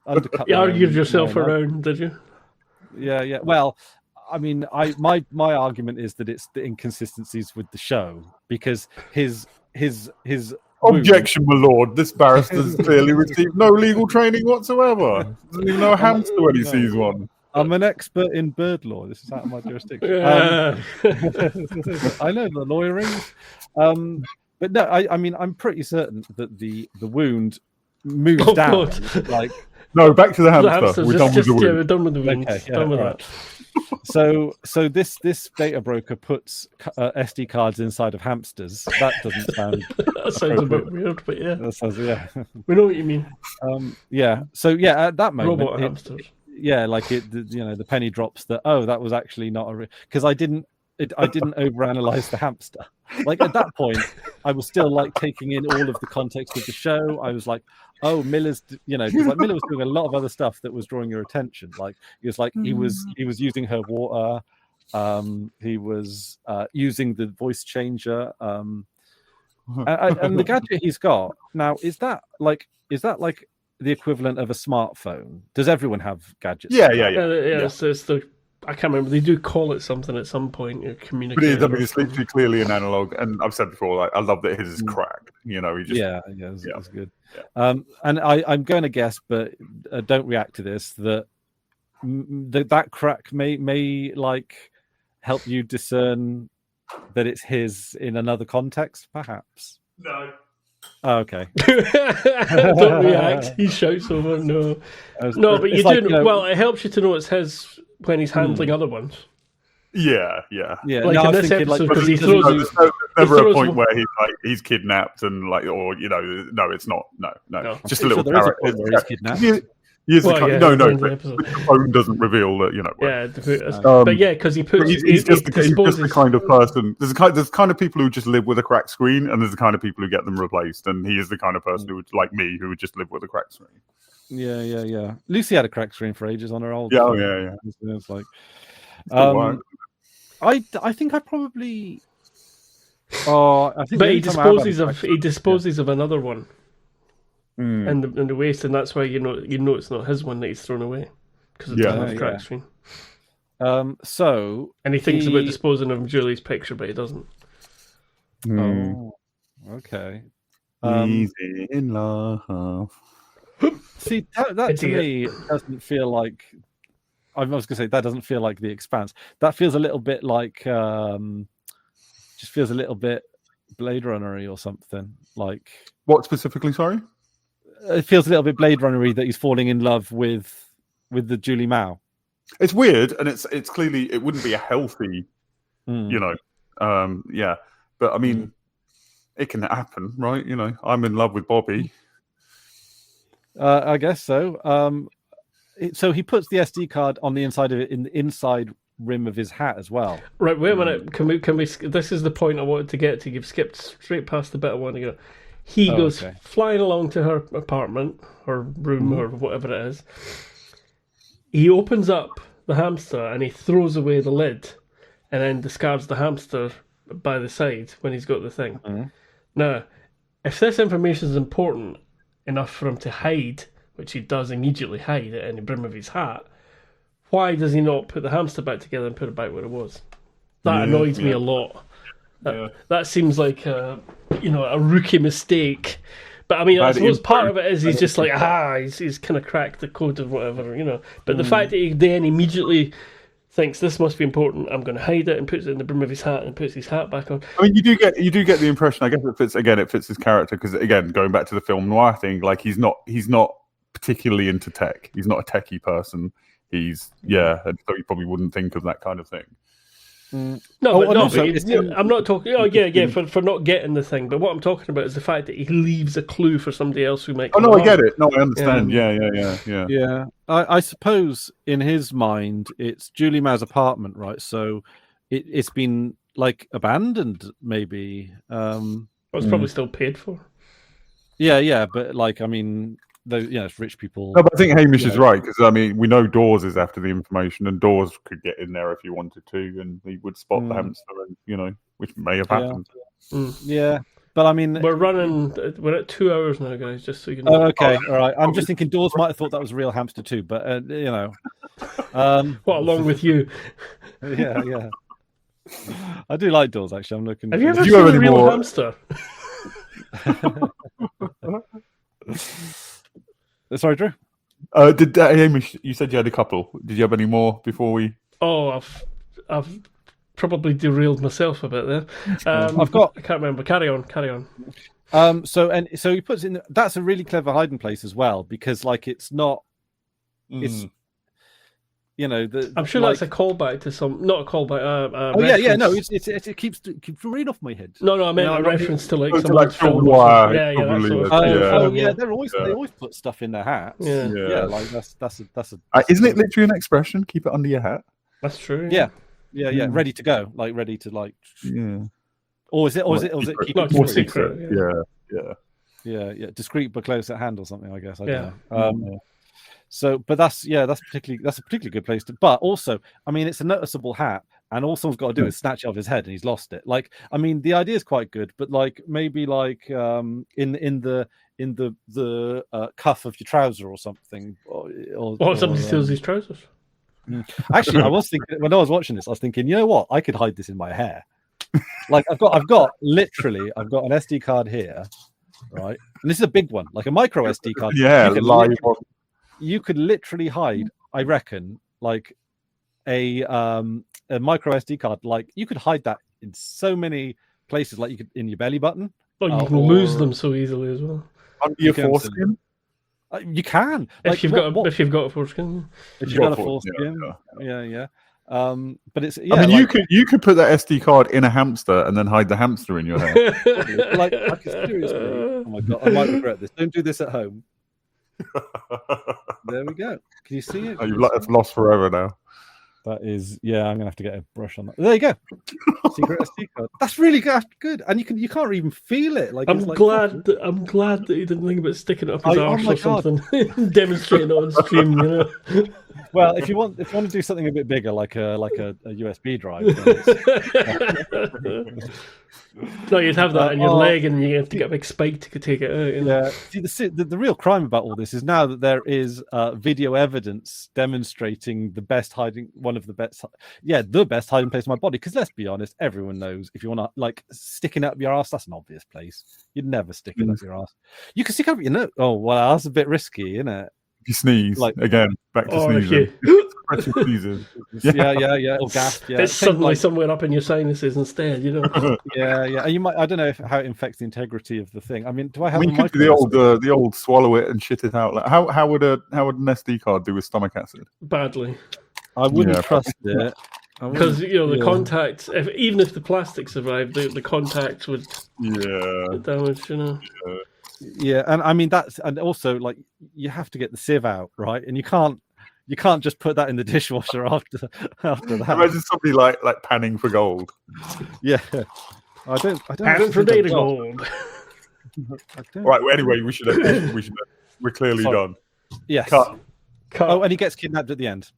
undercut.
You
my
argued
own-
yourself
my own-
around, did you?
Yeah. Well, I mean, my argument is that it's the inconsistencies with the show because his wound-
Objection, my lord. This barrister's clearly received no legal training whatsoever. Doesn't even know a hamster when he sees one.
I'm an expert in bird law. This is out of my jurisdiction.
Yeah.
I know the lawyering. But no, I mean, I'm pretty certain that the wound moves
Oh,
down.
God.
Like,
No, back to the
The
hamster.
hamsters,
We're done with the
yeah,
wound.
we're done with the wounds.
Okay, yeah,
done with
all right.
that.
so this data broker puts SD cards inside of hamsters. That doesn't sound.
That sounds a bit weird, but yeah,
That sounds, yeah.
we know what you mean.
Yeah. So yeah, at that moment,
Robot
it-
hamsters.
yeah, like the penny drops that that was actually not a because I didn't overanalyze the hamster. Like at that point, I was still like taking in all of the context of the show. I was like, oh, Miller's, because like Miller was doing a lot of other stuff that was drawing your attention. Like he was like he was using her water, he was using the voice changer, and the gadget he's got now is that like the equivalent of a smartphone? Does everyone have gadgets?
Yeah.
So it's the I can't remember. They do call it something at some point.
But
Communicator.
it's literally clearly an analog, and I've said before, like I love that his is cracked. He just
That's good. And I'm going to guess, but don't react to this. That crack may like help you discern that it's his in another context, perhaps.
No.
Oh, okay.
Don't react. He shouts over. No, but you
It's
do.
like,
Well, it helps you to know it's his when he's handling other ones.
Yeah.
Yeah.
Like
no,
in
I was
this
thinking, like,
episode,
But
because he
there's
throws.
never
throws
a point
one-
where he's kidnapped and like, or no, it's not. No. Just a
I'm
little
pretty sure there is a
character.
point where he's kidnapped.
No.
the
But
episode.
the phone doesn't reveal that.
But yeah, because he puts.
He's just the
disposes.
kind of person. There's kind of people who just live with a cracked screen, and there's the kind of people who get them replaced. And he is the kind of person who would, like me, who would just live with a cracked screen.
Yeah. Lucy had a crack screen for ages on her old.
Yeah,
phone.
yeah.
It's like,
Still work.
I think I probably. Oh, I think.
But
the
he
only time I have had a
disposes of
crack-
he disposes of another one
Mm.
in the waste, and that's why you know it's not his one that he's thrown away because it
Yeah.
doesn't have a crack
Yeah.
screen.
So
And he thinks about
He-
disposing of Julie's picture, but he doesn't.
Mm.
Oh, okay.
Easy in love.
See, that to
Idiot.
me doesn't feel like. I was going to say that doesn't feel like The Expanse. That feels a little bit like, just feels a little bit Blade Runner-y or something. Like
What specifically? Sorry.
it feels a little bit Blade Runner-y that he's falling in love with the Julie Mao.
It's weird, and it's clearly it wouldn't be a healthy,
Mm.
yeah. But I mean, it can happen, right? I'm in love with Bobby.
I guess so. So he puts the SD card on the inside of it in the inside rim of his hat as well.
Right, wait a minute. Can we? This is the point I wanted to get to. You've skipped straight past the bit I want to go. He goes
okay.
flying along to her apartment or room or whatever it is. He opens up the hamster and he throws away the lid, and then discards the hamster by the side when he's got the thing.
Mhm.
Now, if this information is important enough for him to hide, which he does immediately hide it in the brim of his hat, why does he not put the hamster back together and put it back where it was? That annoys me a lot. That seems like a rookie mistake. But I mean, I suppose part of it is he's just like, he's kind of cracked the code or whatever, But the fact that he then immediately thinks this must be important, I'm going to hide it, and puts it in the brim of his hat and puts his hat back on.
I mean, you do get the impression. I guess it fits his character because, again, going back to the film noir thing, like he's not particularly into tech. He's not a techie person. And so you probably wouldn't think of that kind of thing.
I'm not talking. For not getting the thing, but what I'm talking about is the fact that he leaves a clue for somebody else who might.
Oh no, I get it. No, I understand. Yeah.
I suppose in his mind, it's Julie Mao's apartment, right? So it's been like abandoned, maybe.
It's probably still paid for.
Yeah, but like, I mean, it's rich people.
No, but I think Hamish is right because I mean, we know Dawes is after the information, and Dawes could get in there if he wanted to, and he would spot the hamster, and which may have happened.
Yeah, but I mean,
we're at 2 hours now, guys. Just so you know.
Oh, okay, all right. I'm just thinking Dawes might have thought that was a real hamster too, but
what along with you?
Yeah. I do like Dawes actually. I'm looking.
Have you ever seen a real hamster?
Sorry, Drew.
Did Hamish? You said you had a couple. Did you have any more before we?
Oh, I've probably derailed myself a bit there. I can't remember. Carry on.
So he puts in. That's a really clever hiding place as well because, like, it's not. It's. I'm
sure that's a callback to some, not a callback.
No, it keeps right off my head.
No, I meant a reference to like some
like
film.
They
always put stuff in their hats. Yeah, like that's a.
Isn't it literally an expression? Keep it under your hat.
That's true.
Yeah. Ready to go, like ready to like. Yeah. Or is it keep it
more secret?
Yeah. Discreet but close at hand or something. I guess. I don't know. So, but that's a particularly good place to. But also, I mean, it's a noticeable hat, and all someone's got to do is snatch it off his head, and he's lost it. Like, I mean, the idea is quite good, but like maybe like in the cuff of your trouser or something,
or somebody steals his trousers.
Actually, I was thinking when I was watching this, I was thinking, you know what, I could hide this in my hair. Like, I've got an SD card here, right, and this is a big one, like a micro SD card.
Yeah,
you could literally hide, I reckon, like a micro SD card. Like you could hide that in so many places, like you could in your belly button.
Well, you can lose them so easily as well.
Under your foreskin?
You can.
If you've got a foreskin.
If you've got a foreskin. Yeah. But it's
I mean, you could put that SD card in a hamster and then hide the hamster in your hair.
like seriously. Oh my god, I might regret this. Don't do this at home. There we go. Can you see it?
Oh, you've lost forever now.
That is, I'm gonna have to get a brush on that. There you go. Secret SD card. That's really good, and you can't even feel it. Like
I'm glad that he didn't think about sticking it up his arse or something, demonstrating on stream.
Well, if you want to do something a bit bigger, like a USB drive.
No, you'd have that in your leg, and you have to get a big spike to take it out.
Yeah. See, the real crime about all this is now that there is video evidence demonstrating the best hiding place in my body. Because let's be honest, everyone knows if you want to like sticking up your ass, that's an obvious place. You'd never stick it up your ass. You can stick up your nose. Oh well, that's a bit risky, isn't it?
If you sneeze, again, back to sneezing.
Yeah. Or gasp. Yeah.
It's suddenly somewhere up in your sinuses instead,
Yeah. And you might. I don't know how it infects the integrity of the thing. I mean, do I have?
The old swallow it and shit it out. Like, how would an SD card do with stomach acid?
Badly.
I wouldn't trust it.
Because the contact, even if the plastic survived, the contact would damage.
Yeah, and I mean and also like you have to get the sieve out, right? And you can't just put that in the dishwasher after that.
Imagine somebody like panning for gold.
Yeah, I don't
pan for data gold.
Right. Well, anyway, we should. We're clearly done.
Yes.
Cut.
Oh, and he gets kidnapped at the end.